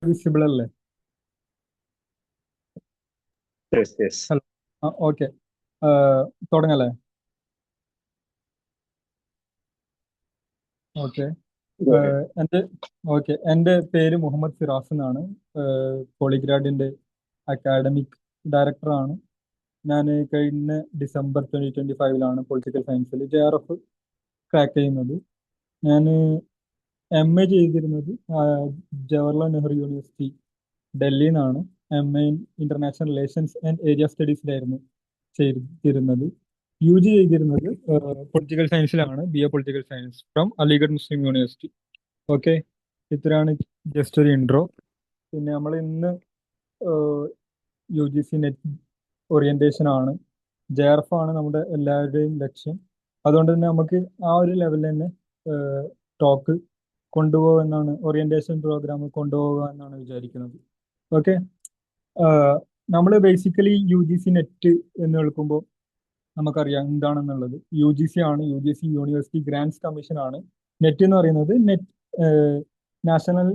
Visible അല്ലേ? Yes yes. Hello. Okay. തുടങ്ങല്ലേ? Okay. Go ahead. എൻ്റെ എൻ്റെ പേര് മുഹമ്മദ് സിറാസ് എന്നാണ്. പോളിഗ്രാഡിൻ്റെ അക്കാഡമിക് ഡയറക്ടറാണ്. ഞാൻ കഴിഞ്ഞ ഡിസംബർ 2025 പൊളിറ്റിക്കൽ സയൻസിൽ JRF ക്രാക്ക് ചെയ്യുന്നത്. ഞാൻ MA ചെയ്തിരുന്നത് ജവഹർലാൽ നെഹ്റു യൂണിവേഴ്സിറ്റി ഡൽഹിയിൽ നിന്നാണ്. MA in international relations and area സ്റ്റഡീസിലായിരുന്നു ചെയ്തിരുന്നത്. UG ചെയ്തിരുന്നത് പൊളിറ്റിക്കൽ സയൻസിലാണ്, BA political science from Aligarh Muslim university. Okay, ഇത്രയാണ് ജസ്റ്റ് ഒരു ഇൻട്രോ. പിന്നെ നമ്മൾ ഇന്ന് UGC നെറ്റ് ഓറിയന്റേഷൻ ആണ്, JRF ആണ് നമ്മുടെ എല്ലാവരുടെയും ലക്ഷ്യം. അതുകൊണ്ട് തന്നെ നമുക്ക് ആ ഒരു ലെവലിൽ തന്നെ ടോക്ക് കൊണ്ടുപോകുമെന്നാണ്, ഓറിയന്റേഷൻ പ്രോഗ്രാം കൊണ്ടുപോകുക എന്നാണ് വിചാരിക്കുന്നത്. ഓക്കെ. നമ്മൾ ബേസിക്കലി UGC നെറ്റ് എന്ന് കേൾക്കുമ്പോൾ നമുക്കറിയാം എന്താണെന്നുള്ളത്. UGC ആണ്, UGC യൂണിവേഴ്സിറ്റി ഗ്രാൻഡ്സ് കമ്മീഷൻ ആണ്. നെറ്റ് എന്ന് പറയുന്നത് നെറ്റ് നാഷണൽ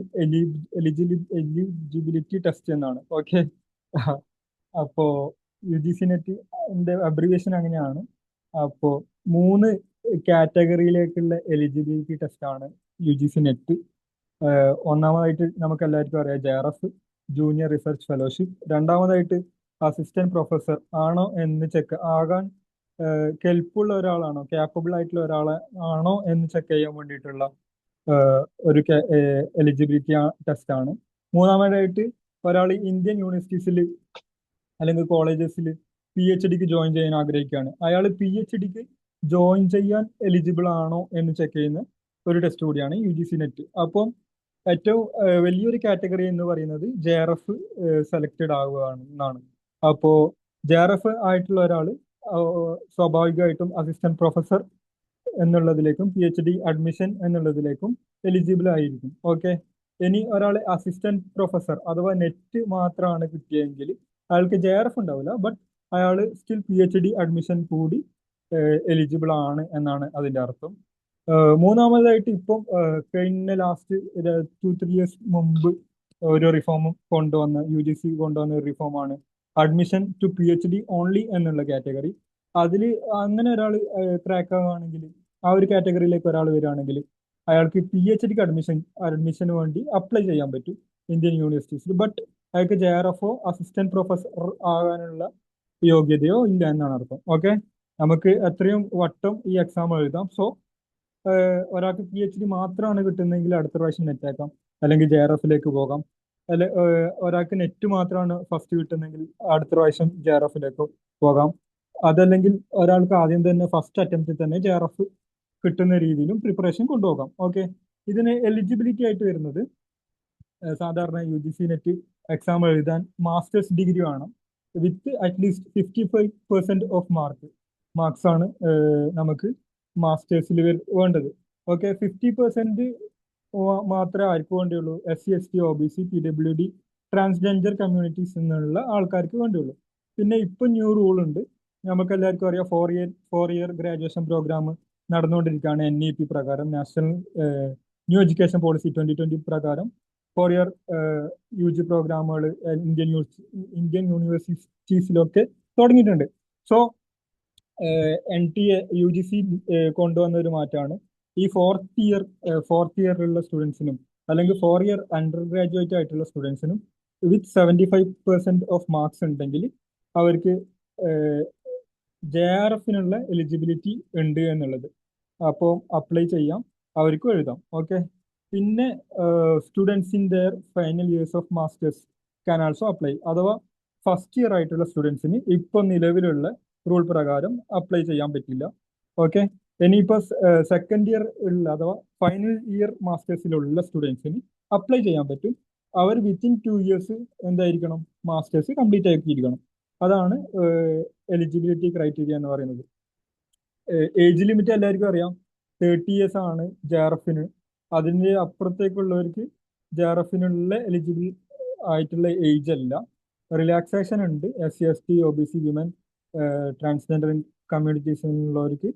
എലിജിബിലിറ്റി ടെസ്റ്റ് എന്നാണ്. ഓക്കെ. അപ്പോ UGC നെറ്റിന്റെ അബ്രിവേഷൻ അങ്ങനെയാണ്. അപ്പോ 3 കാറ്റഗറിയിലേക്കുള്ള എലിജിബിലിറ്റി ടെസ്റ്റ് ആണ് UGC നെറ്റ്. ഒന്നാമതായിട്ട് നമുക്ക് എല്ലാവർക്കും അറിയാം JRF, ജൂനിയർ റിസർച്ച് ഫെലോഷിപ്പ്. രണ്ടാമതായിട്ട് അസിസ്റ്റന്റ് പ്രൊഫസർ ആണോ എന്ന് ചെക്ക് ആകാൻ കെൽപ്പുള്ള ഒരാളാണോ, ക്യാപ്പബിൾ ആയിട്ടുള്ള ഒരാളെ ആണോ എന്ന് ചെക്ക് ചെയ്യാൻ വേണ്ടിയിട്ടുള്ള ഒരു എലിജിബിലിറ്റി ടെസ്റ്റ് ആണ്. മൂന്നാമതായിട്ട് ഒരാൾ ഇന്ത്യൻ യൂണിവേഴ്സിറ്റീസിൽ അല്ലെങ്കിൽ കോളേജസിൽ PhDക്ക് ജോയിൻ ചെയ്യാൻ ആഗ്രഹിക്കുകയാണ്. അയാൾ PhDക്ക് ജോയിൻ ചെയ്യാൻ എലിജിബിൾ ആണോ എന്ന് ചെക്ക് ചെയ്യുന്ന ഒരു ടെസ്റ്റ് കൂടിയാണ് UGC നെറ്റ്. അപ്പം ഏറ്റവും വലിയൊരു കാറ്റഗറി എന്ന് പറയുന്നത് JRF സെലക്റ്റഡ് ആവുകയാണ് എന്നാണ്. അപ്പോ JRF ആയിട്ടുള്ള ഒരാൾ സ്വാഭാവികമായിട്ടും അസിസ്റ്റന്റ് പ്രൊഫസർ എന്നുള്ളതിലേക്കും PhD അഡ്മിഷൻ എന്നുള്ളതിലേക്കും എലിജിബിൾ ആയിരിക്കും. ഓക്കെ. ഇനി ഒരാൾ അസിസ്റ്റന്റ് പ്രൊഫസർ അഥവാ നെറ്റ് മാത്രമാണ് കിട്ടിയെങ്കിൽ അയാൾക്ക് JRF ഉണ്ടാവില്ല, ബട്ട് അയാൾ സ്റ്റിൽ PhD അഡ്മിഷൻ കൂടി എലിജിബിൾ ആണ് എന്നാണ് അതിന്റെ അർത്ഥം. മൂന്നാമതായിട്ട് ഇപ്പം കഴിഞ്ഞ ലാസ്റ്റ് 2-3 ഇയേഴ്സ് മുമ്പ് ഒരു റിഫോമും കൊണ്ടുവന്ന UGC കൊണ്ടുവന്ന ഒരു റിഫോമാണ് അഡ്മിഷൻ ടു PhD ഓൺലി എന്നുള്ള കാറ്റഗറി. അതിൽ അങ്ങനെ ഒരാൾ ക്രാക്ക് ആവുകയാണെങ്കിൽ, ആ ഒരു കാറ്റഗറിയിലേക്ക് ഒരാൾ വരികയാണെങ്കിൽ അയാൾക്ക് PhDക്ക് അഡ്മിഷന് വേണ്ടി അപ്ലൈ ചെയ്യാൻ പറ്റും ഇന്ത്യൻ യൂണിവേഴ്സിറ്റീസിൽ. ബട്ട് അയാൾക്ക് JRFO അസിസ്റ്റന്റ് പ്രൊഫസർ ആകാനുള്ള യോഗ്യതയോ ഇല്ല എന്നാണ് അർത്ഥം. ഓക്കെ. നമുക്ക് എത്രയും വട്ടം ഈ എക്സാം എഴുതാം. സോ ഒരാൾക്ക് PhD മാത്രമാണ് കിട്ടുന്നതെങ്കിൽ അടുത്ത പ്രാവശ്യം നെറ്റ് ആക്കാം, അല്ലെങ്കിൽ JRFിലേക്ക് പോകാം. അല്ലെ ഒരാൾക്ക് നെറ്റ് മാത്രമാണ് ഫസ്റ്റ് കിട്ടുന്നതെങ്കിൽ അടുത്ത പ്രാവശ്യം JRFിലേക്ക് പോകാം. അതല്ലെങ്കിൽ ഒരാൾക്ക് ആദ്യം തന്നെ ഫസ്റ്റ് അറ്റംപ്റ്റിൽ തന്നെ JRF കിട്ടുന്ന രീതിയിലും പ്രിപ്പറേഷൻ കൊണ്ടുപോകാം. ഓക്കെ. ഇതിന് എലിജിബിലിറ്റി ആയിട്ട് വരുന്നത് സാധാരണ UGC നെറ്റ് എക്സാം എഴുതാൻ മാസ്റ്റേഴ്സ് ഡിഗ്രി വേണം വിത്ത് അറ്റ്ലീസ്റ്റ് 55% ഓഫ് മാർക്സ് ആണ് നമുക്ക് മാസ്റ്റേഴ്സിൽ വേണ്ടത്. ഓക്കെ. 50% മാത്രമേ ആർക്ക് വേണ്ടിയുള്ളൂ? SC ST OBC PWD transgender communities എന്നുള്ള ആൾക്കാർക്ക് വേണ്ടിയുള്ളൂ. പിന്നെ ഇപ്പൊ ന്യൂ റൂൾ ഉണ്ട്. നമുക്ക് എല്ലാവർക്കും അറിയാം, 4 ഇയർ ഗ്രാജുവേഷൻ പ്രോഗ്രാം നടന്നുകൊണ്ടിരിക്കുകയാണ് NEP പ്രകാരം, നാഷണൽ ന്യൂ എഡ്യൂക്കേഷൻ പോളിസി 2020 പ്രകാരം 4 ഇയർ UG പ്രോഗ്രാമുകൾ ഇന്ത്യൻ യൂണിവേഴ്സിറ്റീസിലൊക്കെ തുടങ്ങിയിട്ടുണ്ട്. സോ UGC കൊണ്ടുവന്ന ഒരു മാറ്റമാണ് ഈ ഫോർത്ത് ഇയറിലുള്ള സ്റ്റുഡൻസിനും അല്ലെങ്കിൽ 4 ഇയർ അണ്ടർ ഗ്രാജുവേറ്റ് ആയിട്ടുള്ള സ്റ്റുഡൻസിനും വിത്ത് 75% ഓഫ് മാർക്സ് ഉണ്ടെങ്കിൽ അവർക്ക് JRFിനുള്ള എലിജിബിലിറ്റി ഉണ്ട് എന്നുള്ളത്. അപ്പോൾ അപ്ലൈ ചെയ്യാം, അവർക്കും എഴുതാം. ഓക്കെ. പിന്നെ students in there final years of masters can also apply. അഥവാ ഫസ്റ്റ് ഇയർ ആയിട്ടുള്ള സ്റ്റുഡൻസിന് ഇപ്പൊ നിലവിലുള്ള റൂൾ പ്രകാരം അപ്ലൈ ചെയ്യാൻ പറ്റില്ല. ഓക്കെ. ഇനിയിപ്പോ സെക്കൻഡ് ഇയർ ഉള്ള അഥവാ ഫൈനൽ ഇയർ മാസ്റ്റേഴ്സിലുള്ള സ്റ്റുഡൻസിന് അപ്ലൈ ചെയ്യാൻ പറ്റും. അവർ വിത്തിൻ 2 ഇയേഴ്സ് എന്തായിരിക്കണം? മാസ്റ്റേഴ്സ് കംപ്ലീറ്റ് ആക്കിയിരിക്കണം. അതാണ് എലിജിബിലിറ്റി ക്രൈറ്റീരിയ എന്ന് പറയുന്നത്. ഏജ് ലിമിറ്റ് എല്ലാവർക്കും അറിയാം, 30 ഇയേഴ്സ് ആണ് JRFന്. അതിൻ്റെ അപ്പുറത്തേക്കുള്ളവർക്ക് JRFനുള്ള എലിജിബിൾ ആയിട്ടുള്ള ഏജ് അല്ല. റിലാക്സേഷൻ ഉണ്ട്. SC ST OBC women transgender കമ്മ്യൂണിറ്റീസിലുള്ളവർക്ക്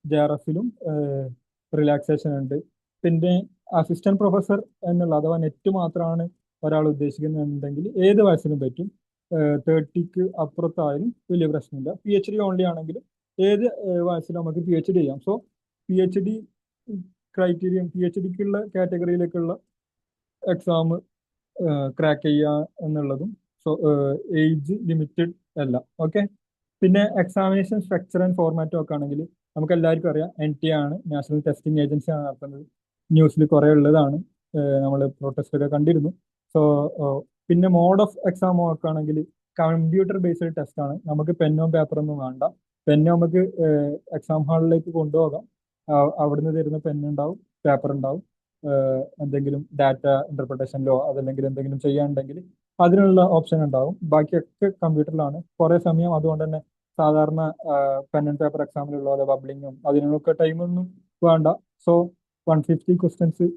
JRFിലും റിലാക്സേഷൻ ഉണ്ട്. പിന്നെ അസിസ്റ്റന്റ് പ്രൊഫസർ എന്നുള്ള അഥവാ നെറ്റ് മാത്രമാണ് ഒരാൾ ഉദ്ദേശിക്കുന്നുണ്ടെങ്കിൽ ഏത് വയസ്സിലും പറ്റും. 30ക്ക് അപ്പുറത്തായാലും വലിയ പ്രശ്നമില്ല. PhD ഓൺലി ആണെങ്കിലും ഏത് വയസ്സിലും നമുക്ക് PhD ചെയ്യാം. So PhD criterion, PhDക്കുള്ള കാറ്റഗറിയിലേക്കുള്ള exam crack ചെയ്യുക എന്നുള്ളതും ഏജ് ലിമിറ്റഡ് അല്ല. ഓക്കെ. പിന്നെ എക്സാമിനേഷൻ സ്ട്രക്ചർ ആൻഡ് ഫോർമാറ്റും ഒക്കെ ആണെങ്കിൽ നമുക്ക് എല്ലാവർക്കും അറിയാം, NTA ആണ്, നാഷണൽ ടെസ്റ്റിംഗ് ഏജൻസി ആണ് നടത്തുന്നത്. ന്യൂസിൽ കുറെ ഉള്ളതാണ്, നമ്മൾ പ്രൊട്ടസ്റ്റ് ഒക്കെ കണ്ടിരുന്നു. സോ പിന്നെ മോഡ് ഓഫ് എക്സാം ഒക്കെ ആണെങ്കിൽ കമ്പ്യൂട്ടർ ബേസ്ഡ് ടെസ്റ്റ് ആണ്. നമുക്ക് പെന്നോ പേപ്പറൊന്നും വേണ്ട. പെന്ന് നമുക്ക് എക്സാം ഹാളിലേക്ക് കൊണ്ടുപോകാം. അവിടുന്ന് തരുന്ന പെന്നുണ്ടാവും, പേപ്പർ ഉണ്ടാവും. എന്തെങ്കിലും ഡാറ്റ ഇന്റർപ്രിട്ടേഷനിലോ അതല്ലെങ്കിൽ എന്തെങ്കിലും ചെയ്യാനുണ്ടെങ്കിൽ അതിനുള്ള ഓപ്ഷൻ ഉണ്ടാവും. ബാക്കിയൊക്കെ കമ്പ്യൂട്ടറിലാണ്. കുറെ സമയം അതുകൊണ്ട് തന്നെ സാധാരണ പെൻ ആൻഡ് പേപ്പർ എക്സാമിലുള്ള പോലെ ബബ്ലിങ്ങും അതിനൊക്കെ ടൈമൊന്നും വേണ്ട. സോ 150 ക്വസ്റ്റ്യൻസ്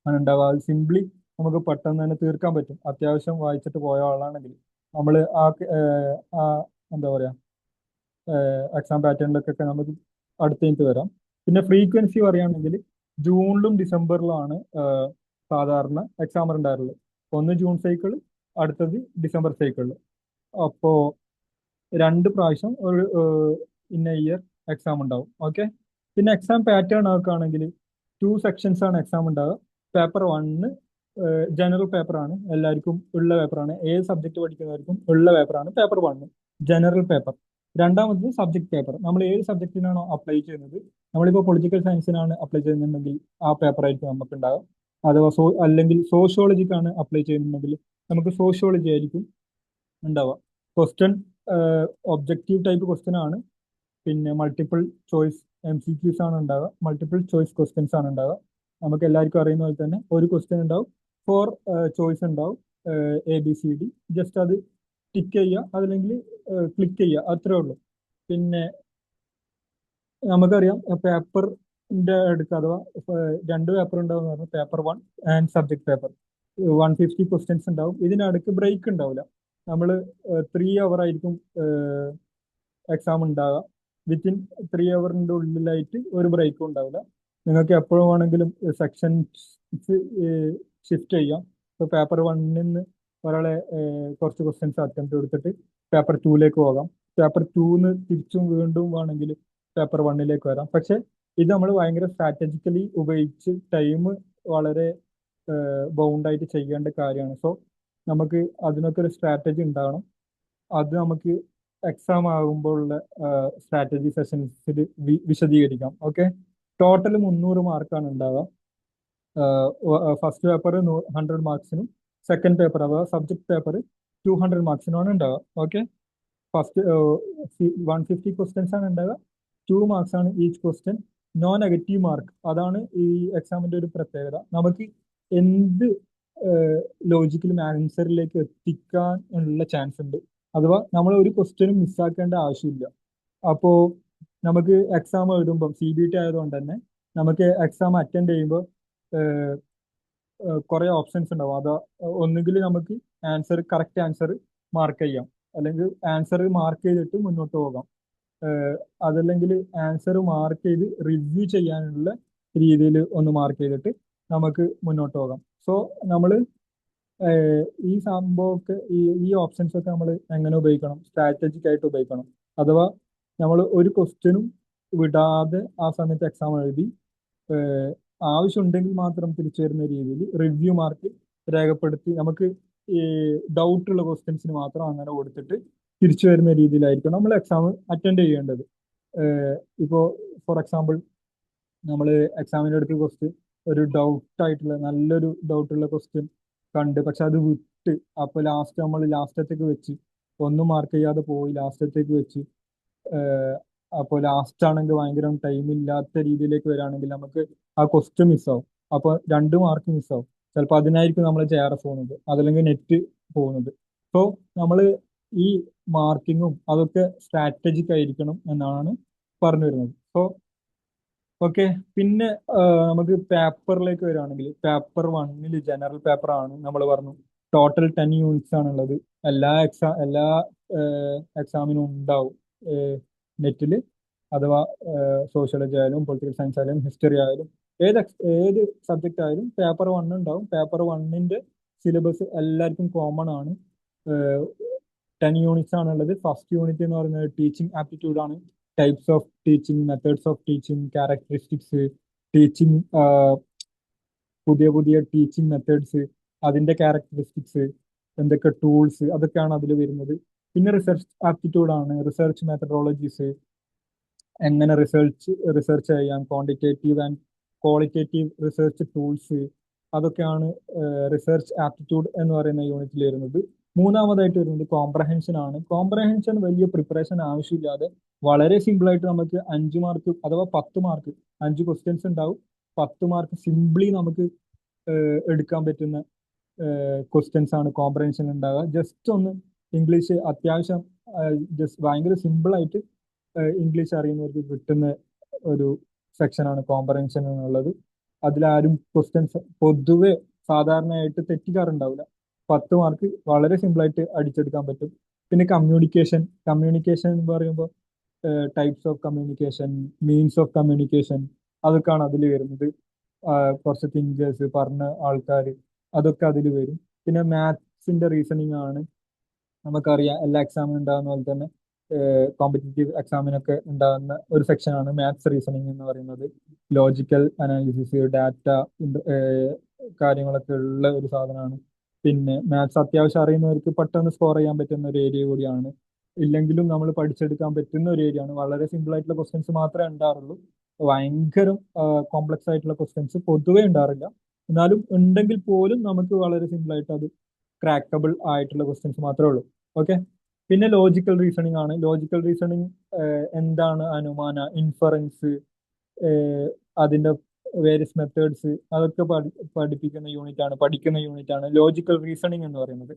ആണ് ഉണ്ടാവുക. അത് സിംപ്ലി നമുക്ക് പെട്ടെന്ന് തന്നെ തീർക്കാൻ പറ്റും, അത്യാവശ്യം വായിച്ചിട്ട് പോയ ആളാണെങ്കിൽ. നമ്മൾ ആ എന്താ പറയാ എക്സാം പാറ്റേണിലൊക്കെ നമുക്ക് അടുത്തേക്ക് വരാം. പിന്നെ ഫ്രീക്വൻസി പറയുകയാണെങ്കിൽ ജൂണിലും ഡിസംബറിലുമാണ് സാധാരണ എക്സാം ഉണ്ടായിരുന്നത്. ഒന്ന് ജൂൺ സൈക്കിൾ, അടുത്തത് ഡിസംബർ സൈക്കിൾ. അപ്പോ 2 പ്രാവശ്യം ഒരു ഇൻ എ ഇയർ എക്സാം ഉണ്ടാവും. ഓക്കെ. പിന്നെ എക്സാം പാറ്റേൺ ആക്കുകയാണെങ്കിൽ 2 സെക്ഷൻസ് ആണ് എക്സാം ഉണ്ടാവുക. പേപ്പർ 1 ജനറൽ പേപ്പറാണ്, എല്ലാവർക്കും ഉള്ള പേപ്പറാണ്. ഏത് സബ്ജക്ട് പഠിക്കുന്നവർക്കും ഉള്ള പേപ്പറാണ് പേപ്പർ 1, ജനറൽ പേപ്പർ. രണ്ടാമത് സബ്ജക്ട് പേപ്പർ. നമ്മൾ ഏത് സബ്ജക്റ്റിനാണോ അപ്ലൈ ചെയ്യുന്നത്, നമ്മളിപ്പോൾ പൊളിറ്റിക്കൽ സയൻസിനാണ് അപ്ലൈ ചെയ്യുന്നുണ്ടെങ്കിൽ ആ പേപ്പർ ആയിരിക്കും നമുക്ക് ഉണ്ടാവുക. അഥവാ അല്ലെങ്കിൽ സോഷ്യോളജിക്കാണ് അപ്ലൈ ചെയ്യുന്നുണ്ടെങ്കിൽ നമുക്ക് സോഷ്യോളജി ആയിരിക്കും ഉണ്ടാവുക. ക്വസ്റ്റ്യൻ ഒബ്ജക്റ്റീവ് ടൈപ്പ് ക്വസ്റ്റ്യൻ ആണ്. പിന്നെ മൾട്ടിപ്പിൾ ചോയ്സ് MCQs ആണ് ഉണ്ടാവുക, മൾട്ടിപ്പിൾ ചോയ്സ് ക്വസ്റ്റ്യൻസ് ആണ് ഉണ്ടാവുക. നമുക്ക് എല്ലാവർക്കും അറിയുന്ന പോലെ തന്നെ ഒരു ക്വസ്റ്റ്യൻ ഉണ്ടാവും, 4 ചോയ്സ് ഉണ്ടാവും, ABCD. ജസ്റ്റ് അത് ടിക്ക് ചെയ്യുക, അതല്ലെങ്കിൽ ക്ലിക്ക് ചെയ്യുക, അത്രേ ഉള്ളൂ. പിന്നെ നമുക്കറിയാം പേപ്പറിന്റെ അടുത്ത് അഥവാ 2 പേപ്പർ ഉണ്ടാവും എന്ന് പറഞ്ഞാൽ paper 1 and subject paper. 150 questions ഉണ്ടാവും. ഇതിനടുക്ക് ബ്രേക്ക് ഉണ്ടാവില്ല. നമ്മൾ 3 അവർ ആയിരിക്കും എക്സാം ഉണ്ടാവുക. വിത്തിൻ 3 അവറിന്റെ ഉള്ളിലായിട്ട് ഒരു ബ്രേക്കും ഉണ്ടാവില്ല. നിങ്ങൾക്ക് എപ്പോഴും വേണമെങ്കിലും സെക്ഷൻസ് ഷിഫ്റ്റ് ചെയ്യാം. ഇപ്പോൾ പേപ്പർ 1ൽ നിന്ന് ഒരാളെ കുറച്ച് ക്വസ്റ്റ്യൻസ് അറ്റംപ്റ്റ് കൊടുത്തിട്ട് പേപ്പർ 2ലേക്ക് പോകാം. പേപ്പർ 2ന്ന് തിരിച്ചും വീണ്ടും വേണമെങ്കിൽ പേപ്പർ 1ലേക്ക് വരാം. പക്ഷെ ഇത് നമ്മൾ ഭയങ്കര സ്ട്രാറ്റജിക്കലി ഉപയോഗിച്ച് ടൈം വളരെ ബൗണ്ടായിട്ട് ചെയ്യേണ്ട കാര്യമാണ്. സോ നമുക്ക് അതിനൊക്കെ ഒരു സ്ട്രാറ്റജി ഉണ്ടാവണം. അത് നമുക്ക് എക്സാം ആകുമ്പോഴുള്ള സ്ട്രാറ്റജി സെഷൻസിൽ വിശദീകരിക്കാം. ഓക്കെ. ടോട്ടൽ 300 മാർക്കാണ് ഉണ്ടാവുക. ഫസ്റ്റ് പേപ്പർ 100 മാർക്സിനും സെക്കൻഡ് പേപ്പർ അഥവാ സബ്ജക്ട് പേപ്പർ 200 മാർക്സിനുമാണ് ഉണ്ടാവുക. ഓക്കെ. ഫസ്റ്റ് 150 ക്വസ്റ്റ്യൻസ് ആണ് ഉണ്ടാവുക. 2 മാർക്സ് ആണ് each question. No negative mark. അതാണ് ഈ എക്സാമിന്റെ ഒരു പ്രത്യേകത. നമുക്ക് എന്ത് ലോജിക്കലും ആൻസറിലേക്ക് എത്തിക്കാൻ ഉള്ള ചാൻസ് ഉണ്ട്. അഥവാ നമ്മൾ ഒരു ക്വസ്റ്റ്യനും മിസ്സാക്കേണ്ട ആവശ്യമില്ല. അപ്പോൾ നമുക്ക് എക്സാം എഴുതുമ്പോൾ CBT ആയതുകൊണ്ട് തന്നെ നമുക്ക് എക്സാം അറ്റൻഡ് ചെയ്യുമ്പോൾ കുറെ ഓപ്ഷൻസ് ഉണ്ടാവും. അത് ഒന്നുകിൽ നമുക്ക് കറക്റ്റ് ആൻസർ മാർക്ക് ചെയ്യാം, അല്ലെങ്കിൽ ആൻസർ മാർക്ക് ചെയ്തിട്ട് മുന്നോട്ട് പോകാം. അതല്ലെങ്കിൽ ആൻസർ മാർക്ക് ചെയ്ത് റിവ്യൂ ചെയ്യാനുള്ള രീതിയിൽ ഒന്ന് മാർക്ക് ചെയ്തിട്ട് നമുക്ക് മുന്നോട്ട് പോകാം. സോ നമ്മൾ ഈ സംഭവമൊക്കെ ഈ ഓപ്ഷൻസ് ഒക്കെ നമ്മൾ എങ്ങനെ ഉപയോഗിക്കണം, സ്ട്രാറ്റജിക് ആയിട്ട് ഉപയോഗിക്കണം. അഥവാ നമ്മൾ ഒരു ക്വസ്റ്റ്യനും വിടാതെ ആ സമയത്ത് എക്സാം എഴുതി ആവശ്യമുണ്ടെങ്കിൽ മാത്രം തിരിച്ചു വരുന്ന രീതിയിൽ റിവ്യൂ മാർക്ക് രേഖപ്പെടുത്തി നമുക്ക് ഈ ഡൗട്ടുള്ള ക്വസ്റ്റ്യൻസിന് മാത്രം അങ്ങനെ കൊടുത്തിട്ട് തിരിച്ചു വരുന്ന രീതിയിലായിരിക്കും നമ്മൾ എക്സാം അറ്റൻഡ് ചെയ്യേണ്ടത്. ഇപ്പോൾ ഫോർ എക്സാമ്പിൾ നമ്മൾ എക്സാമിൻ്റെ അടുത്ത് ക്വസ്റ്റ്യൻ ഒരു ഡൗട്ടായിട്ടുള്ള നല്ലൊരു ഡൗട്ടുള്ള ക്വസ്റ്റ്യൻ കണ്ട്, പക്ഷെ അത് വിട്ട്, അപ്പോൾ നമ്മൾ ലാസ്റ്റത്തേക്ക് വെച്ച് ഒന്നും മാർക്ക് ചെയ്യാതെ പോയി ലാസ്റ്റത്തേക്ക് വെച്ച്, അപ്പോൾ ലാസ്റ്റ് ആണെങ്കിൽ ഭയങ്കര ടൈം ഇല്ലാത്ത രീതിയിലേക്ക് വരികയാണെങ്കിൽ നമുക്ക് ആ ക്വസ്റ്റ്യൻ മിസ്സാവും. അപ്പോൾ 2 മാർക്ക് മിസ്സാവും. ചിലപ്പോൾ അതിനായിരിക്കും നമ്മൾ JRF പോകുന്നത്, അതല്ലെങ്കിൽ നെറ്റ് പോകുന്നത്. സോ നമ്മൾ ഈ മാർക്കിങ്ങും അതൊക്കെ സ്ട്രാറ്റജിക് ആയിരിക്കണം എന്നാണ് പറഞ്ഞു വരുന്നത്. So okay. പിന്നെ നമുക്ക് പേപ്പറിലേക്ക് വരികയാണെങ്കിൽ പേപ്പർ 1ൽ ജനറൽ പേപ്പർ ആണ്. നമ്മൾ പറഞ്ഞു ടോട്ടൽ 10 യൂണിറ്റ്സ് ആണുള്ളത്. എല്ലാ എക്സാമിനും ഉണ്ടാവും നെറ്റിൽ. അഥവാ സോഷ്യോളജി ആയാലും പൊളിറ്റിക്കൽ സയൻസ് ആയാലും ഹിസ്റ്ററി ആയാലും ഏത് സബ്ജക്റ്റ് ആയാലും പേപ്പർ 1 ഉണ്ടാവും. പേപ്പർ 1ന്റെ സിലബസ് എല്ലാവർക്കും കോമൺ ആണ്. 10 യൂണിറ്റ്സ് ആണുള്ളത്. ഫസ്റ്റ് യൂണിറ്റ് എന്ന് പറയുന്നത് ടീച്ചിങ് ആപ്റ്റിറ്റ്യൂഡ് ആണ്. Types of teaching, methods of teaching, characteristics, teaching, പുതിയ പുതിയ ടീച്ചിങ് മെത്തേഡ്സ്, അതിന്റെ ക്യാരക്ടറിസ്റ്റിക്സ്, എന്തൊക്കെ ടൂൾസ്, അതൊക്കെയാണ് അതിൽ വരുന്നത്. പിന്നെ റിസർച്ച് ആപ്റ്റിറ്റ്യൂഡ് ആണ്. റിസർച്ച് മെത്തഡോളജീസ്, എങ്ങനെ റിസർച്ച് ചെയ്യാം, quantitative and qualitative research tools, അതൊക്കെയാണ് റിസർച്ച് ആപ്റ്റിറ്റ്യൂഡ് എന്ന് പറയുന്ന യൂണിറ്റിൽ വരുന്നത്. മൂന്നാമതായിട്ട് വരുന്നത് കോംപ്രഹെൻഷൻ ആണ്. കോംപ്രഹെൻഷൻ വലിയ പ്രിപ്പറേഷൻ ആവശ്യമില്ലാതെ വളരെ സിമ്പിൾ ആയിട്ട് നമുക്ക് 5 മാർക്ക് അഥവാ 10 മാർക്ക്, 5 ക്വസ്റ്റ്യൻസ് ഉണ്ടാവും. 10 മാർക്ക് സിംപ്ലി നമുക്ക് എടുക്കാൻ പറ്റുന്ന ക്വസ്റ്റ്യൻസ് ആണ് കോംപ്രഹെൻഷൻ ഉണ്ടാവുക. ജസ്റ്റ് ഒന്ന് ഇംഗ്ലീഷ് അത്യാവശ്യം ജസ്റ്റ് ഭയങ്കര സിമ്പിൾ ആയിട്ട് ഇംഗ്ലീഷ് അറിയുന്നവർക്ക് കിട്ടുന്ന ഒരു സെക്ഷനാണ് കോംപ്രഹെൻഷൻ എന്നുള്ളത്. അതിലാരും ക്വസ്റ്റ്യൻസ് പൊതുവെ സാധാരണയായിട്ട് തെറ്റിക്കാറുണ്ടാവില്ല. 10 മാർക്ക് വളരെ സിമ്പിൾ ആയിട്ട് അടിച്ചെടുക്കാൻ പറ്റും. പിന്നെ കമ്മ്യൂണിക്കേഷൻ, കമ്മ്യൂണിക്കേഷൻ എന്ന് പറയുമ്പോൾ types of communication, means of communication, അതൊക്കെയാണ് അതിൽ വരുന്നത്. കുറച്ച് തിങ്കേഴ്സ്, പറഞ്ഞ ആൾക്കാർ, അതൊക്കെ അതിൽ വരും. പിന്നെ മാത്സിന്റെ റീസണിങ് ആണ്. നമുക്കറിയാം എല്ലാ എക്സാമിനും ഉണ്ടാകുന്ന പോലെ തന്നെ കോമ്പറ്റേറ്റീവ് എക്സാമിനൊക്കെ ഉണ്ടാകുന്ന ഒരു സെക്ഷനാണ് മാത്സ് റീസണിങ് എന്ന് പറയുന്നത്. ലോജിക്കൽ അനാലിസിസ്, ഡാറ്റ, കാര്യങ്ങളൊക്കെ ഉള്ള ഒരു സാധനമാണ്. പിന്നെ മാത്സ് അത്യാവശ്യം അറിയുന്നവർക്ക് പെട്ടെന്ന് സ്കോർ ചെയ്യാൻ പറ്റുന്ന ഒരു ഏരിയ കൂടിയാണ്. ഇല്ലെങ്കിലും നമ്മൾ പഠിച്ചെടുക്കാൻ പറ്റുന്ന ഒരു ഏരിയ ആണ്. വളരെ സിമ്പിൾ ആയിട്ടുള്ള ക്വസ്റ്റ്യൻസ് മാത്രമേ ഉണ്ടാറുള്ളൂ. ഭയങ്കര കോംപ്ലക്സ് ആയിട്ടുള്ള ക്വസ്റ്റ്യൻസ് പൊതുവേ ഉണ്ടാറില്ല. എന്നാലും ഉണ്ടെങ്കിൽ പോലും നമുക്ക് വളരെ സിമ്പിൾ ആയിട്ട് അത് ക്രാക്കബിൾ ആയിട്ടുള്ള ക്വസ്റ്റ്യൻസ് മാത്രമേ ഉള്ളൂ. ഓക്കെ. പിന്നെ ലോജിക്കൽ റീസണിങ് ആണ്. ലോജിക്കൽ റീസണിങ് എന്താണ് അനുമാന, ഇൻഫറൻസ്, അതിന്റെ വേരിയസ് മെത്തേഡ്സ്, അതൊക്കെ പഠിക്കുന്ന യൂണിറ്റ് ആണ് ലോജിക്കൽ റീസണിങ് എന്ന് പറയുന്നത്.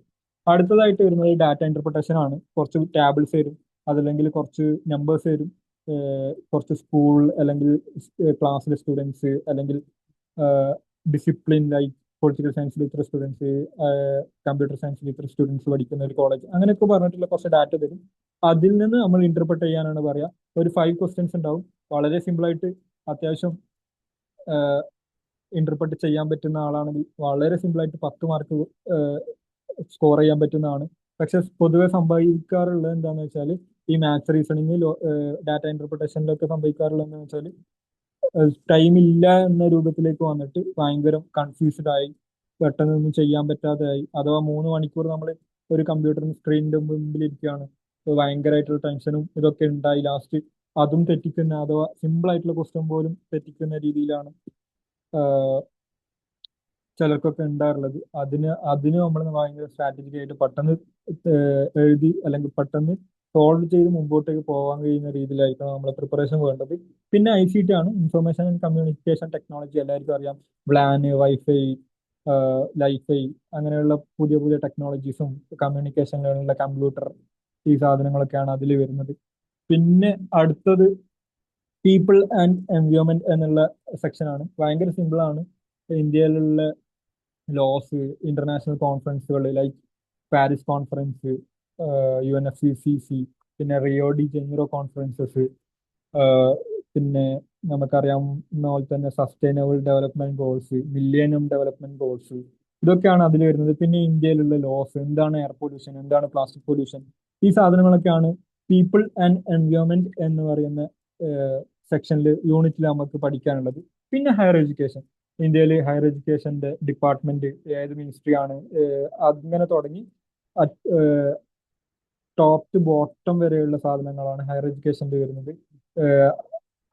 അടുത്തതായിട്ട് വരുന്നത് ഡാറ്റ ഇന്റർപ്രിട്ടേഷൻ ആണ്. കുറച്ച് ടാബിൾസ് വരും, അതല്ലെങ്കിൽ കുറച്ച് നമ്പേഴ്സ് വരും, കുറച്ച് സ്കൂൾ അല്ലെങ്കിൽ ക്ലാസ്സിലെ സ്റ്റുഡൻസ്, അല്ലെങ്കിൽ ഡിസിപ്ലിൻ ലൈക്ക് പൊളിറ്റിക്കൽ സയൻസിൽ ഇത്ര സ്റ്റുഡൻസ്, കമ്പ്യൂട്ടർ സയൻസിൽ ഇത്ര സ്റ്റുഡൻസ് പഠിക്കുന്ന ഒരു കോളേജ്, അങ്ങനെയൊക്കെ പറഞ്ഞിട്ടുള്ള കുറച്ച് ഡാറ്റ തരും. അതിൽ നിന്ന് നമ്മൾ ഇന്റർപ്രറ്റ് ചെയ്യാനാണ് പറയുക. ഒരു 5 ക്വസ്റ്റ്യൻസ് ഉണ്ടാവും. വളരെ സിമ്പിൾ ആയിട്ട് അത്യാവശ്യം ഇന്റർപ്രറ്റ് ചെയ്യാൻ പറ്റുന്ന ആളാണെങ്കിൽ വളരെ സിമ്പിൾ ആയിട്ട് 10 മാർക്ക് സ്കോർ ചെയ്യാൻ പറ്റുന്നതാണ്. പക്ഷെ പൊതുവെ സംഭവിക്കാറുള്ളത് എന്താണെന്ന് വെച്ചാൽ ഈ മാത്സ് റീസണിങ്, ഡാറ്റ ഇന്റർപ്രിട്ടേഷനിലൊക്കെ സംഭവിക്കാറുള്ളത് എന്താണെന്ന് വെച്ചാൽ ടൈം ഇല്ല എന്ന രൂപത്തിലേക്ക് വന്നിട്ട് ഭയങ്കര കൺഫ്യൂസ്ഡ് ആയി, പെട്ടെന്ന് ഒന്നും ചെയ്യാൻ പറ്റാതെ ആയി. അഥവാ 3 മണിക്കൂർ നമ്മൾ ഒരു കമ്പ്യൂട്ടറിന് സ്ക്രീനിന്റെ മുമ്പിൽ ഇരിക്കുകയാണ്, ഭയങ്കരമായിട്ടുള്ള ടെൻഷനും ഇതൊക്കെ ഉണ്ടായി. ലാസ്റ്റ് അതും തെറ്റിക്കുന്ന, അഥവാ സിമ്പിൾ ആയിട്ടുള്ള ക്വസ്റ്റ്യൻ പോലും തെറ്റിക്കുന്ന രീതിയിലാണ് ചിലർക്കൊക്കെ ഉണ്ടാറുള്ളത്. അതിന് നമ്മൾ ഭയങ്കര സ്ട്രാറ്റജിക് ആയിട്ട് പെട്ടെന്ന് എഴുതി അല്ലെങ്കിൽ പെട്ടെന്ന് സോൾവ് ചെയ്ത് മുമ്പോട്ടേക്ക് പോകാൻ കഴിയുന്ന രീതിയിലായിരിക്കണം നമ്മളെ പ്രിപ്പറേഷൻ വേണ്ടത്. പിന്നെ ICT ആണ്, ഇൻഫർമേഷൻ ആൻഡ് കമ്മ്യൂണിക്കേഷൻ ടെക്നോളജി. എല്ലാവർക്കും അറിയാം, വ്ലാന്, വൈഫൈ, ലൈഫൈ, അങ്ങനെയുള്ള പുതിയ പുതിയ ടെക്നോളജീസും കമ്മ്യൂണിക്കേഷനിലുള്ള കമ്പ്യൂട്ടർ, ഈ സാധനങ്ങളൊക്കെയാണ് അതിൽ വരുന്നത്. പിന്നെ അടുത്തത് പീപ്പിൾ ആൻഡ് എൻവയോൺമെന്റ് എന്നുള്ള സെക്ഷനാണ്. ഭയങ്കര സിമ്പിൾ ആണ്. ഇന്ത്യയിലുള്ള ലോസ്, ഇന്റർനാഷണൽ കോൺഫറൻസുകൾ ലൈക്ക് പാരീസ് കോൺഫറൻസ്, UNFCCC, പിന്നെ റിയോ ഡി ജനീറോ കോൺഫറൻസസ്, പിന്നെ നമുക്കറിയാവുന്ന പോലെ തന്നെ sustainable development goals, millennium development goals, ഇതൊക്കെയാണ് അതിൽ വരുന്നത്. പിന്നെ ഇന്ത്യയിലുള്ള ലോസ്, എന്താണ് എയർ പൊല്യൂഷൻ, എന്താണ് പ്ലാസ്റ്റിക് പൊല്യൂഷൻ, ഈ സാധനങ്ങളൊക്കെയാണ് പീപ്പിൾ ആൻഡ് എൻവയോൺമെന്റ് എന്ന് പറയുന്ന യൂണിറ്റിൽ നമുക്ക് പഠിക്കാനുള്ളത്. പിന്നെ ഹയർ എഡ്യൂക്കേഷൻ, ഇന്ത്യയിൽ ഹയർ എഡ്യൂക്കേഷന്റെ ഡിപ്പാർട്ട്മെന്റ് ഏത് മിനിസ്ട്രി ആണ്, അങ്ങനെ തുടങ്ങി ടോപ്പ് ടു ബോട്ടം വരെയുള്ള സാധനങ്ങളാണ് ഹയർ എഡ്യൂക്കേഷനിൽ വരുന്നത്.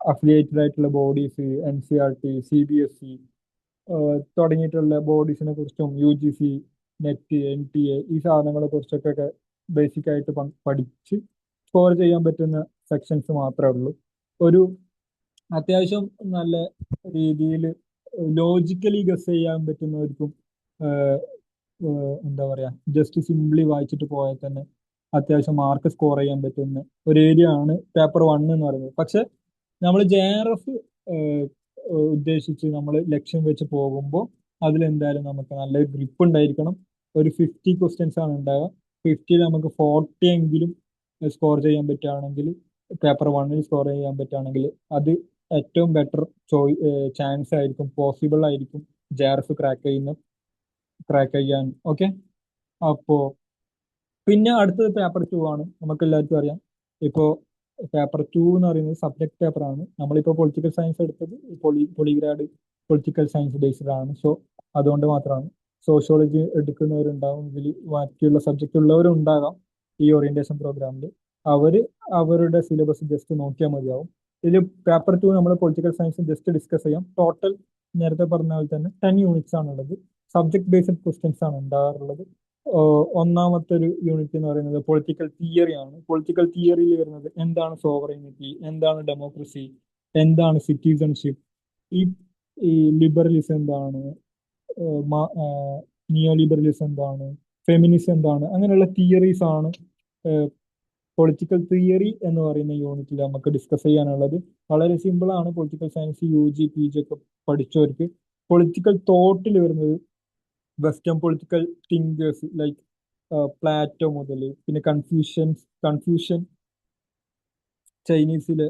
അഫിലിയേറ്റഡ് ആയിട്ടുള്ള ബോഡീസ്, NCERT, CBSE തുടങ്ങിയിട്ടുള്ള ബോഡീസിനെ കുറിച്ചും UGC, നെറ്റ്, NTA, ഈ സാധനങ്ങളെ കുറിച്ചൊക്കെ ബേസിക് ആയിട്ട് പഠിച്ച് സ്കോർ ചെയ്യാൻ പറ്റുന്ന സെക്ഷൻസ് മാത്രമേ ഉള്ളൂ. ഒരു അത്യാവശ്യം നല്ല രീതിയിൽ ലോജിക്കലി ഗസ് ചെയ്യാൻ പറ്റുന്നവർക്കും എന്താ പറയാ, ജസ്റ്റ് സിംപ്ലി വായിച്ചിട്ട് പോയാൽ തന്നെ അത്യാവശ്യം മാർക്ക് സ്കോർ ചെയ്യാൻ പറ്റുന്ന ഒരു ഏരിയ ആണ് പേപ്പർ 1 എന്ന് പറയുന്നത്. പക്ഷെ നമ്മൾ JRF ഉദ്ദേശിച്ച് നമ്മൾ ലക്ഷ്യം വെച്ച് പോകുമ്പോൾ അതിലെന്തായാലും നമുക്ക് നല്ല ഗ്രിപ്പ് ഉണ്ടായിരിക്കണം. ഒരു 50 ക്വസ്റ്റ്യൻസ് ആണ് ഉണ്ടാവുക. 50 നമുക്ക് 40 എങ്കിലും സ്കോർ ചെയ്യാൻ പറ്റുകയാണെങ്കിൽ, പേപ്പർ 1 സ്കോർ ചെയ്യാൻ പറ്റുകയാണെങ്കിൽ, അത് ഏറ്റവും ബെറ്റർ ചാൻസ് ആയിരിക്കും, പോസിബിൾ ആയിരിക്കും JRF ക്രാക്ക് ചെയ്യുന്ന ക്രാക്ക് ചെയ്യാൻ. ഓക്കെ. അപ്പോ പിന്നെ അടുത്തത് പേപ്പർ 2 ആണ്. നമുക്ക് എല്ലാവർക്കും അറിയാം. ഇപ്പോ പേപ്പർ 2 എന്ന് പറയുന്നത് സബ്ജക്ട് പേപ്പറാണ്. നമ്മളിപ്പോൾ പൊളിറ്റിക്കൽ സയൻസ് എടുത്തത് പൊളിഗ്രാഡ് പൊളിറ്റിക്കൽ സയൻസ് ബേസ്ഡ് ആണ്. സോ അതുകൊണ്ട് മാത്രമാണ്. സോഷ്യോളജി എടുക്കുന്നവരുണ്ടാവും, ഇതിൽ ബാക്കിയുള്ള സബ്ജക്റ്റ് ഉള്ളവരും ഉണ്ടാകാം ഈ ഓറിയന്റേഷൻ പ്രോഗ്രാമിൽ. അവര് അവരുടെ സിലബസ് ജസ്റ്റ് നോക്കിയാൽ മതിയാവും. ഇതിൽ പേപ്പർ 2 നമ്മൾ പൊളിറ്റിക്കൽ സയൻസ് ജസ്റ്റ് ഡിസ്കസ് ചെയ്യാം. ടോട്ടൽ നേരത്തെ പറഞ്ഞ പോലെ തന്നെ 10 യൂണിറ്റ്സ് ആണുള്ളത്. സബ്ജക്ട് ബേസ്ഡ് ക്വസ്റ്റ്യൻസ് ആണ് ഉണ്ടാകാറുള്ളത്. ഒന്നാമത്തെ ഒരു യൂണിറ്റ് എന്ന് പറയുന്നത് പൊളിറ്റിക്കൽ തിയറി ആണ്. പൊളിറ്റിക്കൽ തിയറിയിൽ വരുന്നത് എന്താണ് സോവറൈനിറ്റി, എന്താണ് ഡെമോക്രസി, എന്താണ് സിറ്റിസൺഷിപ്പ്, ഈ ഈ ലിബറലിസം എന്താണ്, നിയോ ലിബറലിസം എന്താണ്, ഫെമിനിസം എന്താണ്, അങ്ങനെയുള്ള തിയറീസ് ആണ് പൊളിറ്റിക്കൽ തിയറി എന്ന് പറയുന്ന യൂണിറ്റിൽ നമുക്ക് ഡിസ്കസ് ചെയ്യാനുള്ളത്. വളരെ സിമ്പിൾ ആണ്. പൊളിറ്റിക്കൽ സയൻസ് UG PG ഒക്കെ പഠിച്ചവർക്ക് പൊളിറ്റിക്കൽ തോട്ടിൽ വരുന്നത് western political thinkers like Plato മുതൽ, പിന്നെ കൺഫ്യൂഷൻ ചൈനീസിലെ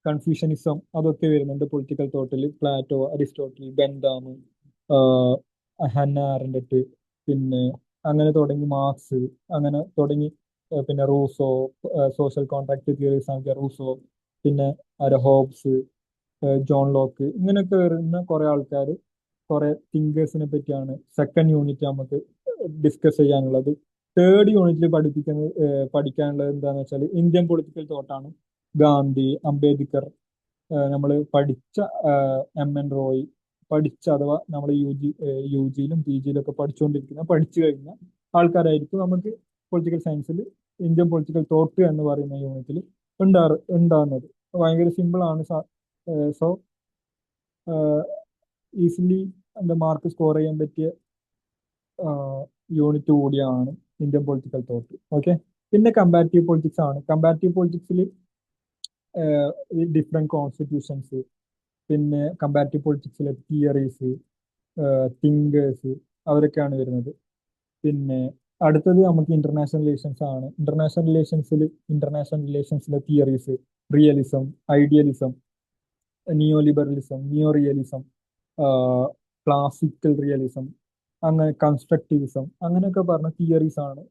കൺഫ്യൂഷനിസം അതൊക്കെ വരുന്നുണ്ട് പൊളിറ്റിക്കൽ തോട്ടിൽ. പ്ലാറ്റോ, അരിസ്റ്റോട്ടിൽ, ബെന്താം, ഹന്ന ആരൻഡറ്റ്, പിന്നെ അങ്ങനെ തുടങ്ങി മാർക്സ്, അങ്ങനെ തുടങ്ങി പിന്നെ റൂസോ, സോഷ്യൽ കോൺട്രാക്ട് തിയറീസ് ആണെങ്കിൽ റൂസോ, പിന്നെ ഹോബ്സ്, ജോൺ ലോക്ക്, ഇങ്ങനെയൊക്കെ വരുന്ന കുറെ ആൾക്കാർ, കുറെ തിങ്കേഴ്സിനെ പറ്റിയാണ് സെക്കൻഡ് യൂണിറ്റ് നമുക്ക് ഡിസ്കസ് ചെയ്യാനുള്ളത്. തേർഡ് യൂണിറ്റിൽ പഠിക്കാനുള്ളത് എന്താണെന്ന് വെച്ചാൽ ഇന്ത്യൻ പൊളിറ്റിക്കൽ തോട്ടാണ്. ഗാന്ധി, അംബേദ്കർ, നമ്മൾ പഠിച്ച MN റോയ്, പഠിച്ച അഥവാ നമ്മൾ UGയിലും PGയിലും ഒക്കെ പഠിച്ചു കഴിഞ്ഞ ആൾക്കാരായിരിക്കും നമുക്ക് പൊളിറ്റിക്കൽ സയൻസിൽ ഇന്ത്യൻ പൊളിറ്റിക്കൽ തോട്ട് എന്ന് പറയുന്ന യൂണിറ്റിൽ ഉണ്ടാകുന്നത്. ഭയങ്കര സിമ്പിൾ ആണ്. സോ ഈസിലി എന്താ മാർക്ക് സ്കോർ ചെയ്യാൻ പറ്റിയ യൂണിറ്റ് കൂടിയാണ് ഇന്ത്യൻ പൊളിറ്റിക്കൽ തോട്ട്. ഓക്കെ. പിന്നെ കമ്പാരിറ്റീവ് പൊളിറ്റിക്സ് ആണ്. കമ്പാരിറ്റീവ് പൊളിറ്റിക്സിൽ ഡിഫറെന്റ് കോൺസ്റ്റിറ്റ്യൂഷൻസ്, പിന്നെ കമ്പാരിറ്റീവ് പൊളിറ്റിക്സിലെ തിയറീസ്, തിങ്കേഴ്സ്, അവരൊക്കെയാണ് വരുന്നത്. പിന്നെ അടുത്തത് നമുക്ക് ഇന്റർനാഷണൽ റിലേഷൻസ് ആണ്. ഇന്റർനാഷണൽ റിലേഷൻസിലെ theories, realism, idealism, neo liberalism, neo realism, classical realism, അങ്ങനെ കൺസ്ട്രക്റ്റിവിസം, അങ്ങനെയൊക്കെ പറഞ്ഞ തിയറീസ് ആണ്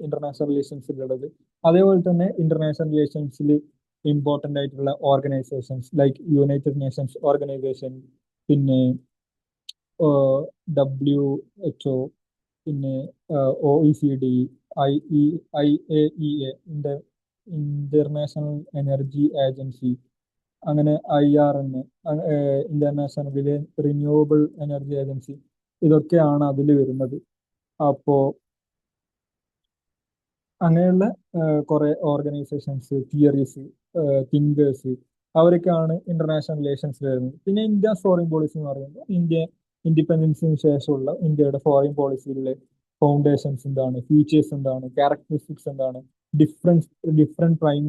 ഇന്റർനാഷണൽ റിലേഷൻസിലുള്ളത്. അതേപോലെ തന്നെ ഇന്റർനാഷണൽ റിലേഷൻസിൽ ഇമ്പോർട്ടൻ്റ് ആയിട്ടുള്ള organizations like United Nations organization, പിന്നെ WHO, പിന്നെ OECD, IAEA, international energy agency, അങ്ങനെ IRN, international renewable energy agency, ഇതൊക്കെയാണ് അതിൽ വരുന്നത്. അപ്പോ അങ്ങനെയുള്ള കുറെ ഓർഗനൈസേഷൻസ്, തിയറീസ്, തിങ്കേഴ്സ്, അവരൊക്കെയാണ് ഇന്റർനാഷണൽ റിലേഷൻസിൽ വരുന്നത്. പിന്നെ ഇന്ത്യ ഫോറിൻ പോളിസി എന്ന് പറയുമ്പോൾ ഇൻഡിപെൻഡൻസിന് ശേഷമുള്ള ഇന്ത്യയുടെ ഫോറിൻ പോളിസിയിലെ ഫൗണ്ടേഷൻസ് എന്താണ്, ഫീച്ചേഴ്സ് എന്താണ്, ക്യാരക്ടറിസ്റ്റിക്സ് എന്താണ്, ഡിഫറെന്റ് പ്രൈം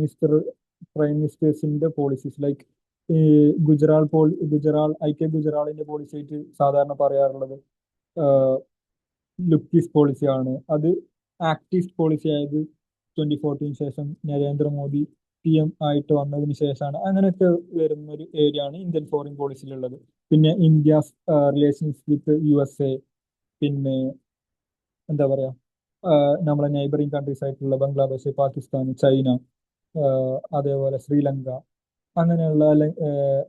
മിനിസ്റ്റേഴ്സിന്റെ പോളിസീസ് ലൈക്ക് ഈ ഗുജറാളിന്റെ പോളിസി ആയിട്ട് സാധാരണ പറയാറുള്ളത് ലുക്കീസ് പോളിസിയാണ്. അത് ആക്ടിവിസ്റ്റ് പോളിസി ആയത് 2014 ശേഷം നരേന്ദ്രമോദി PM ആയിട്ട് വന്നതിന് ശേഷമാണ്. അങ്ങനെയൊക്കെ വരുന്ന ഒരു ഏരിയ ആണ് ഇന്ത്യൻ ഫോറിൻ പോളിസിയിലുള്ളത്. പിന്നെ ഇന്ത്യ റിലേഷൻസ് വിത്ത് USA, പിന്നെ എന്താ പറയാ, നമ്മളെ നൈബറിങ് കൺട്രീസ് ആയിട്ടുള്ള ബംഗ്ലാദേശ്, പാകിസ്ഥാൻ, ചൈന, അതേപോലെ ശ്രീലങ്ക, അങ്ങനെയുള്ള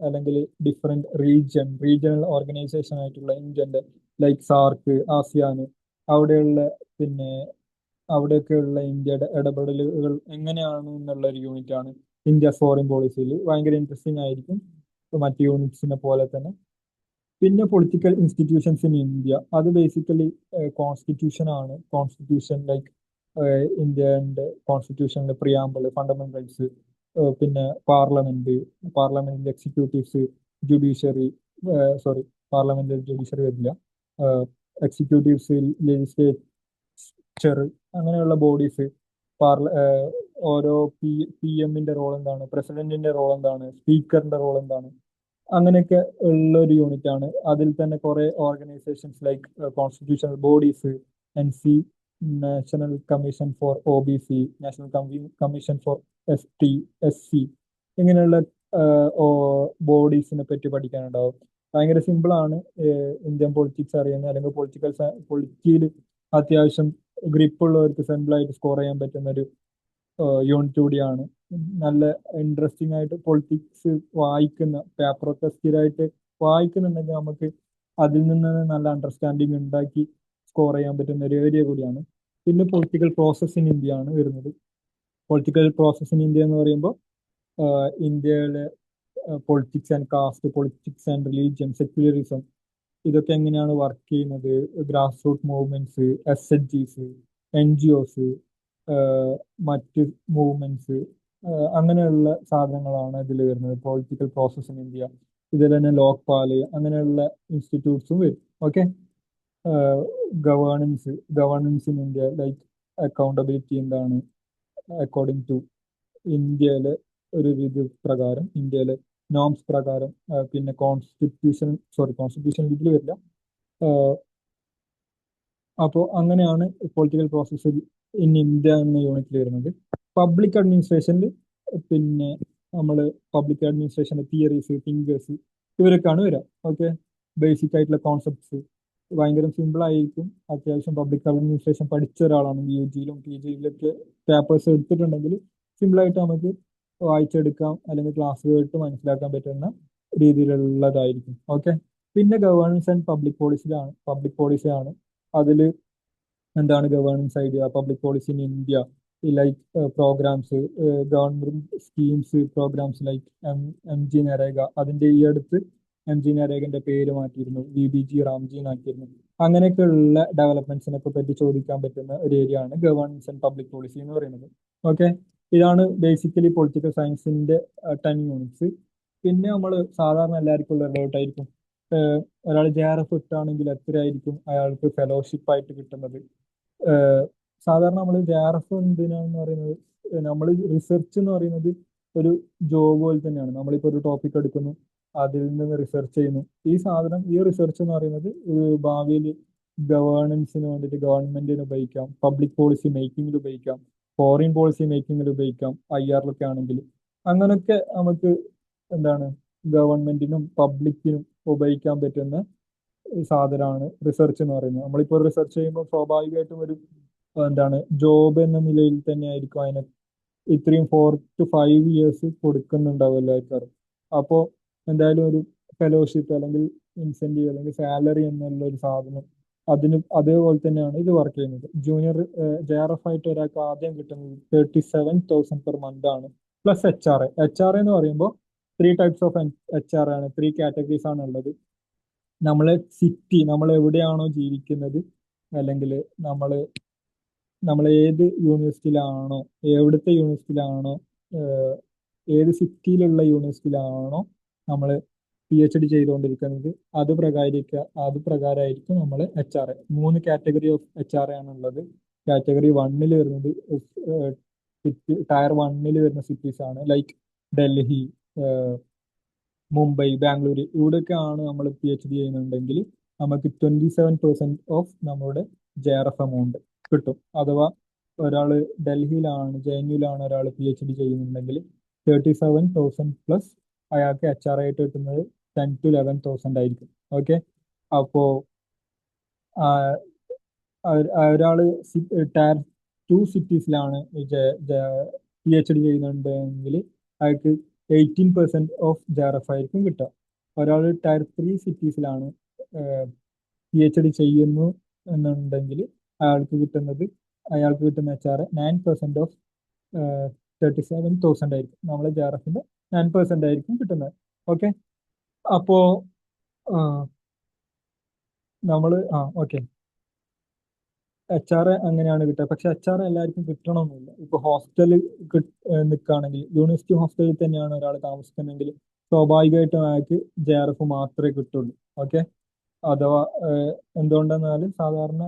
അല്ലെങ്കിൽ ഡിഫറെന്റ് റീജിയണൽ ഓർഗനൈസേഷൻ ആയിട്ടുള്ള ഇന്ത്യന്റെ ലൈക്ക് സാർക്ക്, ആസിയാന്, അവിടെയുള്ള പിന്നെ അവിടെയൊക്കെയുള്ള ഇന്ത്യയുടെ ഇടപെടലുകൾ എങ്ങനെയാണ് എന്നുള്ള ഒരു യൂണിറ്റ് ആണ് ഇന്ത്യ ഫോറിൻ പോളിസിയിൽ. ഭയങ്കര ഇൻട്രസ്റ്റിംഗ് ആയിരിക്കും മറ്റു യൂണിറ്റ്സിനെ പോലെ തന്നെ. പിന്നെ പൊളിറ്റിക്കൽ ഇൻസ്റ്റിറ്റ്യൂഷൻസ് ഇൻ ഇന്ത്യ, അത് ബേസിക്കലി കോൺസ്റ്റിറ്റ്യൂഷൻ ആണ്. കോൺസ്റ്റിറ്റ്യൂഷൻ ലൈക്ക് ഇന്ത്യന്റെ കോൺസ്റ്റിറ്റ്യൂഷനിലെ പ്രിയാമ്പിൾ, ഫണ്ടമെന്റൽസ്, പിന്നെ parliament executives, judiciary, sorry, parliament judiciary വരില്ല, എക്സിക്യൂട്ടീവ്സ്, ലെജിസ്ലേച്ചർ, അങ്ങനെയുള്ള ബോഡീസ്, ഓരോ PM-ന്റെ റോൾ എന്താണ്, പ്രസിഡന്റിന്റെ റോൾ എന്താണ്, സ്പീക്കറിന്റെ റോൾ എന്താണ്, അങ്ങനെയൊക്കെ ഉള്ള ഒരു യൂണിറ്റ് ആണ്. അതിൽ തന്നെ കുറെ organisations like constitutional bodies, NC, national commission for OBC, national commission for ST, SC, ഇങ്ങനെയുള്ള ബോഡീസിനെ പറ്റി പഠിക്കാനുണ്ടാവും. ഭയങ്കര സിമ്പിളാണ് ഇന്ത്യൻ പൊളിറ്റിക്സ് അറിയുന്നത്, അല്ലെങ്കിൽ പൊളിറ്റിയിൽ അത്യാവശ്യം ഗ്രിപ്പുള്ളവർക്ക് സിമ്പിളായിട്ട് സ്കോർ ചെയ്യാൻ പറ്റുന്ന ഒരു യൂണിറ്റ് കൂടിയാണ്. നല്ല ഇൻട്രസ്റ്റിംഗ് ആയിട്ട് പൊളിറ്റിക്സ് വായിക്കുന്ന പേപ്പറൊക്കെ സ്ഥിരമായിട്ട് വായിക്കുന്നുണ്ടെങ്കിൽ നമുക്ക് അതിൽ നിന്ന് നല്ല അണ്ടർസ്റ്റാൻഡിങ് ഉണ്ടാക്കി സ്കോർ ചെയ്യാൻ പറ്റുന്ന ഒരു ഏരിയ കൂടിയാണ്. പിന്നെ പൊളിറ്റിക്കൽ പ്രോസസ് ഇൻ ഇന്ത്യ ആണ് വരുന്നത്. പൊളിറ്റിക്കൽ പ്രോസസ് ഇൻ ഇന്ത്യ എന്ന് പറയുമ്പോൾ ഇന്ത്യയിലെ politics and caste, politics and religion, secularism, ഇതൊക്കെ എങ്ങനെയാണ് വർക്ക് ചെയ്യുന്നത്, grass root movements, SHGs, NGOs, മറ്റ് മൂവ്മെന്റ്സ്, അങ്ങനെയുള്ള സാധനങ്ങളാണ് ഇതിൽ വരുന്നത്. പൊളിറ്റിക്കൽ പ്രോസസ് ഇൻ ഇന്ത്യ, ഇതിൽ തന്നെ ലോക്പാല് അങ്ങനെയുള്ള ഇൻസ്റ്റിറ്റ്യൂട്ട്സും വരും. Okay. Governance in India, like accountability എന്താണ് അക്കോർഡിംഗ് ടു ഇന്ത്യയിലെ ഒരു രീതി പ്രകാരം, ഇന്ത്യയിലെ നോംസ് പ്രകാരം, പിന്നെ കോൺസ്റ്റിറ്റ്യൂഷൻ ഇതിൽ വരില്ല. അപ്പോൾ അങ്ങനെയാണ് പൊളിറ്റിക്കൽ പ്രോസസ് ഇൻ ഇന്ത്യ എന്ന യൂണിറ്റിൽ വരുന്നത്. പബ്ലിക് അഡ്മിനിസ്ട്രേഷനിൽ പിന്നെ നമ്മൾ പബ്ലിക് അഡ്മിനിസ്ട്രേഷൻ്റെ തിയറീസ്, തിങ്കേഴ്സ്, ഇവരൊക്കെയാണ് വരിക. ഓക്കെ. ബേസിക് ആയിട്ടുള്ള കോൺസെപ്റ്റ്സ് ഭയങ്കര സിമ്പിൾ ആയിരിക്കും. അത്യാവശ്യം പബ്ലിക് അഡ്മിനിസ്ട്രേഷൻ പഠിച്ച ഒരാളാണ് UGയിലും PGയിലൊക്കെ പേപ്പേഴ്സ് എടുത്തിട്ടുണ്ടെങ്കിൽ സിമ്പിളായിട്ട് നമുക്ക് വായിച്ചെടുക്കാം, അല്ലെങ്കിൽ ക്ലാസ് കേട്ട് മനസ്സിലാക്കാൻ പറ്റുന്ന രീതിയിലുള്ളതായിരിക്കും. ഓക്കെ. പിന്നെ ഗവേണൻസ് ആൻഡ് പബ്ലിക് പോളിസിയാണ്. അതിൽ എന്താണ് governance idea, public policy in India, like programmes, government schemes, programmes like MG NREGA. അതിന്റെ ഈ അടുത്ത് MG നരേഗന്റെ പേര് മാറ്റിയിരുന്നു, VBG റാംജി എന്നാക്കിയിരുന്നു. അങ്ങനെയൊക്കെയുള്ള ഡെവലപ്മെന്റ്സിനൊക്കെ പറ്റി ചോദിക്കാൻ പറ്റുന്ന ഒരു ഏരിയ ആണ് ഗവേണൻസ് ആൻഡ് പബ്ലിക് പോളിസി എന്ന് പറയുന്നത്. ഓക്കെ. ഇതാണ് ബേസിക്കലി പൊളിറ്റിക്കൽ സയൻസിന്റെ 10 യൂണിറ്റ്സ്. പിന്നെ നമ്മൾ സാധാരണ എല്ലാവർക്കും ഉള്ള ഡൗട്ടായിരിക്കും, ഒരാൾ JRF ഇട്ടാണെങ്കിൽ എത്രയായിരിക്കും അയാൾക്ക് ഫെലോഷിപ്പ് ആയിട്ട് കിട്ടുന്നത്. സാധാരണ നമ്മൾ JRF എന്തിനാന്ന് പറയുന്നത്, നമ്മൾ റിസർച്ച് എന്ന് പറയുന്നത് ഒരു ജോബ് പോലെ തന്നെയാണ്. നമ്മളിപ്പോൾ ഒരു ടോപ്പിക് എടുക്കുന്നു, അതിൽ നിന്ന് റിസർച്ച് ചെയ്യുന്നു. ഈ റിസർച്ച് എന്ന് പറയുന്നത് ഭാവിയിൽ ഗവേണൻസിന് വേണ്ടിയിട്ട് ഗവൺമെന്റിന് ഉപയോഗിക്കാം, പബ്ലിക് പോളിസി മേക്കിങ്ങിൽ ഉപയോഗിക്കാം, ഫോറിൻ പോളിസി മേക്കിങ്ങിൽ ഉപയോഗിക്കാം, IR ആണെങ്കിൽ. അങ്ങനൊക്കെ നമുക്ക് എന്താണ് ഗവൺമെന്റിനും പബ്ലിക്കിനും ഉപയോഗിക്കാൻ പറ്റുന്ന സാധനമാണ് റിസർച്ച് എന്ന് പറയുന്നത്. നമ്മളിപ്പോൾ റിസർച്ച് ചെയ്യുമ്പോൾ സ്വാഭാവികമായിട്ടും ഒരു എന്താണ് ജോബ് എന്ന നിലയിൽ തന്നെ ആയിരിക്കും അതിനെ ഇത്രയും 4 to 5 years കൊടുക്കുന്നുണ്ടാവും എല്ലാവർക്കും. അപ്പോൾ എന്തായാലും ഒരു ഫെലോഷിപ്പ് അല്ലെങ്കിൽ ഇൻസെന്റീവ് അല്ലെങ്കിൽ സാലറി എന്നുള്ള ഒരു സാധനം അതേപോലെ തന്നെയാണ് ഇത് വർക്ക് ചെയ്യുന്നത്. ജൂനിയർ JRF ആയിട്ട് ഒരാൾക്ക് ആദ്യം കിട്ടുന്നത് 37,000 പെർ മന്ത് ആണ്, പ്ലസ് HRA എന്ന് പറയുമ്പോൾ 3 types ഓഫ് HR ആണ്, 3 categories ആണ് ഉള്ളത്. നമ്മൾ എവിടെയാണോ ജീവിക്കുന്നത്, അല്ലെങ്കിൽ നമ്മൾ ഏത് യൂണിവേഴ്സിറ്റിയിലാണോ, എവിടുത്തെ യൂണിവേഴ്സിറ്റിയിലാണോ, ഏത് സിറ്റിയിലുള്ള യൂണിവേഴ്സിറ്റിയിലാണോ നമ്മൾ PhD ചെയ്തുകൊണ്ടിരിക്കുന്നത്, അത് പ്രകാരമായിരിക്കും നമ്മൾ HRA. 3 കാറ്റഗറി ഓഫ് HRA ആണുള്ളത്. കാറ്റഗറി 1 വരുന്നത് ടയർ 1 വരുന്ന സിറ്റീസ് ആണ്, ലൈക്ക് ഡൽഹി, മുംബൈ, ബാംഗ്ലൂർ. ഇവിടെയൊക്കെ ആണ് നമ്മൾ PhD ചെയ്യുന്നുണ്ടെങ്കിൽ നമുക്ക് 27% ഓഫ് നമ്മുടെ JRF എമൗണ്ട് കിട്ടും. അഥവാ ഒരാൾ ഡൽഹിയിലാണ്, JNUയിലാണ് ഒരാൾ PhD ചെയ്യുന്നുണ്ടെങ്കിൽ 37,000 പ്ലസ് അയാൾക്ക് HRA ആയിട്ട് കിട്ടുന്നത് 10 to 11,000 ആയിരിക്കും. ഓക്കെ. അപ്പോ ഒരാൾ ടയർ 2 സിറ്റീസിലാണ് PhD ചെയ്യുന്നുണ്ടെങ്കിൽ അയാൾക്ക് 18% ഓഫ് JRF ആയിരിക്കും കിട്ടുക. ഒരാൾ ടയർ 3 സിറ്റീസിലാണ് PhD ചെയ്യുന്നു എന്നുണ്ടെങ്കിൽ അയാൾക്ക് കിട്ടുന്ന HRA 9% ഓഫ് 37,000 ആയിരിക്കും. നമ്മളെ JRFന്റെ 9% ആയിരിക്കും കിട്ടുന്നത്. ഓക്കെ. അപ്പോ ഓക്കെ, HRA അങ്ങനെയാണ് കിട്ടുക. പക്ഷെ HRA എല്ലാവർക്കും കിട്ടണമെന്നില്ല. ഇപ്പൊ ഹോസ്റ്റലിൽ നിൽക്കുകയാണെങ്കിൽ, യൂണിവേഴ്സിറ്റി ഹോസ്റ്റലിൽ തന്നെയാണ് ഒരാൾ താമസിക്കുന്നെങ്കിൽ സ്വാഭാവികമായിട്ടും അയാൾക്ക് JRF മാത്രമേ കിട്ടുള്ളൂ. ഓക്കെ. അഥവാ എന്തുകൊണ്ടെന്നാൽ സാധാരണ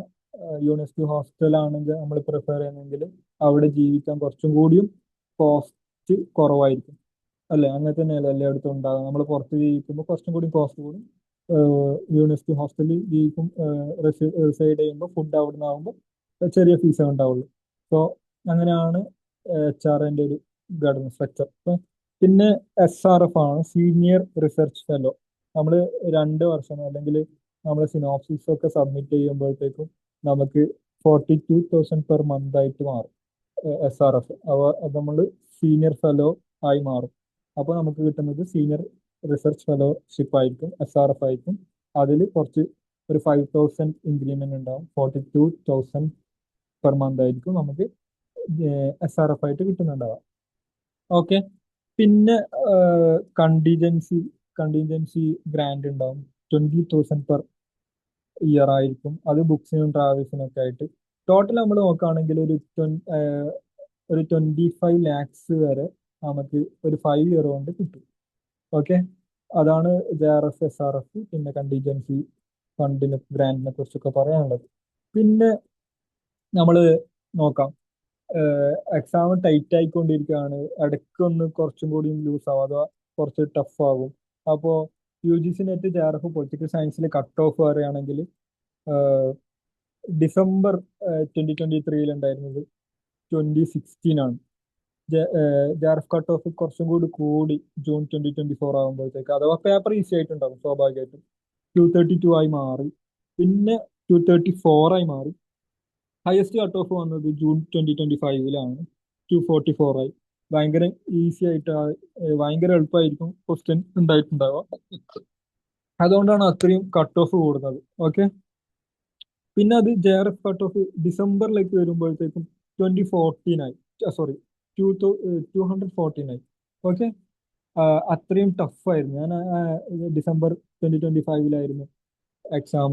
യൂണിവേഴ്സിറ്റി ഹോസ്റ്റലാണെങ്കിൽ നമ്മൾ പ്രിഫർ ചെയ്യുന്നെങ്കിൽ അവിടെ ജീവിക്കാൻ കുറച്ചും കൂടിയും കോസ്റ്റ് കുറവായിരിക്കും, അല്ലേ? അങ്ങനെ തന്നെയല്ലേ എല്ലായിടത്തും ഉണ്ടാകും. നമ്മൾ പുറത്ത് ജീവിക്കുമ്പോൾ കുറച്ചും കൂടി കോസ്റ്റ് കൂടും. യൂണിവേഴ്സിറ്റി ഹോസ്റ്റലിൽ ജീവിക്കും, റിസൈഡ് ചെയ്യുമ്പോൾ ഫുഡ് അവിടെ നിന്നാകുമ്പോൾ ചെറിയ ഫീസേ ഉണ്ടാവുള്ളൂ. സോ അങ്ങനെയാണ് HRAന്റെ ഒരു ഘടന സ്ട്രക്ചർ. പിന്നെ SRF ആണ്, സീനിയർ റിസർച്ച് ഫെലോ. നമ്മൾ 2 വർഷം അല്ലെങ്കിൽ നമ്മൾ സിനോപ്സിസ് ഒക്കെ സബ്മിറ്റ് ചെയ്യുമ്പോഴത്തേക്കും നമുക്ക് 42,000 പെർ മന്ത് ആയിട്ട് മാറും SRF. അത് നമ്മൾ സീനിയർ ഫെലോ ആയി മാറും. അപ്പോൾ നമുക്ക് കിട്ടുന്നത് സീനിയർ റിസർച്ച് ഫെലോഷിപ്പ് ആയിരിക്കും, SRF ആയിരിക്കും. അതിൽ കുറച്ച് ഒരു 5,000 ഇൻക്രിമെന്റ് ഉണ്ടാവും. 42,000 പെർ മന്ത് ആയിരിക്കും നമുക്ക് SRF ആയിട്ട് കിട്ടുന്നുണ്ടാവാം. ഓക്കെ. പിന്നെ കണ്ടീജൻസി ഗ്രാൻഡ് ഉണ്ടാവും. 20,000 പെർ ഇയർ ആയിരിക്കും. അത് ബുക്സിനും ട്രാവൽസിനും ഒക്കെ ആയിട്ട്. ടോട്ടൽ നമ്മൾ നോക്കുകയാണെങ്കിൽ ഒരു 25 ലാക്സ് വരെ നമുക്ക് ഒരു 5 ഇയർ കൊണ്ട് കിട്ടും. ഓക്കെ. അതാണ് JRF, SRF, പിന്നെ കണ്ടീജൻസി ഫണ്ടിനെ ഗ്രാൻഡിനെ കുറിച്ചൊക്കെ പറയാനുള്ളത്. പിന്നെ നമ്മൾ നോക്കാം, എക്സാം ടൈറ്റ് ആയിക്കൊണ്ടിരിക്കുകയാണ്. ഇടയ്ക്കൊന്ന് കുറച്ചും കൂടി ലൂസ് ആവും, അഥവാ കുറച്ച് ടഫ് ആകും. അപ്പോൾ UGC നെറ്റ് JRF പൊളിറ്റിക്കൽ സയൻസിൽ കട്ട് ഓഫ് പറയുകയാണെങ്കിൽ ഡിസംബർ 2023 ഉണ്ടായിരുന്നത് 2016 ആണ്. JRF കട്ട് ഓഫ് കുറച്ചും കൂടി ജൂൺ 2024 ആകുമ്പോഴത്തേക്ക്, അഥവാ പേപ്പർ ഈസി ആയിട്ടുണ്ടാകും സ്വാഭാവികമായിട്ടും. 232 ആയി മാറി, പിന്നെ 234 ആയി മാറി. ഹയസ്റ്റ് കട്ട് ഓഫ് വന്നത് ജൂൺ 2025 244 ആയി. ഭയങ്കര ഈസി ആയിട്ട് ഭയങ്കര എളുപ്പമായിരിക്കും ക്വസ്റ്റ്യൻ ഉണ്ടായിട്ടുണ്ടാവുക. അതുകൊണ്ടാണ് അത്രയും കട്ട് ഓഫ് കൂടുന്നത്. ഓക്കെ. പിന്നെ അത് JRF കട്ട് ഓഫ് ഡിസംബറിലേക്ക് വരുമ്പോഴത്തേക്കും 2014 ആയി, സോറി 214 ആയി. ഓക്കെ. അത്രയും ടഫായിരുന്നു. ഞാൻ ഡിസംബർ 2025 എക്സാം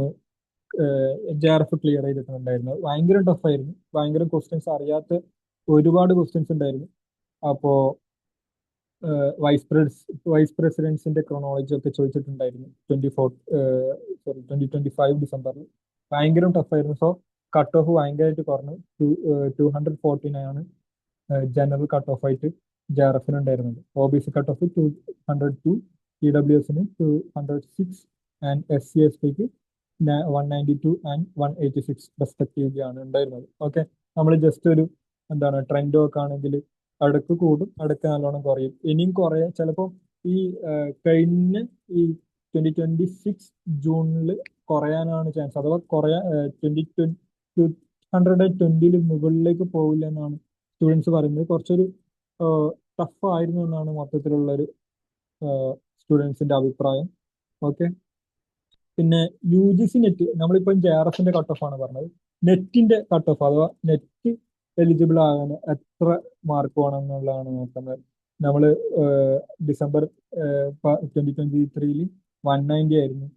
JRF ക്ലിയർ ചെയ്തിട്ടുണ്ടായിരുന്നത്. ഭയങ്കര ടഫായിരുന്നു. ഭയങ്കര ക്വസ്റ്റ്യൻസ് അറിയാത്ത ഒരുപാട് ക്വസ്റ്റ്യൻസ് ഉണ്ടായിരുന്നു. അപ്പോ വൈസ് പ്രസിഡൻസിന്റെ ക്രോണോളജി ഒക്കെ ചോദിച്ചിട്ടുണ്ടായിരുന്നു 2025 ഡിസംബറിൽ. ഭയങ്കര ടഫായിരുന്നു. സോ കട്ട് ഓഫ് ഭയങ്കരമായിട്ട് കുറഞ്ഞു. 214 ആണ് ജനറൽ കട്ട് ഓഫ് ആയിട്ട് JRF ഉണ്ടായിരുന്നത്. OBC cut off 202, EWS 206 and SC/STക്ക് 192 ആൻഡ് 186 റെസ്പെക്റ്റീവ്ലി ആണ് ഉണ്ടായിരുന്നത്. ഓക്കെ. നമ്മൾ ജസ്റ്റ് ഒരു എന്താണ് ട്രെൻഡ് നോക്കുകയാണെങ്കിൽ അടുക്ക് കൂടും, അടുക്ക് നല്ലോണം കുറയും. ഇനിയും കുറയാൻ ചിലപ്പോൾ ഈ കഴിഞ്ഞ ഈ 2026 ജൂണിൽ കുറയാനാണ് ചാൻസ്, അഥവാ 220 മുകളിലേക്ക് പോവില്ല എന്നാണ് സ്റ്റുഡൻസ് പറയുന്നത്. കുറച്ചൊരു ടഫ് ആയിരുന്നു എന്നാണ് മൊത്തത്തിലുള്ളൊരു സ്റ്റുഡൻസിന്റെ അഭിപ്രായം. ഓക്കെ. പിന്നെ UGC നെറ്റ്, നമ്മളിപ്പം JRFന്റെ കട്ട് ഓഫ് ആണ് പറഞ്ഞത്. നെറ്റിന്റെ കട്ട് ഓഫ് അഥവാ നെറ്റ് എലിജിബിൾ ആകാൻ എത്ര മാർക്ക് വേണം എന്നുള്ളതാണ് നോക്കുന്നത്. നമ്മൾ ഡിസംബർ 2023 190 ആയിരുന്നു.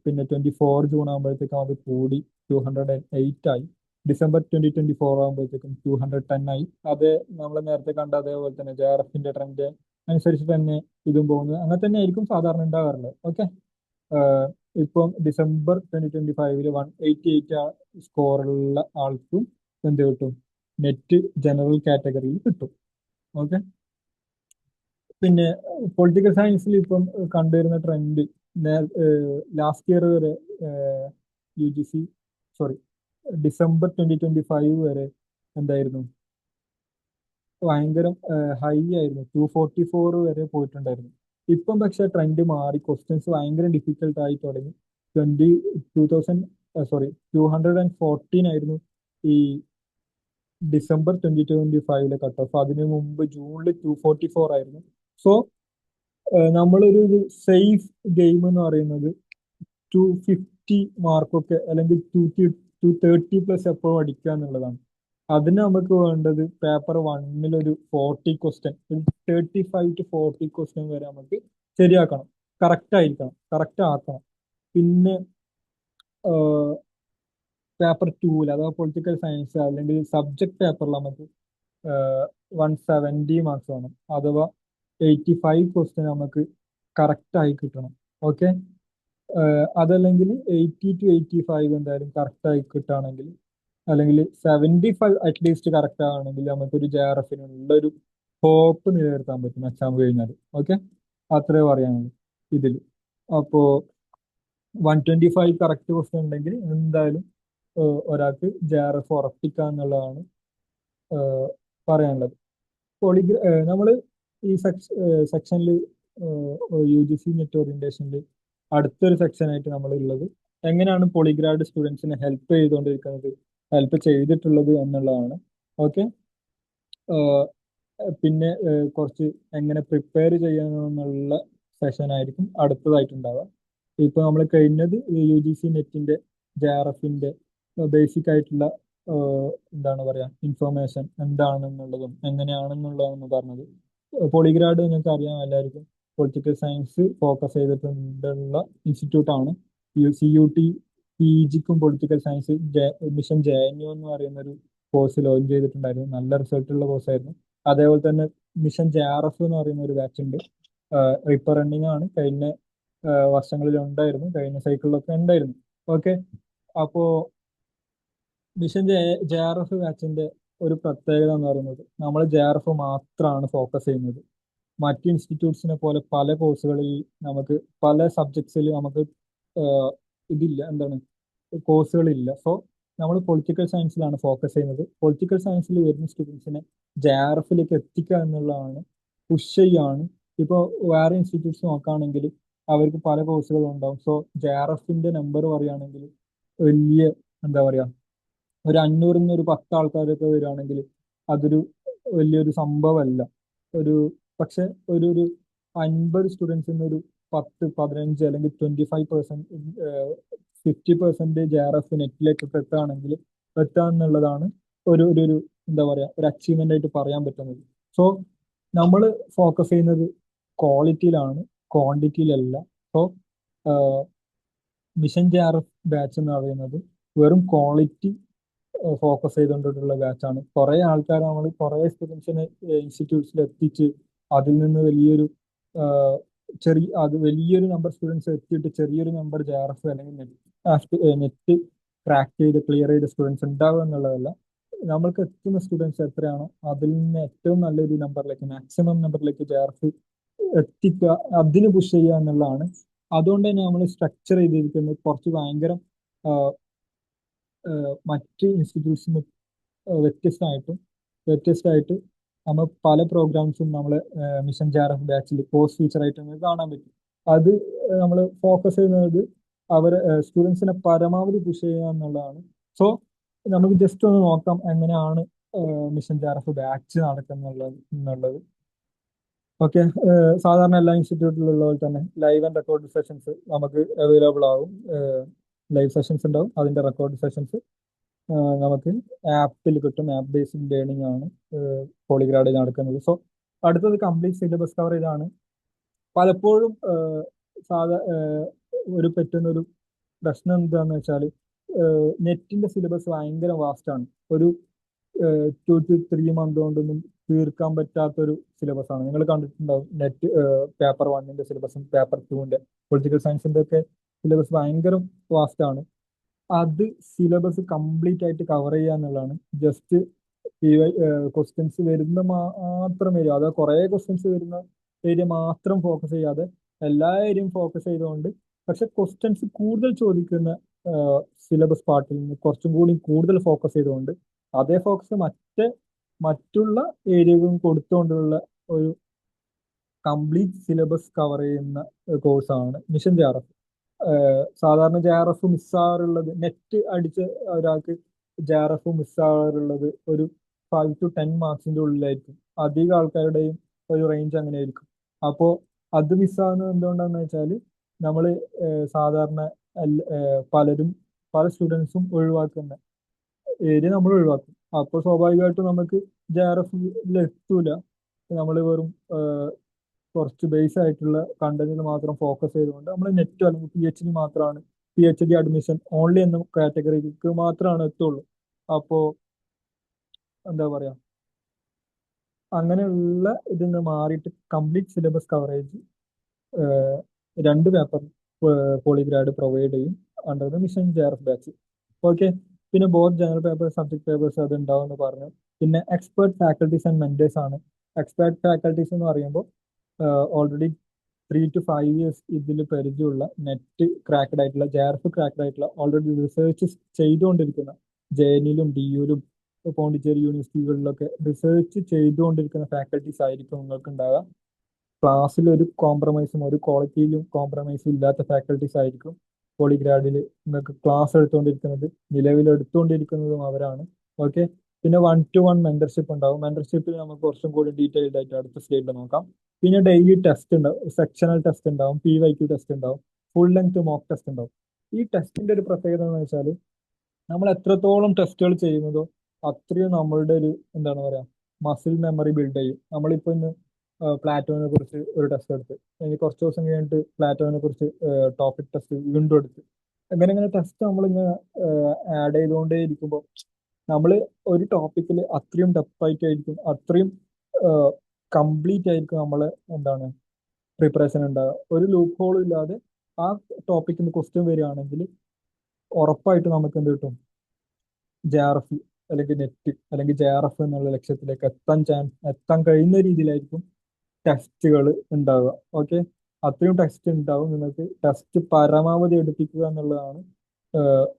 പിന്നെ 24 ജൂൺ ആകുമ്പോഴത്തേക്കും അത് കൂടി 208 ആയി. ഡിസംബർ 2024 ആകുമ്പോഴത്തേക്കും 210 ആയി. അത് നമ്മൾ നേരത്തെ കണ്ട അതേപോലെ തന്നെ JRFന്റെ ട്രെൻഡ് അനുസരിച്ച് തന്നെ ഇതും പോകുന്നത്. അങ്ങനെ തന്നെ ആയിരിക്കും സാധാരണ ഉണ്ടാകാറുള്ളത്. ഓക്കെ. ഇപ്പം ഡിസംബർ 2025 188 സ്കോറുള്ള ആൾക്കും എന്ത് കിട്ടും? നെറ്റ് ജനറൽ കാറ്റഗറിയിൽ കിട്ടും. ഓക്കെ. പിന്നെ പൊളിറ്റിക്കൽ സയൻസിൽ ഇപ്പം കണ്ടുവരുന്ന ട്രെൻഡ്, ലാസ്റ്റ് ഇയർ വരെ UGC ഡിസംബർ 2025 വരെ എന്തായിരുന്നു? ഭയങ്കര ഹൈ ആയിരുന്നു. 244 വരെ പോയിട്ടുണ്ടായിരുന്നു. ഇപ്പം പക്ഷെ ട്രെൻഡ് മാറി, ക്വസ്റ്റ്യൻസ് ഭയങ്കര ഡിഫിക്കൽട്ട് ആയി തുടങ്ങി. 214 ആയിരുന്നു ഈ ഡിസംബർ 2025 കട്ട് ഓഫ്. അതിനു മുമ്പ് ജൂണിൽ 244 ആയിരുന്നു. സോ നമ്മളൊരു സേഫ് ഗെയിം എന്ന് പറയുന്നത് 250 മാർക്കൊക്കെ അല്ലെങ്കിൽ 230+ എപ്പോഴും അടിക്കുക എന്നുള്ളതാണ്. അതിന് നമുക്ക് വേണ്ടത് പേപ്പർ 1 ഒരു 40 ക്വസ്റ്റ്യൻ, 35 to 40 ക്വസ്റ്റ്യൻ വരെ നമുക്ക് ശരിയാക്കണം. കറക്റ്റ് ആക്കണം. പിന്നെ പേപ്പർ 2 അഥവാ പൊളിറ്റിക്കൽ സയൻസ് അല്ലെങ്കിൽ സബ്ജക്ട് പേപ്പറിൽ നമുക്ക് 170 മാർക്സ് വേണം, അഥവാ 85 ക്വസ്റ്റ്യൻ നമുക്ക് കറക്റ്റായി കിട്ടണം. ഓക്കെ. അതല്ലെങ്കിൽ 80 to 85 എന്തായാലും കറക്റ്റായി കിട്ടുകയാണെങ്കിൽ, അല്ലെങ്കിൽ 75 അറ്റ്ലീസ്റ്റ് കറക്റ്റ് ആണെങ്കിൽ നമുക്കൊരു JRFനുള്ള ഹോപ്പ് നിലനിർത്താൻ പറ്റും എക്സാം കഴിഞ്ഞാൽ. ഓക്കെ. അത്രേ പറയാനുള്ളൂ ഇതിൽ. അപ്പോ 125 കറക്റ്റ് ക്വസ്റ്റ്യൻ ഉണ്ടെങ്കിൽ എന്തായാലും ഒരാൾക്ക് JRF ഉറപ്പിക്കുക എന്നുള്ളതാണ് പറയാനുള്ളത്. നമ്മൾ ഈ സെക്ഷനിൽ UGC നെറ്റ് ഓറിയന്റേഷനിൽ അടുത്തൊരു സെക്ഷനായിട്ട് നമ്മൾ ഉള്ളത് എങ്ങനെയാണ് പോളിഗ്രാഡ് സ്റ്റുഡൻസിനെ ഹെൽപ്പ് ചെയ്തുകൊണ്ടിരിക്കുന്നത്, ഹെൽപ്പ് ചെയ്തിട്ടുള്ളത് എന്നുള്ളതാണ്. ഓക്കെ. പിന്നെ കുറച്ച് എങ്ങനെ പ്രിപ്പയർ ചെയ്യാമെന്നുള്ള സെഷൻ ആയിരിക്കും അടുത്തതായിട്ടുണ്ടാവുക. ഇപ്പൊ നമ്മൾ കഴിഞ്ഞത് UGC നെറ്റിന്റെ JRF-ന്റെ ബേസിക് ആയിട്ടുള്ള എന്താണ് പറയാ ഇൻഫർമേഷൻ എന്താണെന്നുള്ളതും എങ്ങനെയാണെന്നുള്ളതെന്ന് പറഞ്ഞത്. പോളിഗ്രാഡ് നിങ്ങൾക്ക് അറിയാം എല്ലാവർക്കും പൊളിറ്റിക്കൽ സയൻസ് ഫോക്കസ് ചെയ്തിട്ടുള്ള ഇൻസ്റ്റിറ്റ്യൂട്ട് ആണ്. CUT PGക്കും പൊളിറ്റിക്കൽ സയൻസ് മിഷൻ JNU എന്ന് പറയുന്ന ഒരു കോഴ്സ് ലോഞ്ച് ചെയ്തിട്ടുണ്ടായിരുന്നു. നല്ല റിസൾട്ടുള്ള കോഴ്സായിരുന്നു. അതേപോലെ തന്നെ മിഷൻ JRF എന്ന് പറയുന്ന ഒരു ബാച്ച് ഉണ്ട്. ഇപ്പൊ റണ്ണിങ് ആണ്. കഴിഞ്ഞ വർഷങ്ങളിൽ ഉണ്ടായിരുന്നു, കഴിഞ്ഞ സൈക്കിളിലൊക്കെ ഉണ്ടായിരുന്നു. ഓക്കെ. അപ്പോ മിഷൻ JRF ബാച്ചിന്റെ ഒരു പ്രത്യേകത എന്ന് പറയുന്നത് നമ്മൾ JRF മാത്രമാണ് ഫോക്കസ് ചെയ്യുന്നത്. മറ്റ് ഇൻസ്റ്റിറ്റ്യൂട്ട്സിനെ പോലെ പല കോഴ്സുകളിൽ നമുക്ക് പല സബ്ജക്ട്സിൽ നമുക്ക് ഇതില്ല, എന്താണ് കോഴ്സുകളില്ല. സോ നമ്മൾ പൊളിറ്റിക്കൽ സയൻസിലാണ് ഫോക്കസ് ചെയ്യുന്നത്. പൊളിറ്റിക്കൽ സയൻസിൽ വരുന്ന സ്റ്റുഡൻസിനെ JRF-ലേക്ക് എത്തിക്കുക എന്നുള്ളതാണ്, പുഷ് ചെയ്യാണ്. ഇപ്പോൾ വേറെ ഇൻസ്റ്റിറ്റ്യൂട്ട്സ് നോക്കുകയാണെങ്കിൽ അവർക്ക് പല കോഴ്സുകളും ഉണ്ടാവും. സോ JRF-ന്റെ നമ്പർ പറയുകയാണെങ്കിൽ വലിയ എന്താ പറയാ ഒരു 500 ഒരു 10 ആൾക്കാരൊക്കെ വരികയാണെങ്കിൽ അതൊരു വലിയൊരു സംഭവമല്ല. ഒരു പക്ഷെ ഒരു 50 സ്റ്റുഡൻസിന് ഒരു 10-15 അല്ലെങ്കിൽ 50% JRF നെറ്റിലേക്കൊക്കെ എത്തുകയാണെങ്കിൽ എത്തുക എന്നുള്ളതാണ് ഒരു എന്താ പറയാ ഒരു അച്ചീവ്മെന്റ് ആയിട്ട് പറയാൻ പറ്റുന്നത്. സോ നമ്മൾ ഫോക്കസ് ചെയ്യുന്നത് ക്വാളിറ്റിയിലാണ്, ക്വാണ്ടിറ്റിയിലല്ല. സോ മിഷൻ JRF ബാച്ച് എന്ന് പറയുന്നത് വെറും ക്വാളിറ്റി ഫോക്കസ് ചെയ്തുകൊണ്ടിട്ടുള്ള ബാച്ചാണ്. കുറെ ആൾക്കാർ നമ്മൾ കുറെ സ്റ്റുഡൻസിനെ ഇൻസ്റ്റിറ്റ്യൂട്ട്സിൽ എത്തിച്ച് അതിൽ നിന്ന് വലിയൊരു നമ്പർ സ്റ്റുഡൻസ് എത്തിയിട്ട് ചെറിയൊരു നമ്പർ JRF അല്ലെങ്കിൽ നെറ്റ് ക്രാക്ക് ചെയ്ത് ക്ലിയർ ചെയ്ത സ്റ്റുഡൻസ് ഉണ്ടാവുക എന്നുള്ളതല്ല. നമ്മൾക്ക് എത്തുന്ന സ്റ്റുഡൻസ് എത്രയാണോ അതിൽ നിന്ന് ഏറ്റവും നല്ലൊരു നമ്പറിലേക്ക്, മാക്സിമം നമ്പറിലേക്ക് JRF എത്തിക്കുക, അതിന് പുഷ് ചെയ്യുക എന്നുള്ളതാണ്. അതുകൊണ്ട് തന്നെ നമ്മൾ സ്ട്രക്ചർ ചെയ്തിരിക്കുന്നത് കുറച്ച് ഭയങ്കര മറ്റ് ഇൻസ്റ്റിറ്റ്യൂട്ട്സിന് വ്യത്യസ്തമായിട്ട് നമ്മൾ പല പ്രോഗ്രാംസും നമ്മൾ മിഷൻ JRF ബാച്ചിൽ കോഴ്സ് ഫീച്ചറായിട്ട് നമുക്ക് കാണാൻ പറ്റും. അത് നമ്മൾ ഫോക്കസ് ചെയ്യുന്നത് സ്റ്റുഡൻസിനെ പരമാവധി പുഷ് ചെയ്യുക എന്നുള്ളതാണ്. സോ നമുക്ക് ജസ്റ്റ് ഒന്ന് നോക്കാം എങ്ങനെയാണ് മിഷൻ JRF ബാച്ച് നടക്കുന്നുള്ളത്. ഓക്കെ. സാധാരണ എല്ലാ ഇൻസ്റ്റിറ്റ്യൂട്ടിലുള്ള പോലെ തന്നെ ലൈവ് ആൻഡ് റെക്കോർഡ് സെഷൻസ് നമുക്ക് അവൈലബിൾ ആവും. ലൈവ് സെഷൻസ് ഉണ്ടാവും, അതിന്റെ റെക്കോർഡ് സെഷൻസ് നമുക്ക് ആപ്പിൽ കിട്ടും. ആപ്പ് ബേസ്ഡ് ലേണിംഗ് ആണ് പോളിഗ്രാഡിൽ നടക്കുന്നത്. സോ അടുത്തത് കംപ്ലീറ്റ് സിലബസ് കവറേജ് ആണ്. പലപ്പോഴും പറ്റുന്ന ഒരു പ്രശ്നം എന്താന്ന് വെച്ചാൽ നെറ്റിന്റെ സിലബസ് ഭയങ്കര വാസ്റ്റ് ആണ്. ഒരു 2 to 3 മന്ത് കൊണ്ടൊന്നും തീർക്കാൻ പറ്റാത്തൊരു സിലബസ് ആണ്. നിങ്ങൾ കണ്ടിട്ടുണ്ടാവും നെറ്റ് പേപ്പർ 1ന്റെ സിലബസും പേപ്പർ 2ന്റെ പൊളിറ്റിക്കൽ സയൻസിന്റെ ഒക്കെ സിലബസ് ഭയങ്കര വാസ്റ്റ് ആണ്. അത് സിലബസ് കംപ്ലീറ്റ് ആയിട്ട് കവർ ചെയ്യുക എന്നുള്ളതാണ്. ജസ്റ്റ് ക്വസ്റ്റ്യൻസ് വരുന്ന മാത്രം വരിക, അത് കുറെ ക്വസ്റ്റ്യൻസ് വരുന്ന ഏരിയ മാത്രം ഫോക്കസ് ചെയ്യാതെ എല്ലാ ഏരിയയും ഫോക്കസ് ചെയ്തുകൊണ്ട്, പക്ഷെ ക്വസ്റ്റ്യൻസ് കൂടുതൽ ചോദിക്കുന്ന സിലബസ് പാർട്ടിൽ നിന്ന് കുറച്ചും കൂടി കൂടുതൽ ഫോക്കസ് ചെയ്തുകൊണ്ട് അതേ ഫോക്കസ് മറ്റുള്ള ഏരിയകളും കൊടുത്തുകൊണ്ടുള്ള ഒരു കംപ്ലീറ്റ് സിലബസ് കവർ ചെയ്യുന്ന കോഴ്സാണ് മിഷൻ JRF. സാധാരണ JRF മിസ്സാറുള്ളത്, നെറ്റ് അടിച്ച ഒരാൾക്ക് JRF മിസ്സാറുള്ളത് ഒരു 5 to 10 മാർക്സിന്റെ ഉള്ളിലായിരിക്കും. അധികം ആൾക്കാരുടെയും ഒരു റേഞ്ച് അങ്ങനെ ആയിരിക്കും. അപ്പോൾ അത് മിസ്സാകുന്നത് എന്തുകൊണ്ടാന്ന് വെച്ചാൽ നമ്മൾ സാധാരണ പല സ്റ്റുഡൻസും ഒഴിവാക്കുന്ന ഏരിയ നമ്മൾ ഒഴിവാക്കും. അപ്പോൾ സ്വാഭാവികമായിട്ടും നമുക്ക് JRF-ൽ എത്തൂല. നമ്മൾ വെറും കുറച്ച് ബേസ് ആയിട്ടുള്ള കണ്ടന്റിൽ മാത്രം ഫോക്കസ് ചെയ്തുകൊണ്ട് നമ്മൾ നെറ്റ് അല്ലെങ്കിൽ PhD മാത്രമാണ്, PhD അഡ്മിഷൻ ഓൺലി എന്ന കാറ്റഗറിക്ക് മാത്രമാണ് എത്തുള്ളൂ. അപ്പോ എന്താ പറയാ അങ്ങനെയുള്ള ഇതിൽ നിന്ന് മാറിയിട്ട് complete syllabus coverage 2 paper Polygrad provide ചെയ്യും under the mission JRF batch. Okay. പിന്നെ both general paper, subject papers അത് ഉണ്ടാവും എന്ന് പറഞ്ഞു. പിന്നെ എക്സ്പേർട്ട് ഫാക്കൽറ്റീസ് ആൻഡ് മെന്റേഴ്സ് ആണ്. എക്സ്പേർട്ട് ഫാക്കൽറ്റീസ് എന്ന് പറയുമ്പോൾ ഓൾറെഡി 3 to 5 years ഇതിൽ പരിചയമുള്ള, നെറ്റ് ക്രാക്ഡ് ആയിട്ടുള്ള, JRF ക്രാക്ഡ് ആയിട്ടുള്ള, ഓൾറെഡി റിസർച്ച് ചെയ്തുകൊണ്ടിരിക്കുന്ന, JNUലും DUലും പോണ്ടിച്ചേരി യൂണിവേഴ്സിറ്റികളിലൊക്കെ റിസർച്ച് ചെയ്തുകൊണ്ടിരിക്കുന്ന ഫാക്കൽറ്റീസ് ആയിരിക്കും നിങ്ങൾക്ക് ഉണ്ടാവുക. ക്ലാസ്സിൽ ഒരു കോംപ്രമൈസും ഒരു ക്വാളിറ്റിയിലും കോംപ്രമൈസും ഇല്ലാത്ത ഫാക്കൽറ്റീസ് ആയിരിക്കും പോളിഗ്രാഡിൽ നിങ്ങൾക്ക് ക്ലാസ് എടുത്തുകൊണ്ടിരിക്കുന്നത്, നിലവിൽ എടുത്തുകൊണ്ടിരിക്കുന്നതും അവരാണ്. ഓക്കെ. പിന്നെ 1-to-1 മെന്റർഷിപ്പ് ഉണ്ടാവും. മെന്റർഷിപ്പിൽ നമുക്ക് കുറച്ചും കൂടി ഡീറ്റെയിൽഡ് ആയിട്ട് അടുത്ത സ്ലൈഡിൽ നോക്കാം. പിന്നെ ഡെയിലി ടെസ്റ്റ് ഉണ്ടാവും, സെക്ഷണൽ ടെസ്റ്റ് ഉണ്ടാവും, PYQ ടെസ്റ്റ് ഉണ്ടാവും, ഫുൾ ലെങ്ത് മോക്ക് ടെസ്റ്റ് ഉണ്ടാവും. ഈ ടെസ്റ്റിന്റെ ഒരു പ്രത്യേകത എന്ന് വെച്ചാൽ നമ്മൾ എത്രത്തോളം ടെസ്റ്റുകൾ ചെയ്യുന്നതോ അത്രയും നമ്മളുടെ ഒരു എന്താണ് പറയാ മസിൽ മെമ്മറി ബിൽഡ് ചെയ്യും. നമ്മളിപ്പോ ഇന്ന് പ്ലാറ്റോനെ കുറിച്ച് ഒരു ടെസ്റ്റ് എടുത്ത് ഇനി കുറച്ച് ദിവസം കഴിഞ്ഞിട്ട് പ്ലാറ്റോനെ കുറിച്ച് ടോപ്പിക് ടെസ്റ്റ് വീണ്ടും എടുത്ത് അങ്ങനെ അങ്ങനെ ടെസ്റ്റ് നമ്മളിങ്ങനെ ആഡ് ചെയ്തുകൊണ്ടേ ഇരിക്കുമ്പോൾ നമ്മൾ ഒരു ടോപ്പിക്കിൽ അത്രയും ഡെപ്ത് ആയിട്ടായിരിക്കും, അത്രയും കംപ്ലീറ്റ് ആയിരിക്കും നമ്മള് എന്താണ് പ്രിപ്പറേഷൻ ഉണ്ടാകുക. ഒരു ലൂപ്പ് ഹോളും ഇല്ലാതെ ആ ടോപ്പിക്കിന് ക്വസ്റ്റ്യൻ വരികയാണെങ്കിൽ ഉറപ്പായിട്ട് നമുക്ക് എന്ത് കിട്ടും, JRF അല്ലെങ്കിൽ നെറ്റ് അല്ലെങ്കിൽ JRF എന്നുള്ള ലക്ഷ്യത്തിലേക്ക് എത്താൻ കഴിയുന്ന രീതിയിലായിരിക്കും ടെസ്റ്റുകൾ ഉണ്ടാവുക. ഓക്കെ. അത്രയും ടെസ്റ്റ് ഉണ്ടാവും. നിങ്ങൾക്ക് ടെസ്റ്റ് പരമാവധി എടുപ്പിക്കുക എന്നുള്ളതാണ്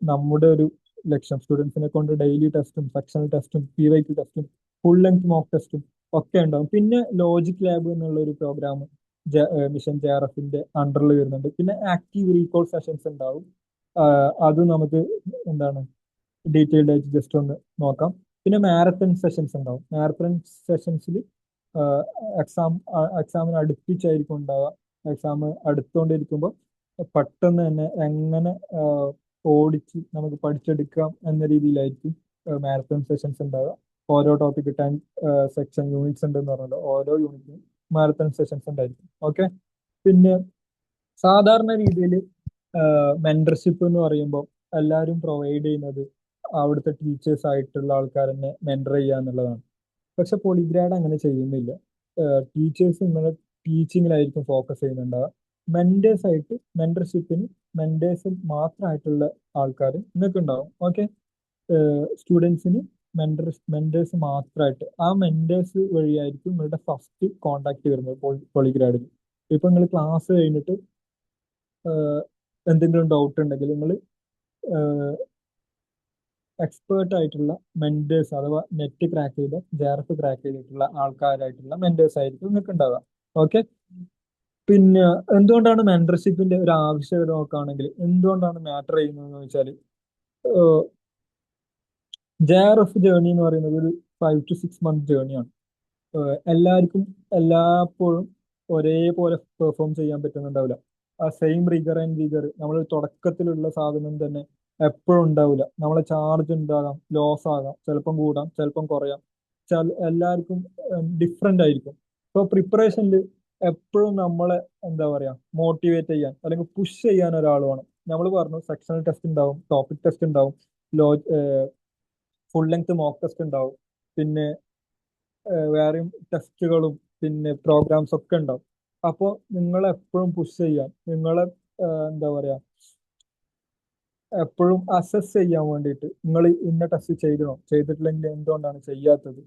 നമ്മുടെ ഒരു ലക്ഷ്യം. സ്റ്റുഡൻസിനെ കൊണ്ട് ഡെയിലി ടെസ്റ്റും സെക്ഷണൽ ടെസ്റ്റും PYQ ടെസ്റ്റും ഫുൾ ലെങ്ത് മോക്ക് ടെസ്റ്റും ഒക്കെ ഉണ്ടാവും. പിന്നെ ലോജിക് ലാബ് എന്നുള്ള ഒരു പ്രോഗ്രാം മിഷൻ JRFന്റെ അണ്ടറിൽ വരുന്നുണ്ട്. പിന്നെ ആക്റ്റീവ് റീകോൾ സെഷൻസ് ഉണ്ടാവും. അത് നമുക്ക് എന്താണ് ഡീറ്റെയിൽഡ് ആയിട്ട് ജസ്റ്റ് ഒന്ന് നോക്കാം. പിന്നെ മാരത്തൺ സെഷൻസ് ഉണ്ടാവും. മാരത്തൺ സെഷൻസിൽ എക്സാമിന് അടുപ്പിച്ചായിരിക്കും ഉണ്ടാവുക. എക്സാം അടുത്തുകൊണ്ടിരിക്കുമ്പോൾ പെട്ടെന്ന് തന്നെ എങ്ങനെ ഓടിച്ച് നമുക്ക് പഠിച്ചെടുക്കാം എന്ന രീതിയിലായിരിക്കും മാരത്തൺ സെഷൻസ് ഉണ്ടാവുക. ഓരോ ടോപ്പിക് 10 സെക്ഷൻ യൂണിറ്റ്സ് ഉണ്ടെന്ന് പറഞ്ഞല്ലോ, ഓരോ യൂണിറ്റിനും മാരത്തൺ സെഷൻസ് ഉണ്ടായിരിക്കും. ഓക്കെ. പിന്നെ സാധാരണ രീതിയിൽ മെന്റർഷിപ്പ് എന്ന് പറയുമ്പോൾ എല്ലാവരും പ്രൊവൈഡ് ചെയ്യുന്നത് അവിടുത്തെ ടീച്ചേഴ്സ് ആയിട്ടുള്ള ആൾക്കാർ തന്നെ മെന്റർ ചെയ്യുക എന്നുള്ളതാണ്. പക്ഷെ പോളിഗ്രാഡ് അങ്ങനെ ചെയ്യുന്നില്ല. ടീച്ചേഴ്സ് ഇങ്ങനെ ടീച്ചിങ്ങിലായിരിക്കും ഫോക്കസ് ചെയ്യുന്നുണ്ടാവുക. മെന്റേഴ്സ് ആയിട്ട് മെന്റർഷിപ്പിന് മെന്റേഴ്സ് മാത്രമായിട്ടുള്ള ആൾക്കാർ നിങ്ങൾക്ക് ഉണ്ടാവും. ഓക്കെ. സ്റ്റുഡൻസിന് മെന്റേഴ്സ് മാത്രമായിട്ട് ആ മെന്റേഴ്സ് വഴിയായിരിക്കും നിങ്ങളുടെ ഫസ്റ്റ് കോണ്ടാക്ട് വരുന്നത് പോളിഗ്രാഡിൽ. ഇപ്പൊ നിങ്ങൾ ക്ലാസ് കഴിഞ്ഞിട്ട് എന്തെങ്കിലും ഡൗട്ട് ഉണ്ടെങ്കിൽ നിങ്ങൾ എക്സ്പേർട്ട് ആയിട്ടുള്ള മെന്റേഴ്സ് അഥവാ നെറ്റ് ക്രാക്ക് ചെയ്ത JRF ക്രാക്ക് ചെയ്തിട്ടുള്ള ആൾക്കാരായിട്ടുള്ള മെന്റേഴ്സ് ആയിരിക്കും നിങ്ങൾക്ക് ഉണ്ടാവുക. ഓക്കെ. പിന്നെ എന്തുകൊണ്ടാണ് മെന്റർഷിപ്പിന്റെ ഒരു ആവശ്യകത നോക്കുകയാണെങ്കിൽ എന്തുകൊണ്ടാണ് മാറ്റർ ചെയ്യുന്നതെന്ന് വെച്ചാൽ JRF ജേർണി എന്ന് പറയുന്നത് ഒരു 5 to 6 month ജേർണിയാണ്. എല്ലാവർക്കും എല്ലാപ്പോഴും ഒരേപോലെ പെർഫോം ചെയ്യാൻ പറ്റുന്നുണ്ടാവില്ല. ആ സെയിം റിഗർ ആൻഡ് വിഗർ നമ്മൾ തുടക്കത്തിലുള്ള സാധനം തന്നെ എപ്പോഴും ഉണ്ടാവില്ല. നമ്മളെ ചാർജ് ഉണ്ടാകാം, ലോസ് ആകാം, ചിലപ്പം കൂടാം, ചിലപ്പം കുറയാം. എല്ലാവർക്കും ഡിഫറെന്റ് ആയിരിക്കും. ഇപ്പോൾ പ്രിപ്പറേഷനിൽ എപ്പോഴും നമ്മളെ എന്താ പറയാ മോട്ടിവേറ്റ് ചെയ്യാൻ അല്ലെങ്കിൽ പുഷ് ചെയ്യാൻ ഒരാൾ വേണം. നമ്മൾ പറഞ്ഞു സെക്ഷണൽ ടെസ്റ്റ് ഉണ്ടാവും, ടോപ്പിക് ടെസ്റ്റ് ഉണ്ടാവും, ലോ ഫുൾ ലെങ്ത് മോക്ക് ടെസ്റ്റ് ഉണ്ടാവും, പിന്നെ വേറെയും ടെസ്റ്റുകളും പിന്നെ പ്രോഗ്രാംസ് ഒക്കെ ഉണ്ടാവും. അപ്പോൾ നിങ്ങളെ എപ്പോഴും പുഷ് ചെയ്യാൻ, നിങ്ങളെ എന്താ പറയാ എപ്പോഴും അസസ് ചെയ്യാൻ വേണ്ടിയിട്ട് നിങ്ങൾ ഇന്ന ടെസ്റ്റ് ചെയ്തിട്ടില്ലെങ്കിൽ എന്തുകൊണ്ടാണ് ചെയ്യാത്തത്,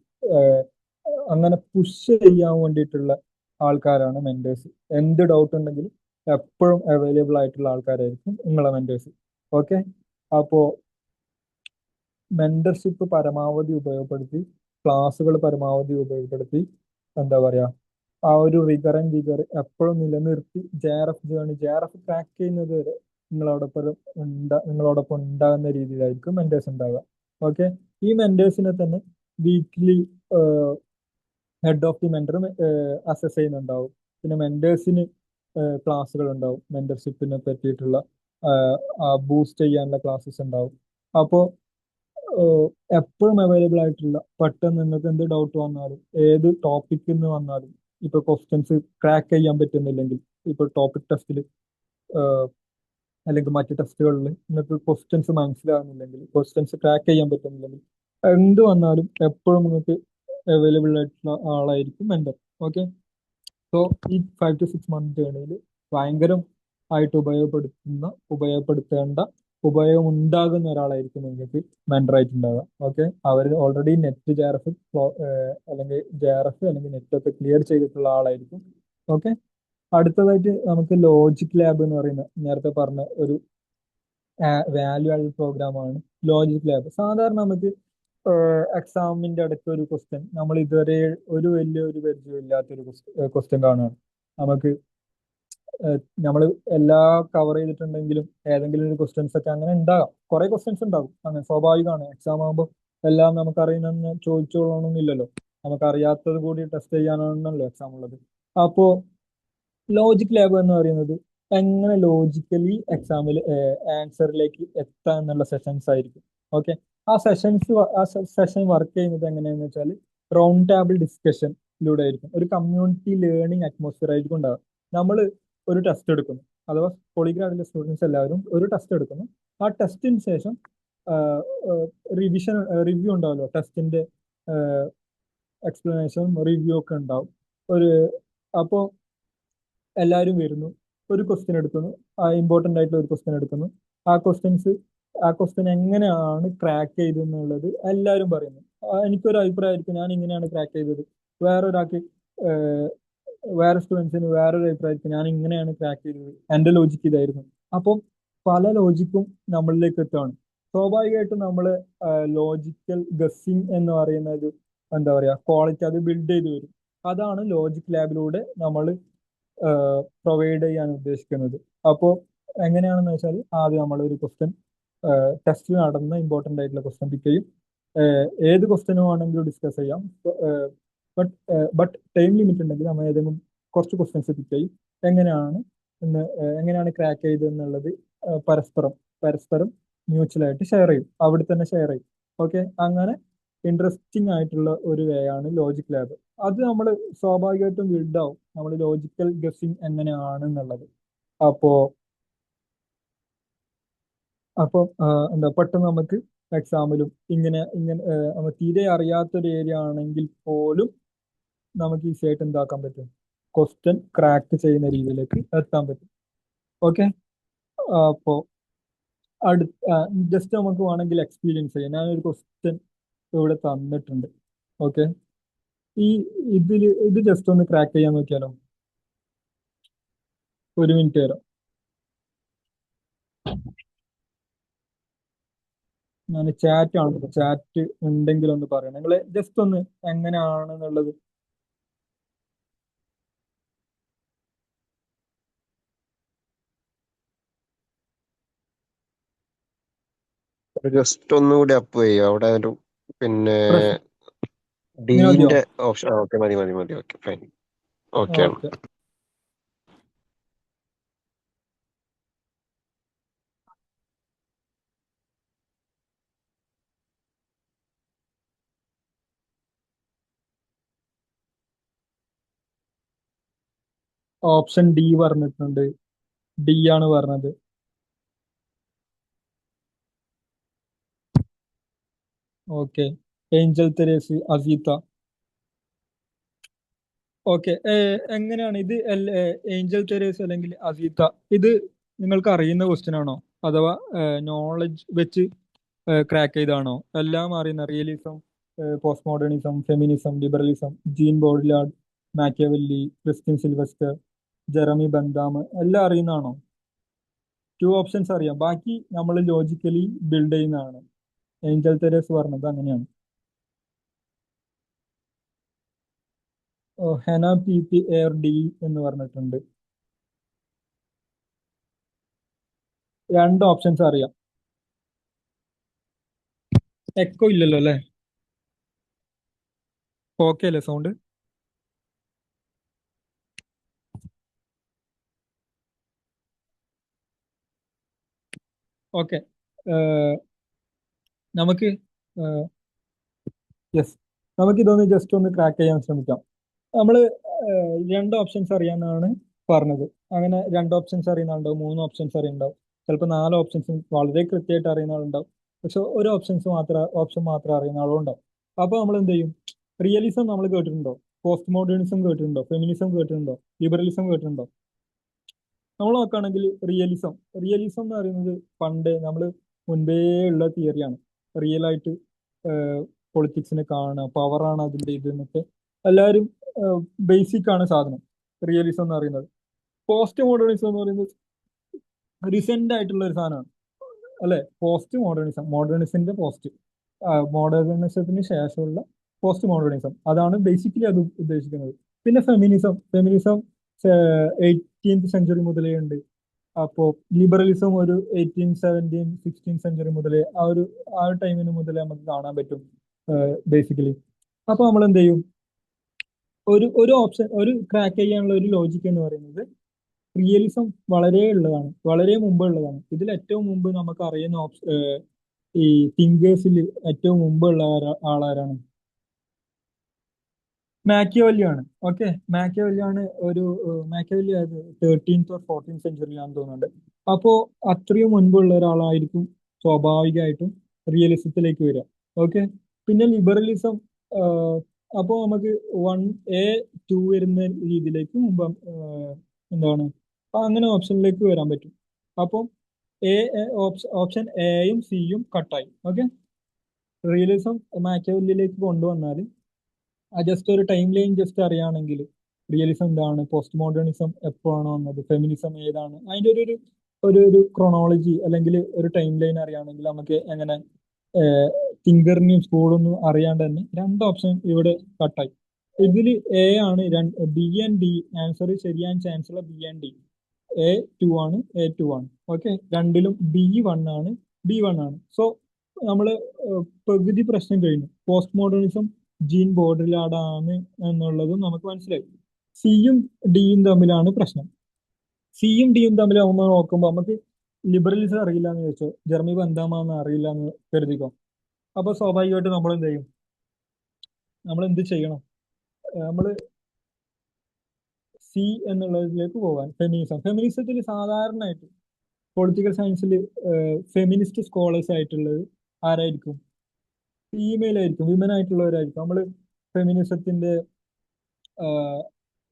അങ്ങനെ പുഷ് ചെയ്യാൻ വേണ്ടിയിട്ടുള്ള ആൾക്കാരാണ് മെന്റേഴ്സ്. എന്ത് ഡൗട്ട് ഉണ്ടെങ്കിലും എപ്പോഴും അവൈലബിൾ ആയിട്ടുള്ള ആൾക്കാരായിരിക്കും നിങ്ങളെ മെന്റേഴ്സ്. ഓക്കെ. അപ്പോൾ മെന്റർഷിപ്പ് പരമാവധി ഉപയോഗപ്പെടുത്തി, ക്ലാസ്സുകൾ പരമാവധി ഉപയോഗപ്പെടുത്തി എന്താ പറയാ ആ ഒരു റിഗർ ആൻഡ് വിഗർ എപ്പോഴും നിലനിർത്തി JRF ക്രാക്ക് ചെയ്യുന്നത് വരെ നിങ്ങളോടൊപ്പം ഉണ്ടാകുന്ന രീതിയിലായിരിക്കും മെന്റേഴ്സ് ഉണ്ടാവുക. ഓക്കെ. ഈ മെന്റേഴ്സിനെ തന്നെ weekly head of the mentor assess ചെയ്യുന്നുണ്ടാവും. പിന്നെ മെന്റേഴ്സിന് ക്ലാസ്സുകൾ ഉണ്ടാവും, മെന്റർഷിപ്പിനെ പറ്റിയിട്ടുള്ള ബൂസ്റ്റ് ചെയ്യാനുള്ള ക്ലാസ്സസ് ഉണ്ടാവും. അപ്പോൾ എപ്പോഴും അവൈലബിൾ ആയിട്ടുള്ള പെട്ടെന്ന് നിങ്ങൾക്ക് എന്ത് ഡൗട്ട് വന്നാലും ഏത് ടോപ്പിക്കിൽ നിന്ന് വന്നാലും ഇപ്പൊ ക്വസ്റ്റ്യൻസ് ക്രാക്ക് ചെയ്യാൻ പറ്റുന്നില്ലെങ്കിൽ ഇപ്പൊ ടോപ്പിക് ടെസ്റ്റിൽ അല്ലെങ്കിൽ മറ്റു ടെസ്റ്റുകളിൽ നിങ്ങൾക്ക് ക്വസ്റ്റ്യൻസ് മനസ്സിലാകുന്നില്ലെങ്കിൽ, ക്വസ്റ്റ്യൻസ് ക്രാക്ക് ചെയ്യാൻ പറ്റുന്നില്ലെങ്കിൽ എന്ത് വന്നാലും എപ്പോഴും നിങ്ങൾക്ക് അവൈലബിൾ ആയിട്ടുള്ള ആളായിരിക്കും മെന്റർ. ഓക്കെ. സോ ഈ 5 to 6 month ജേർണിയിൽ ഭയങ്കരം ആയിട്ട് ഉപയോഗപ്പെടുത്തേണ്ട ഉപയോഗമുണ്ടാകുന്ന ഒരാളായിരിക്കും നിങ്ങൾക്ക് മെന്റർ ആയിട്ടുണ്ടാവുക. ഓക്കെ. അവർ ഓൾറെഡി നെറ്റ് JRF അല്ലെങ്കിൽ JRF അല്ലെങ്കിൽ നെറ്റ് ഒക്കെ ക്ലിയർ ചെയ്തിട്ടുള്ള ആളായിരിക്കും. ഓക്കെ. അടുത്തതായിട്ട് നമുക്ക് ലോജിക് ലാബ് എന്ന് പറയുന്ന നേരത്തെ പറഞ്ഞ ഒരു വാല്യൂ ആഡ് പ്രോഗ്രാമാണ് ലോജിക് ലാബ്. സാധാരണ നമുക്ക് എക്സാമിന്റെ അടുത്ത ഒരു ക്വസ്റ്റ്യൻ നമ്മൾ ഇതുവരെ ഒരു വലിയൊരു പരിചയം ഇല്ലാത്തൊരു ക്വസ്റ്റ്യൻ കാണുകയാണ്. നമുക്ക് നമ്മൾ എല്ലാം കവർ ചെയ്തിട്ടുണ്ടെങ്കിലും ഏതെങ്കിലും ഒരു ക്വസ്റ്റ്യൻസ് ഒക്കെ അങ്ങനെ ഉണ്ടാകാം. കുറെ ക്വസ്റ്റ്യൻസ് ഉണ്ടാകും, അങ്ങനെ സ്വാഭാവികമാണ്. എക്സാം ആകുമ്പോൾ എല്ലാം നമുക്ക് അറിയുന്നെന്ന് ചോദിച്ചോളണമെന്നില്ലല്ലോ. നമുക്ക് അറിയാത്തത് കൂടി ടെസ്റ്റ് ചെയ്യാനാണല്ലോ എക്സാം ഉള്ളത്. അപ്പോ ലോജിക് ലാബ് എന്ന് പറയുന്നത് എങ്ങനെ ലോജിക്കലി എക്സാമിൽ ആൻസറിലേക്ക് എത്താം എന്നുള്ള സെഷൻസ് ആയിരിക്കും. ഓക്കെ, ആ സെഷൻ വർക്ക് ചെയ്യുന്നത് എങ്ങനെയാന്ന് വെച്ചാൽ റൗണ്ട് ടേബിൾ ഡിസ്കഷനിലൂടെ ആയിരിക്കും. ഒരു കമ്മ്യൂണിറ്റി ലേണിംഗ് അറ്റ്മോസ്ഫിയർ ആയിരിക്കും ഉണ്ടാവുക. നമ്മൾ ഒരു ടെസ്റ്റ് എടുക്കുന്നു, അഥവാ പോളിഗ്രാഫിലെ സ്റ്റുഡൻസ് എല്ലാവരും ഒരു ടെസ്റ്റ് എടുക്കുന്നു. ആ ടെസ്റ്റിന് ശേഷം റിവ്യൂ ഉണ്ടാവല്ലോ, ടെസ്റ്റിന്റെ എക്സ്പ്ലനേഷൻ റിവ്യൂ ഒക്കെ ഉണ്ടാവും. ഒരു അപ്പോൾ എല്ലാവരും വരുന്നു, ഒരു ക്വസ്റ്റ്യൻ എടുക്കുന്നു, ഇമ്പോർട്ടൻ്റ് ആയിട്ടുള്ള ഒരു ക്വസ്റ്റ്യൻ എടുക്കുന്നു. ആ ക്വസ്റ്റ്യൻ എങ്ങനെയാണ് ക്രാക്ക് ചെയ്തെന്നുള്ളത് എല്ലാവരും പറയുന്നു. എനിക്കൊരു അഭിപ്രായമായിരിക്കും, ഞാൻ ഇങ്ങനെയാണ് ക്രാക്ക് ചെയ്തത്. വേറൊരാൾക്ക് വേറെ സ്റ്റുഡൻസിന് വേറൊരു അഭിപ്രായമായിരിക്കും, ഞാൻ ഇങ്ങനെയാണ് ക്രാക്ക് ചെയ്തത്, എൻ്റെ ലോജിക്ക് ഇതായിരുന്നു. അപ്പം പല ലോജിക്കും നമ്മളിലേക്ക് എത്തുകയാണ്. സ്വാഭാവികമായിട്ടും നമ്മൾ ലോജിക്കൽ ഗസ്സിങ് എന്ന് പറയുന്ന ഒരു എന്താ പറയുക ക്വാളിറ്റി അത് ബിൽഡ് ചെയ്ത് വരും. അതാണ് ലോജിക് ലാബിലൂടെ നമ്മൾ പ്രൊവൈഡ് ചെയ്യാൻ ഉദ്ദേശിക്കുന്നത്. അപ്പോൾ എങ്ങനെയാണെന്ന് വെച്ചാൽ ആദ്യം നമ്മൾ ഒരു ക്വസ്റ്റ്യൻ ടെസ്റ്റ് നടന്ന ഇമ്പോർട്ടൻ്റ് ആയിട്ടുള്ള ക്വസ്റ്റ്യൻ പിക്ക് ചെയ്യും. ഏത് ക്വസ്റ്റ്യനും ആണെങ്കിലും ഡിസ്കസ് ചെയ്യാം. ബട്ട് ടൈം ലിമിറ്റ് ഉണ്ടെങ്കിൽ നമ്മൾ ഏതെങ്കിലും കുറച്ച് ക്വസ്റ്റ്യൻസ് പിക്ക് ചെയ്യും. എങ്ങനെയാണ് ക്രാക്ക് ചെയ്തതെന്നുള്ളത് പരസ്പരം മ്യൂച്വൽ ആയിട്ട് ഷെയർ ചെയ്യും, അവിടെ തന്നെ ഷെയർ ചെയ്യും. ഓക്കെ, അങ്ങനെ ഇൻട്രസ്റ്റിംഗ് ആയിട്ടുള്ള ഒരു വേ ആണ് ലോജിക് ലാബ്. അത് നമ്മൾ സ്വാഭാവികമായിട്ടും ബിൽഡ് ആവും, നമ്മൾ ലോജിക്കൽ ഗസ്സിങ് എങ്ങനെയാണ് എന്നുള്ളത്. അപ്പോ അപ്പോൾ എന്താ പെട്ടെന്ന് നമുക്ക് എക്സാമിലും ഇങ്ങനെ ഇങ്ങനെ നമ്മൾ തീരെ അറിയാത്തൊരു ഏരിയ ആണെങ്കിൽ പോലും നമുക്ക് ഈസി ആയിട്ട് എന്താക്കാൻ പറ്റും, ക്വസ്റ്റ്യൻ ക്രാക്ക് ചെയ്യുന്ന രീതിയിലേക്ക് എത്താൻ പറ്റും. ഓക്കെ, അപ്പോൾ ജസ്റ്റ് നമുക്ക് വേണമെങ്കിൽ എക്സ്പീരിയൻസ് ചെയ്യാം. ഞാനൊരു ക്വസ്റ്റ്യൻ ഇവിടെ തന്നിട്ടുണ്ട്. ഓക്കെ, ഈ ഇത് ജസ്റ്റ് ഒന്ന് ക്രാക്ക് ചെയ്യാൻ നോക്കിയാലോ? ഒരു മിനിറ്റ് തരാം. ഞാൻ ചാറ്റ് ആണ്, ചാറ്റ് ഉണ്ടെങ്കിൽ ഒന്ന് പറയണം നിങ്ങൾ, ജസ്റ്റ് ഒന്ന് എങ്ങനെയാണെന്നുള്ളത്. ജസ്റ്റ് ഒന്നുകൂടി അപ്പ് ചെയ്യും അവിടെ ഒരു പിന്നെ പ്രശ്നം ഇങ്ങനെ മതിയോ? ഡീന്റെ ഓപ്ഷൻ. ഓക്കെ, മതി മതി മതി. Okay, fine. ഓക്കെ ആണ്. ഓക്കെ, ഓപ്ഷൻ ഡി പറഞ്ഞിട്ടുണ്ട്. ഡി ആണ് പറഞ്ഞത്. ഓക്കെ, ഏഞ്ചൽ തെരേസ്, അസീത്ത. ഓക്കെ, എങ്ങനെയാണ് ഇത്? ഏഞ്ചൽ തെരേസ് അല്ലെങ്കിൽ അസീത്ത, ഇത് നിങ്ങൾക്ക് അറിയുന്ന ക്വസ്റ്റ്യൻ ആണോ, അഥവാ നോളജ് വെച്ച് ക്രാക്ക് ചെയ്താണോ? എല്ലാം അറിയുന്ന realism, post modernism, feminism, liberalism, Jean Baudrillard, Machiavelli, Christine Sylvester, Jeremy Bentham, എല്ലാം അറിയുന്നതാണോ? 2 ഓപ്ഷൻസ് അറിയാം, ബാക്കി നമ്മൾ ലോജിക്കലി ബിൽഡ് ചെയ്യുന്നതാണ്. ഏഞ്ചൽ തെരേസ് പറഞ്ഞത് അങ്ങനെയാണ്. ഹെന പി പി എയർ ഡി എന്ന് പറഞ്ഞിട്ടുണ്ട്. 2 ഓപ്ഷൻസ് അറിയാം. എക്കോ ഇല്ലല്ലോ അല്ലേ? ഓക്കെ അല്ലേ സൗണ്ട്? ഓക്കെ, നമുക്ക് യെസ്, നമുക്ക് ഇതൊന്ന് ജസ്റ്റ് ഒന്ന് ക്രാക്ക് ചെയ്യാൻ ശ്രമിക്കാം. നമ്മൾ 2 ഓപ്ഷൻസ് അറിയാമെന്നാണ് പറഞ്ഞത്. അങ്ങനെ 2 ഓപ്ഷൻസ് അറിയുന്ന ആളുണ്ടാവും, 3 ഓപ്ഷൻസ് അറിയുന്നുണ്ടാവും, ചിലപ്പോൾ 4 ഓപ്ഷൻസ് വളരെ കൃത്യമായിട്ട് അറിയുന്ന ആളുണ്ടാവും, പക്ഷെ ഒരു ഓപ്ഷൻ മാത്രം അറിയുന്ന ആളും ഉണ്ടാവും. അപ്പോൾ നമ്മൾ എന്ത് ചെയ്യും? റിയലിസം നമ്മൾ കേട്ടിട്ടുണ്ടോ? പോസ്റ്റ് മോഡേണിസം കേട്ടിട്ടുണ്ടോ? ഫെമിനിസം കേട്ടിട്ടുണ്ടോ? ലിബറലിസം കേട്ടിട്ടുണ്ടോ? നമ്മൾ നോക്കുകയാണെങ്കിൽ റിയലിസം എന്ന് പറയുന്നത് പണ്ട് നമ്മൾ മുൻപേ ഉള്ള തിയറിയാണ്. റിയൽ ആയിട്ട് പൊളിറ്റിക്സിനെ കാണുക, പവറാണ് അതിൻ്റെ ഇത് എന്നൊക്കെ എല്ലാവരും ബേസിക് ആണ് സാധനം റിയലിസം എന്ന് പറയുന്നത്. പോസ്റ്റ് മോഡേണിസം എന്ന് പറയുന്നത് റീസെന്റ് ആയിട്ടുള്ള ഒരു സാധനമാണ്, അല്ലെ? പോസ്റ്റ് മോഡേണിസത്തിന്റെ മോഡേണിസത്തിന് ശേഷമുള്ള പോസ്റ്റ് മോഡേണിസം, അതാണ് ബേസിക്കലി അത് ഉദ്ദേശിക്കുന്നത്. പിന്നെ ഫെമിനിസം 18th സെഞ്ചുറി മുതലേ ഉണ്ട്. അപ്പോ ലിബറലിസം ഒരു 18, 17, 16 സെഞ്ചുറി മുതലേ ആ ഒരു ടൈമിന് മുതലേ നമുക്ക് കാണാൻ പറ്റും ബേസിക്കലി. അപ്പൊ നമ്മൾ എന്ത് ചെയ്യും, ഒരു ഓപ്ഷൻ, ഒരു ക്രാക്ക് ചെയ്യാനുള്ള ഒരു ലോജിക്ക് എന്ന് പറയുന്നത് റിയലിസം വളരെ ഉള്ളതാണ്, വളരെ മുമ്പ് ഉള്ളതാണ്. ഇതിൽ ഏറ്റവും മുമ്പ് നമുക്ക് അറിയുന്ന ഈ തിങ്കേഴ്സിൽ ഏറ്റവും മുമ്പുള്ള ആളാരാണ്? മാക്കിയവല്ലി ആണ്. ഓക്കെ, മാക്കിയവല്ലി ആണ്. മാക്കിയവല്ലി 13th or 14th സെഞ്ചുറിയിലാണെന്ന് തോന്നുന്നുണ്ട്. അപ്പോ അത്രയും മുൻപുള്ള ഒരാളായിരിക്കും സ്വാഭാവികമായിട്ടും റിയലിസത്തിലേക്ക് വരിക. ഓക്കെ, പിന്നെ ലിബറലിസം, അപ്പോൾ നമുക്ക് 1A 2 വരുന്ന രീതിയിലേക്ക് മുമ്പ് എന്താണ് അങ്ങനെ ഓപ്ഷനിലേക്ക് വരാൻ പറ്റും. അപ്പം ഓപ്ഷൻ എയും സിയും കട്ടായി. ഓക്കെ, റിയലിസം മാക്കിയവല്ലിയിലേക്ക് കൊണ്ടുവന്നാൽ ജസ്റ്റ് ഒരു ടൈം ലൈൻ ജസ്റ്റ് അറിയുകയാണെങ്കിൽ റിയലിസം എന്താണ്, പോസ്റ്റ് മോഡേണിസം എപ്പോഴാണ് വന്നത്, ഫെമിനിസം ഏതാണ്, അതിന്റെ ഒരു ക്രോണോളജി അല്ലെങ്കിൽ ഒരു ടൈം ലൈൻ അറിയുകയാണെങ്കിൽ നമുക്ക് എങ്ങനെ തിങ്കറിനെയും സ്കൂളൊന്നും അറിയാണ്ട് തന്നെ രണ്ട് ഓപ്ഷൻ ഇവിടെ കട്ടായി. ഇതിൽ എ ആണ്, ബി ആൻഡ് ഡി ആൻസർ ശരിയാൻ ചാൻസ് ഉള്ള B and D. A 2 ആണ്. ഓക്കെ, രണ്ടിലും B 1 ആണ്, B 1 ആണ്. സോ നമ്മള് പകുതി പ്രശ്നം കഴിഞ്ഞു. പോസ്റ്റ് മോഡേണിസം ജീൻ ബോർഡിലാടാണ് എന്നുള്ളതും നമുക്ക് മനസ്സിലായി. സിയും ഡിയും തമ്മിലാണ് പ്രശ്നം. സിയും ഡിയും തമ്മിൽ നമ്മൾ നോക്കുമ്പോൾ നമുക്ക് ലിബറലിസം അറിയില്ല എന്ന് ചോദിച്ചോ, ജർമ്മനി ബന്ധാമാന്ന് അറിയില്ല എന്ന് കരുതിക്കോ. അപ്പൊ സ്വാഭാവികമായിട്ട് നമ്മൾ എന്ത് ചെയ്യും, നമ്മൾ എന്ത് ചെയ്യണം? നമ്മൾ സി എന്നുള്ളതിലേക്ക് പോകാൻ, ഫെമിനിസത്തിൽ സാധാരണയായിട്ട് പൊളിറ്റിക്കൽ സയൻസിൽ ഫെമിനിസ്റ്റ് സ്കോളേഴ്സ് ആയിട്ടുള്ളത് ആരായിരിക്കും? ഫീമെയിൽ ആയിരിക്കും, വിമൻ ആയിട്ടുള്ളവരായിരിക്കും. നമ്മൾ ഫെമിനിസത്തിന്റെ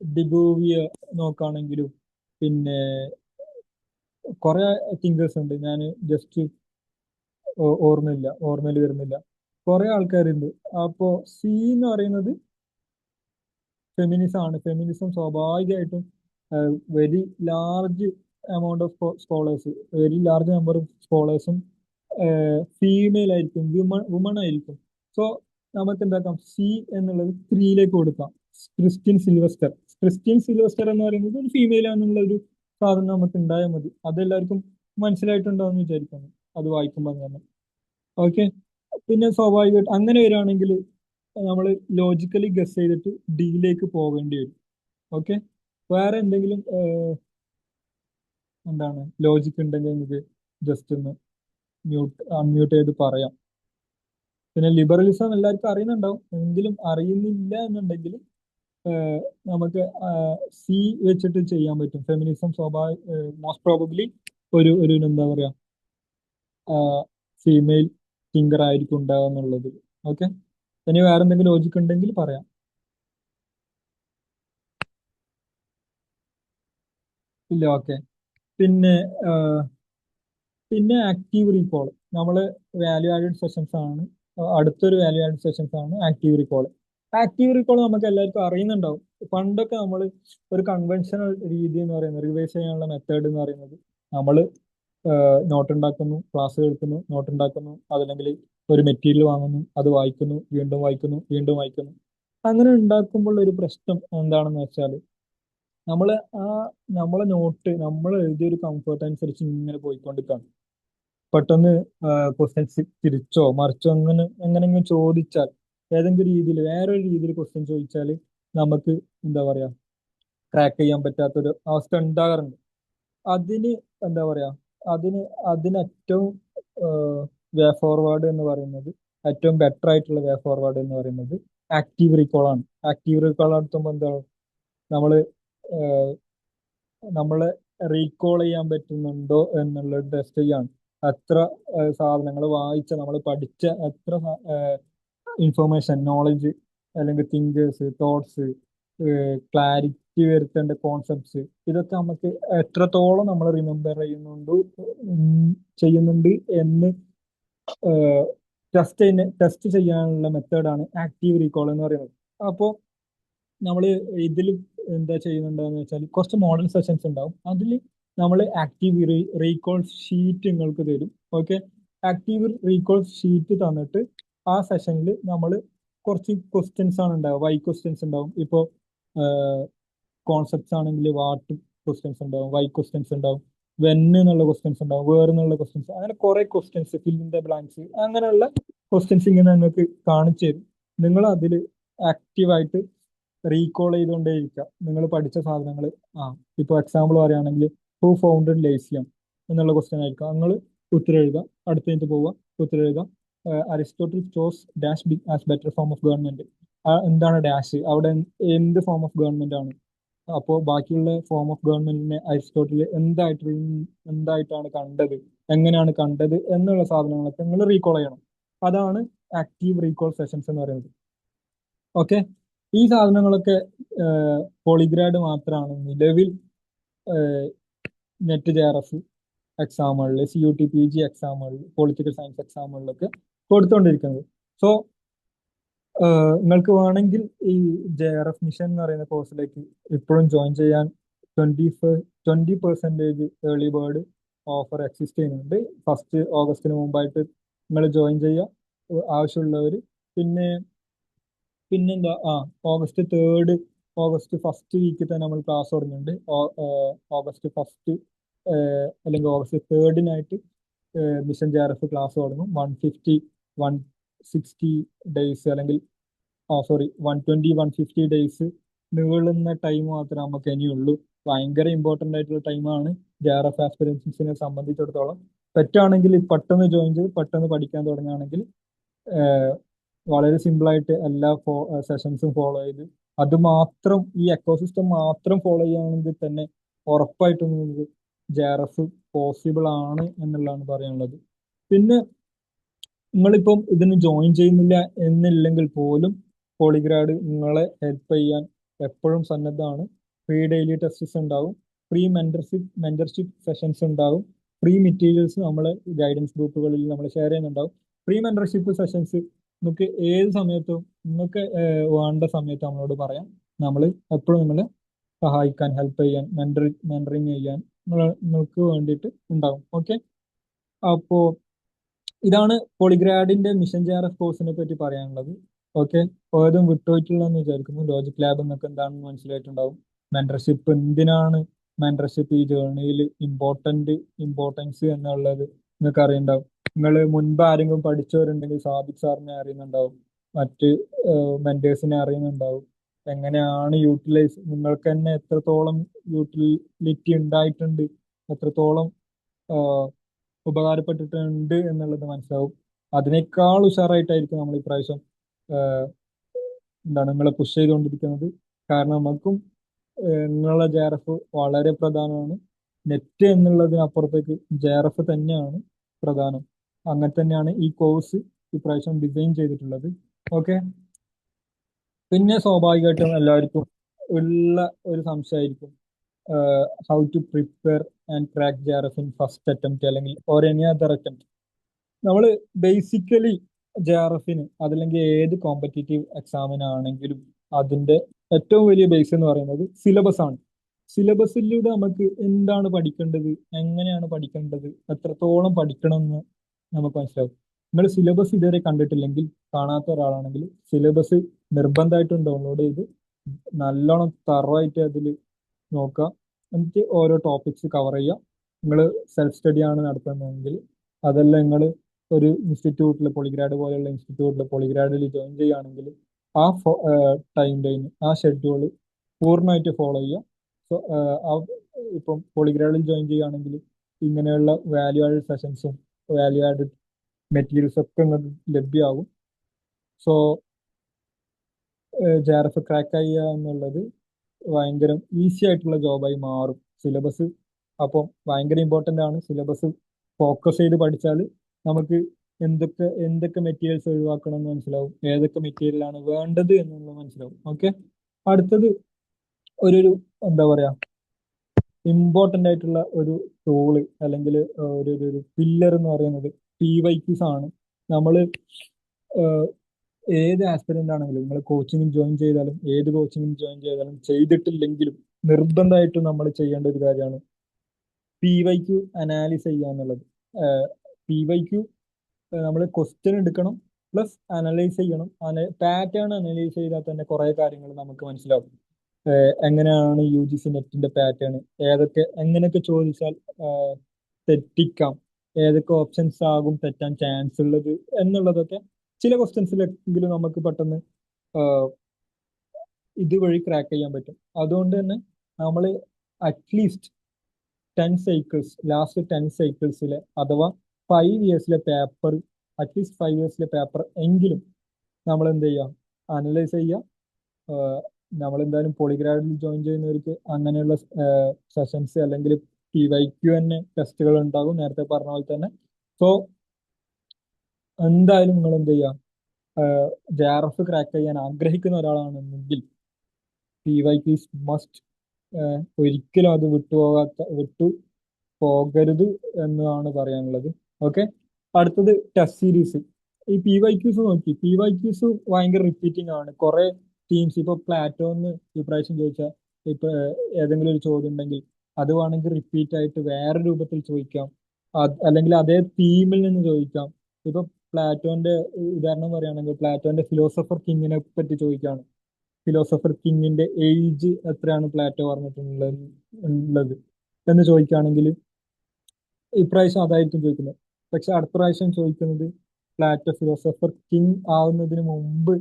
ഡിഗോവിയ നോക്കുകയാണെങ്കിലും പിന്നെ കുറെ തിങ്കേഴ്സ് ഉണ്ട്, ഞാൻ ജസ്റ്റ് ഓർമ്മയിൽ വരുന്നില്ല, കുറെ ആൾക്കാരുണ്ട്. അപ്പോ സി എന്ന് പറയുന്നത് ഫെമിനിസം ആണ്. ഫെമിനിസം സ്വാഭാവികമായിട്ടും very large amount of scholars, very large number of സ്കോളേഴ്സും ഫീമെയിൽ ആയിരിക്കും, വുമൺ ആയിരിക്കും. സോ നമുക്ക് എന്താക്കാം, സി എന്നുള്ളത് 3യിലേക്ക് കൊടുക്കാം. ക്രിസ്ത്യൻ സിൽവസ്റ്റർ എന്ന് പറയുന്നത് ഒരു ഫീമെയിൽ ആണെന്നുള്ള ഒരു സാധനം നമുക്ക് ഉണ്ടായാൽ മതി. അതെല്ലാവർക്കും മനസ്സിലായിട്ടുണ്ടാവും എന്ന് വിചാരിക്കുന്നു അത് വായിക്കുമ്പോൾ തന്നെ. ഓക്കെ, പിന്നെ സ്വാഭാവികമായിട്ട് അങ്ങനെ വരികയാണെങ്കിൽ നമ്മൾ ലോജിക്കലി ഗസ് ചെയ്തിട്ട് ഡിയിലേക്ക് പോകേണ്ടി വരും. ഓക്കെ, വേറെ എന്തെങ്കിലും എന്താണ് ലോജിക്ക് ഉണ്ടെങ്കിൽ നമുക്ക് ജസ്റ്റ് ഒന്ന് അൺമ്യൂട്ട് ചെയ്ത് പറയാം. പിന്നെ ലിബറലിസം എല്ലാവർക്കും അറിയുന്നുണ്ടാവും, എങ്കിലും അറിയുന്നില്ല എന്നുണ്ടെങ്കിൽ നമുക്ക് സി വെച്ചിട്ട് ചെയ്യാൻ പറ്റും. ഫെമിനിസം മോസ്റ്റ് പ്രോബബ്ലി ഒരു എന്താ പറയാ ഫീമെയിൽ തിങ്കർ ആയിരിക്കും ഉണ്ടാവുക എന്നുള്ളത്. ഓക്കെ, ഇനി വേറെ എന്തെങ്കിലും ലോജിക്ക് ഉണ്ടെങ്കിൽ പറയാം. ഇല്ല, ഓക്കെ. പിന്നെ ആക്റ്റീവ് റീകോൾ, നമ്മൾ വാല്യൂ ആഡഡ് സെഷൻസ് ആണ്. അടുത്തൊരു വാല്യൂ ആഡഡ് സെഷൻസ് ആണ് ആക്റ്റീവ് റീകോൾ. ആക്റ്റീവ് റീകോൾ നമുക്ക് എല്ലാവർക്കും അറിയുന്നുണ്ടാവും. പണ്ടൊക്കെ നമ്മൾ ഒരു കൺവെൻഷണൽ രീതി എന്ന് പറയുന്നത്, റിവൈസ് ചെയ്യാനുള്ള മെത്തേഡ് എന്ന് പറയുന്നത്, നമ്മൾ നോട്ട് ഉണ്ടാക്കുന്നു, ക്ലാസ് കേൾക്കുന്നു, നോട്ട് ഉണ്ടാക്കുന്നു, അതല്ലെങ്കിൽ ഒരു മെറ്റീരിയൽ വാങ്ങുന്നു, അത് വായിക്കുന്നു, വീണ്ടും വായിക്കുന്നു, വീണ്ടും വായിക്കുന്നു. അങ്ങനെ ഉണ്ടാക്കുമ്പോൾ ഒരു പ്രശ്നം എന്താണെന്ന് വെച്ചാൽ നമ്മൾ ആ നമ്മളെ നോട്ട് നമ്മൾ എഴുതിയ ഒരു കംഫർട്ട് അനുസരിച്ച് ഇങ്ങനെ പോയിക്കൊണ്ടിരിക്കുകയാണ്. പെട്ടെന്ന് ക്വസ്റ്റ്യൻസ് തിരിച്ചോ മറിച്ചോ എങ്ങനെങ്കിലും ചോദിച്ചാൽ, ഏതെങ്കിലും രീതിയിൽ വേറൊരു രീതിയിൽ ക്വസ്റ്റ്യൻ ചോദിച്ചാൽ നമുക്ക് എന്താ പറയാ ക്രാക്ക് ചെയ്യാൻ പറ്റാത്തൊരു അവസ്ഥ ഉണ്ടാകാറുണ്ട്. അതിന് എന്താ പറയാ അതിന് ഏറ്റവും വേ ഫോർവേഡ് എന്ന് പറയുന്നത്, ഏറ്റവും ബെറ്റർ ആയിട്ടുള്ള വേ ഫോർവേഡ് എന്ന് പറയുന്നത് ആക്റ്റീവ് റീകോൾ ആണ്. ആക്റ്റീവ് റീകോൾ നടത്തുമ്പോൾ എന്താണ്, നമ്മള് നമ്മളെ റീകോൾ ചെയ്യാൻ പറ്റുന്നുണ്ടോ എന്നുള്ളത് ടെസ്റ്റ് ചെയ്യാണ്. എത്ര സാധനങ്ങൾ വായിച്ച, നമ്മൾ പഠിച്ച എത്ര ഇൻഫർമേഷൻ, നോളജ്, അല്ലെങ്കിൽ തിങ്കേഴ്സ്, തോട്ട്സ്, ക്ലാരിറ്റി വരുത്തേണ്ട കോൺസെപ്റ്റ്സ്, ഇതൊക്കെ നമുക്ക് എത്രത്തോളം നമ്മൾ റിമെമ്പർ ചെയ്യുന്നുണ്ട് എന്ന് ടെസ്റ്റ് ചെയ്യാനുള്ള മെത്തേഡാണ് ആക്റ്റീവ് റീകോൾ എന്ന് പറയുന്നത്. അപ്പോൾ നമ്മൾ ഇതിൽ എന്താ ചെയ്യുന്നുണ്ടെന്ന് വെച്ചാൽ കുറച്ച് മോഡൽ സെഷൻസ് ഉണ്ടാവും. അതിൽ നമ്മൾ ആക്റ്റീവ് റീകോൾ ഷീറ്റ് നിങ്ങൾക്ക് തരും. ഓക്കെ, ആക്റ്റീവ് റീകോൾ ഷീറ്റ് തന്നിട്ട് ആ സെഷനിൽ നമ്മൾ കുറച്ച് ക്വസ്റ്റ്യൻസ് ആണ് ഉണ്ടാവുക, വൈ ക്വസ്റ്റ്യൻസ് ഉണ്ടാവും. ഇപ്പോൾ കോൺസെപ്റ്റ്സ് ആണെങ്കിൽ വാട്ട് ക്വസ്റ്റ്യൻസ് ഉണ്ടാവും, വൈ ക്വസ്റ്റ്യൻസ് ഉണ്ടാവും, വെൻ എന്നുള്ള ക്വസ്റ്റ്യൻസ് ഉണ്ടാവും, വേർ എന്നുള്ള ക്വസ്റ്റ്യൻസ്, അങ്ങനെ കുറെ questions, fill in the blanks, അങ്ങനെയുള്ള ക്വസ്റ്റ്യൻസ് ഇങ്ങനെ നിങ്ങൾക്ക് കാണിച്ചു തരും. നിങ്ങൾ അതിൽ ആക്റ്റീവായിട്ട് റീകോൾ ചെയ്തുകൊണ്ടേയിരിക്കുക നിങ്ങൾ പഠിച്ച സാധനങ്ങൾ. ഇപ്പോൾ എക്സാമ്പിൾ പറയുകയാണെങ്കിൽ ഹൂ ഫൗണ്ടഡ് ലേസിയം എന്നുള്ള ക്വസ്റ്റ്യൻ ആയിരിക്കും. നിങ്ങൾ ഉത്തരം എഴുതുക, അടുത്തതിന് പോവുക, ഉത്തരം എഴുതുക. Aristotle chose dash B as better form of government. എന്താണ് ഡാഷ്, അവിടെ എന്ത് ഫോം ഓഫ് ഗവൺമെന്റ് ആണ്? അപ്പോൾ ബാക്കിയുള്ള ഫോം ഓഫ് ഗവൺമെന്റിനെ അരിസ്റ്റോട്ടിൽ എന്തായിട്ടാണ് കണ്ടത്, എങ്ങനെയാണ് കണ്ടത് എന്നുള്ള സാധനങ്ങളൊക്കെ നിങ്ങൾ റീകോൾ ചെയ്യണം. അതാണ് ആക്റ്റീവ് റീകോൾ സെഷൻസ് എന്ന് പറയുന്നത്. ഓക്കെ, ഈ സാധനങ്ങളൊക്കെ പോളിഗ്രാഡ് മാത്രമാണ് നിലവിൽ നെറ്റ് JRF എക്സാമുകളിൽ, CUT PG എക്സാമുകളിൽ, പൊളിറ്റിക്കൽ സയൻസ് എക്സാമുകളിലൊക്കെ കൊടുത്തുകൊണ്ടിരിക്കുന്നത്. സോ നിങ്ങൾക്ക് വേണമെങ്കിൽ ഈ JRF മിഷൻ എന്ന് പറയുന്ന കോഴ്സിലേക്ക് ഇപ്പോഴും ജോയിൻ ചെയ്യാൻ 20% ഏർലി ബേർഡ് ഓഫർ എക്സിസ്റ്റ് ചെയ്യുന്നുണ്ട്. 1 ഓഗസ്റ്റിന് മുമ്പായിട്ട് നിങ്ങൾ ജോയിൻ ചെയ്യുക ആവശ്യമുള്ളവർ. പിന്നെന്താ, ഓഗസ്റ്റ് 3, ഓഗസ്റ്റ് ഫസ്റ്റ് വീക്കിൽ തന്നെ നമ്മൾ ക്ലാസ് തുടങ്ങുന്നുണ്ട്. ഓഗസ്റ്റ് ഫസ്റ്റ് അല്ലെങ്കിൽ ഓഗസ്റ്റ് 3-നായിട്ട് മിഷൻ JRF ക്ലാസ് തുടങ്ങും. 160 ഡേയ്സ് അല്ലെങ്കിൽ 150 ഡേയ്സ് നീളുന്ന ടൈം മാത്രമേ നമുക്ക് ഇനിയുള്ളൂ. ഭയങ്കര ഇമ്പോർട്ടൻ്റ് ആയിട്ടുള്ള ടൈമാണ് JRF ആസ്പിറൻസിനെ സംബന്ധിച്ചിടത്തോളം. പറ്റുകയാണെങ്കിൽ പെട്ടെന്ന് ജോയിൻ ചെയ്ത് പെട്ടെന്ന് പഠിക്കാൻ തുടങ്ങുകയാണെങ്കിൽ വളരെ സിമ്പിളായിട്ട് എല്ലാ സെഷൻസും ഫോളോ ചെയ്ത് അത് മാത്രം, ഈ എക്കോസിസ്റ്റം മാത്രം ഫോളോ ചെയ്യുകയാണെങ്കിൽ തന്നെ ഉറപ്പായിട്ടും നിങ്ങൾക്ക് JRF പോസിബിൾ ആണ് എന്നുള്ളതാണ് പറയാനുള്ളത്. പിന്നെ നിങ്ങളിപ്പം ഇതിന് ജോയിൻ ചെയ്യുന്നില്ല എന്നില്ലെങ്കിൽ പോലും പോളിഗ്രാഡ് നിങ്ങളെ ഹെൽപ്പ് ചെയ്യാൻ എപ്പോഴും സന്നദ്ധമാണ്. ഫ്രീ ഡെയിലി ടെസ്റ്റ്സ് ഉണ്ടാവും, ഫ്രീ മെന്റർഷിപ്പ് സെഷൻസ് ഉണ്ടാവും, ഫ്രീ മെറ്റീരിയൽസ് നമ്മളെ ഗൈഡൻസ് ഗ്രൂപ്പുകളിൽ നമ്മൾ ഷെയർ ചെയ്യുന്നുണ്ടാവും. ഫ്രീ മെന്റർഷിപ്പ് സെഷൻസ് നിങ്ങൾക്ക് ഏത് സമയത്തും നിങ്ങൾക്ക് വേണ്ട സമയത്ത് നമ്മളോട് പറയാം. നമ്മൾ എപ്പോഴും നിങ്ങളെ സഹായിക്കാൻ, ഹെൽപ്പ് ചെയ്യാൻ, മെന്ററിങ് ചെയ്യാൻ നിങ്ങൾക്ക് വേണ്ടിയിട്ട് ഉണ്ടാവും. ഓക്കെ, അപ്പോൾ ഇതാണ് പോളിഗ്രാഡിന്റെ മിഷൻ JRF കോഴ്സിനെ പറ്റി പറയാനുള്ളത്. ഓക്കെ, ഏതും വിട്ടുപോയിട്ടുള്ളതെന്ന് വിചാരിക്കുന്നു. ലോജിക് ലാബ് എന്നൊക്കെ എന്താണെന്ന് മനസ്സിലായിട്ടുണ്ടാവും. മെന്റർഷിപ്പ്, എന്തിനാണ് മെന്റർഷിപ്പ് ഈ ജേർണിയിൽ ഇമ്പോർട്ടൻസ് എന്നുള്ളത് നിങ്ങൾക്ക് അറിയുണ്ടാവും. നിങ്ങൾ മുൻപ് ആരെങ്കിലും പഠിച്ചവരുണ്ടെങ്കിൽ സാദിഖ് സാറിനെ അറിയുന്നുണ്ടാവും, മറ്റ് മെന്റേഴ്സിനെ അറിയുന്നുണ്ടാവും. എങ്ങനെയാണ് നിങ്ങൾക്ക് തന്നെ എത്രത്തോളം യൂട്ടിലിറ്റി ഉണ്ടായിട്ടുണ്ട്, എത്രത്തോളം ഉപകാരപ്പെട്ടിട്ടുണ്ട് എന്നുള്ളത് മനസ്സിലാവും. അതിനേക്കാൾ ഉഷാറായിട്ടായിരിക്കും നമ്മൾ ഇപ്രാവശ്യം നിങ്ങളെ പുഷ് ചെയ്തുകൊണ്ടിരിക്കുന്നത്. കാരണം നമുക്കും നിങ്ങളുടെ JRF വളരെ പ്രധാനമാണ്. നെറ്റ് എന്നുള്ളതിനപ്പുറത്തേക്ക് JRF തന്നെയാണ് പ്രധാനം. അങ്ങനെ തന്നെയാണ് ഈ കോഴ്സ് ഇപ്രാവശ്യം ഡിസൈൻ ചെയ്തിട്ടുള്ളത്. ഓക്കെ, പിന്നെ സ്വാഭാവികമായിട്ടും എല്ലാവർക്കും ഉള്ള ഒരു സംശയമായിരിക്കും, how to prepare and crack JRF in first attempt അല്ലെങ്കിൽ ഓർ എനി അതർ അറ്റംപ്റ്റ്. നമ്മൾ ബേസിക്കലി JRFന് അതല്ലെങ്കിൽ ഏത് കോമ്പറ്റേറ്റീവ് എക്സാമിനാണെങ്കിലും അതിന്റെ ഏറ്റവും വലിയ ബേസ് എന്ന് പറയുന്നത് സിലബസ് ആണ്. സിലബസിലൂടെ നമുക്ക് എന്താണ് പഠിക്കേണ്ടത്, എങ്ങനെയാണ് പഠിക്കേണ്ടത്, എത്രത്തോളം പഠിക്കണം എന്ന് നമുക്ക് മനസ്സിലാവും. നിങ്ങൾ സിലബസ് ഇതുവരെ കണ്ടിട്ടില്ലെങ്കിൽ, കാണാത്ത ഒരാളാണെങ്കിൽ സിലബസ് നിർബന്ധമായിട്ടും ഡൗൺലോഡ് ചെയ്ത് നല്ലോണം തറവായിട്ട് അതിൽ നോക്കുക. എന്നിട്ട് ഓരോ ടോപ്പിക്സ് കവർ ചെയ്യുക. നിങ്ങൾ സെൽഫ് സ്റ്റഡി ആണ് നടത്തുന്നതെങ്കിൽ, അതല്ല നിങ്ങൾ ഒരു ഇൻസ്റ്റിറ്റ്യൂട്ടിൽ, പോളിഗ്രാഡ് പോലെയുള്ള ഇൻസ്റ്റിറ്റ്യൂട്ടിൽ പോളിഗ്രാഡിൽ ജോയിൻ ചെയ്യുകയാണെങ്കിൽ ആ ടൈം ആ ഷെഡ്യൂൾ പൂർണ്ണമായിട്ട് ഫോളോ ചെയ്യുക. സോ ഇപ്പം പോളിഗ്രാഡിൽ ജോയിൻ ചെയ്യുകയാണെങ്കിൽ ഇങ്ങനെയുള്ള വാല്യൂ ആഡഡ് സെഷൻസും വാല്യൂ ആഡഡ് മെറ്റീരിയൽസ് ഒക്കെ നിങ്ങൾക്ക് ലഭ്യമാകും. സോ JRF ക്രാക്ക് ചെയ്യുക എന്നുള്ളത് ഭയങ്കര ഈസി ആയിട്ടുള്ള ജോബായി മാറും. സിലബസ് അപ്പം ഭയങ്കര ഇമ്പോർട്ടൻ്റ് ആണ്. സിലബസ് ഫോക്കസ് ചെയ്ത് പഠിച്ചാൽ നമുക്ക് എന്തൊക്കെ മെറ്റീരിയൽസ് ഒഴിവാക്കണം എന്ന് മനസ്സിലാവും, ഏതൊക്കെ മെറ്റീരിയലാണ് വേണ്ടത് എന്നുള്ളത് മനസ്സിലാവും. ഓക്കെ, അടുത്തത് ഒരു എന്താ പറയാ, ഇമ്പോർട്ടൻ്റ് ആയിട്ടുള്ള ഒരു ടൂള് അല്ലെങ്കിൽ ഒരു പില്ലർ എന്ന് പറയുന്നത് PYQs ആണ്. നമ്മൾ ഏത് ആസ്പിരന്റ് ആണെങ്കിലും, നിങ്ങൾ കോച്ചിങ്ങിൽ ജോയിൻ ചെയ്താലും ഏത് കോച്ചിങ്ങിൽ ജോയിൻ ചെയ്താലും ചെയ്തിട്ടില്ലെങ്കിലും നിർബന്ധമായിട്ടും നമ്മൾ ചെയ്യേണ്ട ഒരു കാര്യമാണ് PYQ അനാലിസ് ചെയ്യുക എന്നുള്ളത്. PYQ നമ്മൾ ക്വസ്റ്റ്യൻ എടുക്കണം, പ്ലസ് അനലൈസ് ചെയ്യണം. പാറ്റേൺ അനലൈസ് ചെയ്താൽ തന്നെ കുറെ കാര്യങ്ങൾ നമുക്ക് മനസ്സിലാവും. എങ്ങനെയാണ് യു ജി സി നെറ്റിന്റെ പാറ്റേൺ, എങ്ങനെയൊക്കെ ചോദിച്ചാൽ തെറ്റിക്കാം, ഏതൊക്കെ ഓപ്ഷൻസ് ആകും തെറ്റാൻ ചാൻസ് ഉള്ളത് എന്നുള്ളതൊക്കെ ചില ക്വസ്റ്റ്യൻസിലെങ്കിലും നമുക്ക് പെട്ടെന്ന് ഇതുവഴി ക്രാക്ക് ചെയ്യാൻ പറ്റും. അതുകൊണ്ട് തന്നെ നമ്മൾ അറ്റ്ലീസ്റ്റ് 10 സൈക്കിൾസ്, ലാസ്റ്റ് 10 സൈക്കിൾസിലെ അഥവാ 5 ഇയേഴ്സിലെ പേപ്പർ, അറ്റ്ലീസ്റ്റ് 5 ഇയേഴ്സിലെ പേപ്പർ എങ്കിലും നമ്മൾ എന്ത് ചെയ്യുക, അനലൈസ് ചെയ്യുക. നമ്മൾ എന്തായാലും പോളിഗ്രാഡിൽ ജോയിൻ ചെയ്യുന്നവർക്ക് അങ്ങനെയുള്ള സെഷൻസ് അല്ലെങ്കിൽ PYQ തന്നെ ടെസ്റ്റുകൾ ഉണ്ടാകും, നേരത്തെ പറഞ്ഞ പോലെ തന്നെ. സോ എന്തായാലും നിങ്ങൾ എന്ത് ചെയ്യുക, JRF ക്രാക്ക് ചെയ്യാൻ ആഗ്രഹിക്കുന്ന ഒരാളാണെന്നെങ്കിൽ PYQ മസ്റ്റ്, ഒരിക്കലും അത് വിട്ടു പോകരുത് എന്നാണ് പറയാനുള്ളത്. ഓക്കെ, അടുത്തത് ടെസ്റ്റ് സീരീസ്. ഈ PYQs നോക്കി, PYQs ഭയങ്കര റിപ്പീറ്റിംഗ് ആണ്. കുറെ ടീംസ് ഇപ്പൊ പ്ലാറ്റോന്ന് ഈ പ്രാവശ്യം ചോദിച്ചാൽ, ഇപ്പൊ ഏതെങ്കിലും ഒരു ചോദ്യം ഉണ്ടെങ്കിൽ അത് വേണമെങ്കിൽ റിപ്പീറ്റ് ആയിട്ട് വേറെ രൂപത്തിൽ ചോദിക്കാം, അല്ലെങ്കിൽ അതേ തീമിൽ നിന്ന് ചോദിക്കാം. ഇപ്പൊ പ്ലാറ്റോന്റെ ഉദാഹരണം പറയുകയാണെങ്കിൽ പ്ലാറ്റോന്റെ ഫിലോസഫർ കിങ്ങിനെ പറ്റി ചോദിക്കുകയാണ്. ഫിലോസഫർ കിങ്ങിന്റെ ഏജ് എത്രയാണ് പ്ലാറ്റോ പറഞ്ഞിട്ടുള്ളത് എന്ന് ചോദിക്കുകയാണെങ്കിൽ ഇപ്രാവശ്യം അതായിരിക്കും ചോദിക്കുന്നത്. പക്ഷെ അടുത്ത പ്രാവശ്യം ചോദിക്കുന്നത് പ്ലാറ്റോ ഫിലോസഫർ കിങ് ആവുന്നതിന് മുമ്പ്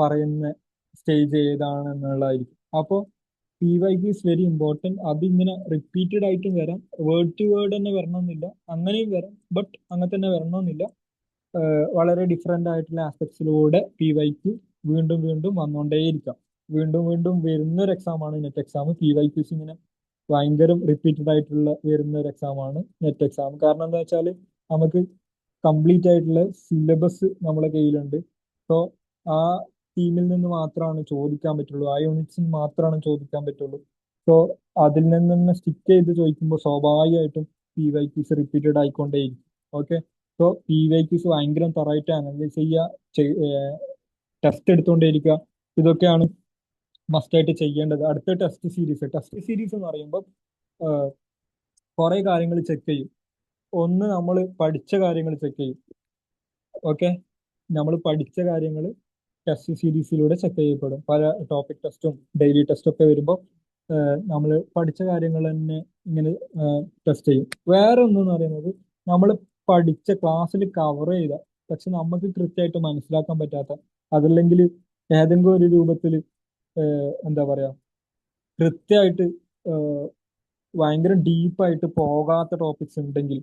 പറയുന്ന സ്റ്റേജ് ഏതാണെന്നുള്ളതായിരിക്കും. അപ്പോൾ PYQ ഇസ് വെരി ഇമ്പോർട്ടൻറ്റ്. അതിങ്ങനെ റിപ്പീറ്റഡ് ആയിട്ടും വരാം, വേർഡ് ടു വേർഡ് തന്നെ വരണമെന്നില്ല, അങ്ങനെയും വരാം. ബട്ട് അങ്ങനെ തന്നെ വരണമെന്നില്ല. വളരെ ഡിഫറെൻ്റ് ആയിട്ടുള്ള ആസ്പെക്ട്സിലൂടെ PYQ വീണ്ടും വീണ്ടും വന്നുകൊണ്ടേയിരിക്കാം. വീണ്ടും വീണ്ടും വരുന്ന ഒരു എക്സാമാണ് നെറ്റ് എക്സാം. PYQs ഇങ്ങനെ ഭയങ്കര റിപ്പീറ്റഡ് ആയിട്ടുള്ള വരുന്ന ഒരു എക്സാമാണ് നെറ്റ് എക്സാം. കാരണം എന്താ വെച്ചാൽ നമുക്ക് കംപ്ലീറ്റ് ആയിട്ടുള്ള സിലബസ് നമ്മളെ കയ്യിലുണ്ട്. സോ ആ ടീമിൽ നിന്ന് മാത്രമാണ് ചോദിക്കാൻ പറ്റുള്ളൂ, ആ യൂണിറ്റ്സിന് മാത്രമാണ് ചോദിക്കാൻ പറ്റുള്ളൂ. സോ അതിൽ നിന്ന് തന്നെ സ്റ്റിക്ക് ചെയ്ത് ചോദിക്കുമ്പോൾ സ്വാഭാവികമായിട്ടും PYQs റിപ്പീറ്റഡ് ആയിക്കൊണ്ടേയിരിക്കും. ഓക്കെ, സോ PYQs ഭയങ്കര തറവായിട്ട് അനലൈസ് ചെയ്യുക, ടെസ്റ്റ് എടുത്തുകൊണ്ടേയിരിക്കുക. ഇതൊക്കെയാണ് മസ്റ്റായിട്ട് ചെയ്യേണ്ടത്. അടുത്ത ടെസ്റ്റ് സീരീസ് എന്ന് പറയുമ്പോൾ കുറെ കാര്യങ്ങൾ ചെക്ക് ചെയ്യും. ഒന്ന്, നമ്മൾ പഠിച്ച കാര്യങ്ങൾ ചെക്ക് ചെയ്യും. ഓക്കെ, നമ്മൾ പഠിച്ച കാര്യങ്ങൾ ടെസ്റ്റ് സീരീസിലൂടെ ചെക്ക് ചെയ്യപ്പെടും. പല ടോപ്പിക് ടെസ്റ്റും ഡെയിലി ടെസ്റ്റും ഒക്കെ വരുമ്പോൾ നമ്മൾ പഠിച്ച കാര്യങ്ങൾ തന്നെ ഇങ്ങനെ ടെസ്റ്റ് ചെയ്യും. വേറെ ഒന്നെന്ന് പറയുന്നത്, നമ്മൾ പഠിച്ച ക്ലാസ്സിൽ കവർ ചെയ്ത പക്ഷെ നമുക്ക് കൃത്യമായിട്ട് മനസ്സിലാക്കാൻ പറ്റാത്ത, അതല്ലെങ്കിൽ ഏതെങ്കിലും ഒരു രൂപത്തിൽ എന്താ പറയാ കൃത്യമായിട്ട് ഭയങ്കര ഡീപ്പായിട്ട് പോകാത്ത ടോപ്പിക്സ് ഉണ്ടെങ്കിൽ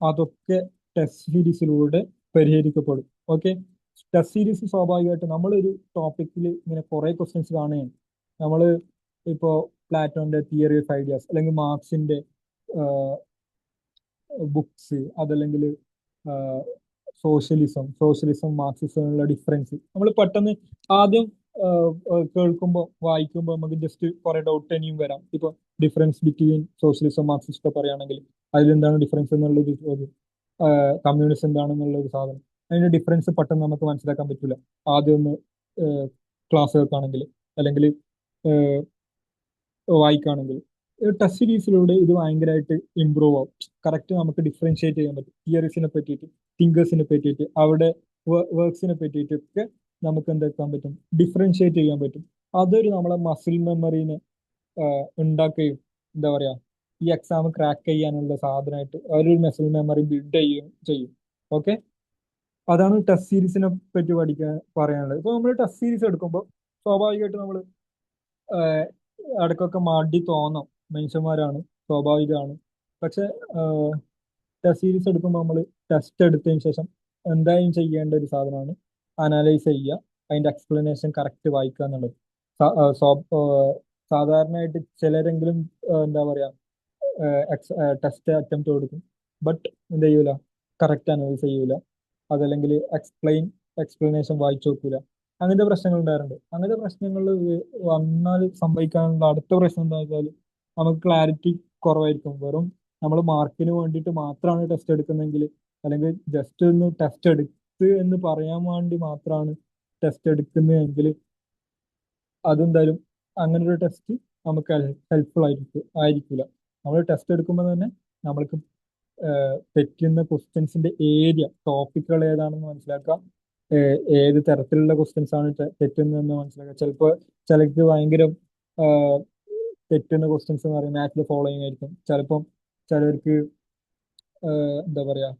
അതൊക്കെ ടെസ്റ്റ് സീരീസിലൂടെ പരിഹരിക്കപ്പെടും. ഓക്കെ, ടെസ്റ്റ് സീരീസ് സ്വാഭാവികമായിട്ട് നമ്മളൊരു ടോപ്പിക്കിൽ ഇങ്ങനെ കുറെ ക്വസ്റ്റ്യൻസ് കാണുകയാണ്. നമ്മൾ ഇപ്പോൾ പ്ലാറ്റോന്റെ തിയറി ഓഫ് ഐഡിയാസ് അല്ലെങ്കിൽ മാർക്സിന്റെ ബുക്സ്, അതല്ലെങ്കിൽ സോഷ്യലിസം മാർക്സിസമുള്ള ഡിഫറൻസ് നമ്മൾ പെട്ടെന്ന് ആദ്യം കേൾക്കുമ്പോൾ വായിക്കുമ്പോൾ നമുക്ക് ജസ്റ്റ് കുറെ ഡൗട്ട് ഇനിയും വരാം. ഇപ്പൊ ഡിഫറൻസ് ബിറ്റ്വീൻ സോഷ്യലിസം മാർക്സിസ്റ്റ് ഒക്കെ പറയുകയാണെങ്കിൽ അതിലെന്താണ് ഡിഫറൻസ് എന്നുള്ളൊരു ചോദ്യം, കമ്മ്യൂണിസം എന്താണെന്നുള്ള ഒരു സാധനം, അതിന്റെ ഡിഫറൻസ് പെട്ടെന്ന് നമുക്ക് മനസ്സിലാക്കാൻ പറ്റില്ല ആദ്യം ഒന്ന് ക്ലാസ് കേൾക്കുകയാണെങ്കിൽ അല്ലെങ്കിൽ വായിക്കുകയാണെങ്കിൽ. ടെസ്റ്റ് സീരീസിലൂടെ ഇത് ഭയങ്കരമായിട്ട് ഇമ്പ്രൂവ് ആവും. കറക്റ്റ് നമുക്ക് ഡിഫറൻഷിയേറ്റ് ചെയ്യാൻ പറ്റും. തിയറീസിനെ പറ്റിയിട്ട്, തിങ്കേഴ്സിനെ പറ്റിയിട്ട്, അവിടെ വർക്ക്സിനെ പറ്റിയിട്ടൊക്കെ നമുക്ക് എന്താക്കാൻ പറ്റും, ഡിഫറൻഷിയേറ്റ് ചെയ്യാൻ പറ്റും. അതൊരു നമ്മളെ മസിൽ മെമ്മറീനെ ഉണ്ടാക്കുകയും എന്താ പറയാ ഈ എക്സാം ക്രാക്ക് ചെയ്യാനുള്ള സാധനമായിട്ട് ഒരു മസിൽ മെമ്മറി ബിൽഡ് ചെയ്യുകയും ചെയ്യും. ഓക്കെ, അതാണ് ടെസ്റ്റ് സീരീസിനെ പറ്റി പറയാനുള്ളത്. ഇപ്പൊ നമ്മൾ ടെസ്റ്റ് സീരീസ് എടുക്കുമ്പോൾ സ്വാഭാവികമായിട്ട് നമ്മൾ ഇടയ്ക്കൊക്കെ മടി തോന്നാം, മനുഷ്യന്മാരാണ്, സ്വാഭാവികമാണ്. പക്ഷെ ടെസ്റ്റ് സീരീസ് എടുക്കുമ്പോൾ നമ്മൾ ടെസ്റ്റ് എടുത്തതിന് ശേഷം എന്തായാലും ചെയ്യേണ്ട ഒരു സാധനമാണ് അനലൈസ് ചെയ്യുക, അതിന്റെ എക്സ്പ്ലനേഷൻ കറക്റ്റ് വായിക്കുക എന്നുള്ളത്. സാധാരണയായിട്ട് ചിലരെങ്കിലും എന്താ പറയാ ടെസ്റ്റ് അറ്റംപ്റ്റ് കൊടുക്കും, ബട്ട് എന്ത് ചെയ്യൂല, കറക്റ്റ് അനലൈസ് ചെയ്യൂല, അതല്ലെങ്കിൽ എക്സ്പ്ലനേഷൻ വായിച്ചു നോക്കൂല. അങ്ങനത്തെ പ്രശ്നങ്ങൾ ഉണ്ടാകാറുണ്ട്. അങ്ങനത്തെ പ്രശ്നങ്ങൾ വന്നാൽ സംഭവിക്കാനുള്ള അടുത്ത പ്രശ്നം എന്താ വെച്ചാൽ നമുക്ക് ക്ലാരിറ്റി കുറവായിരിക്കും. വെറും നമ്മൾ മാർക്കിന് വേണ്ടിയിട്ട് മാത്രമാണ് ടെസ്റ്റ് എടുക്കുന്നതെങ്കിൽ, അല്ലെങ്കിൽ ജസ്റ്റ് ഒന്ന് ടെസ്റ്റ് എടുത്ത് എന്ന് പറയാൻ വേണ്ടി മാത്രമാണ് ടെസ്റ്റ് എടുക്കുന്നതെങ്കിൽ അതെന്തായാലും അങ്ങനെ ഒരു ടെസ്റ്റ് നമുക്ക് ഹെൽപ്ഫുൾ ആയിരിക്കില്ല. നമ്മൾ ടെസ്റ്റ് എടുക്കുമ്പോൾ തന്നെ നമ്മൾക്ക് തെറ്റുന്ന ക്വസ്റ്റ്യൻസിന്റെ ഏരിയ, ടോപ്പിക്കുകൾ ഏതാണെന്ന് മനസ്സിലാക്കാം, ഏത് തരത്തിലുള്ള ക്വസ്റ്റ്യൻസ് ആണ് തെറ്റുന്നതെന്ന് മനസ്സിലാക്കുക. ചിലപ്പോൾ ചിലർക്ക് ഭയങ്കര തെറ്റുന്ന ക്വസ്റ്റ്യൻസ് എന്ന് പറയുന്നത് മാച്ചിൽ ഫോളോയിങ് ആയിരിക്കും. ചിലപ്പം ചിലർക്ക് എന്താ പറയാ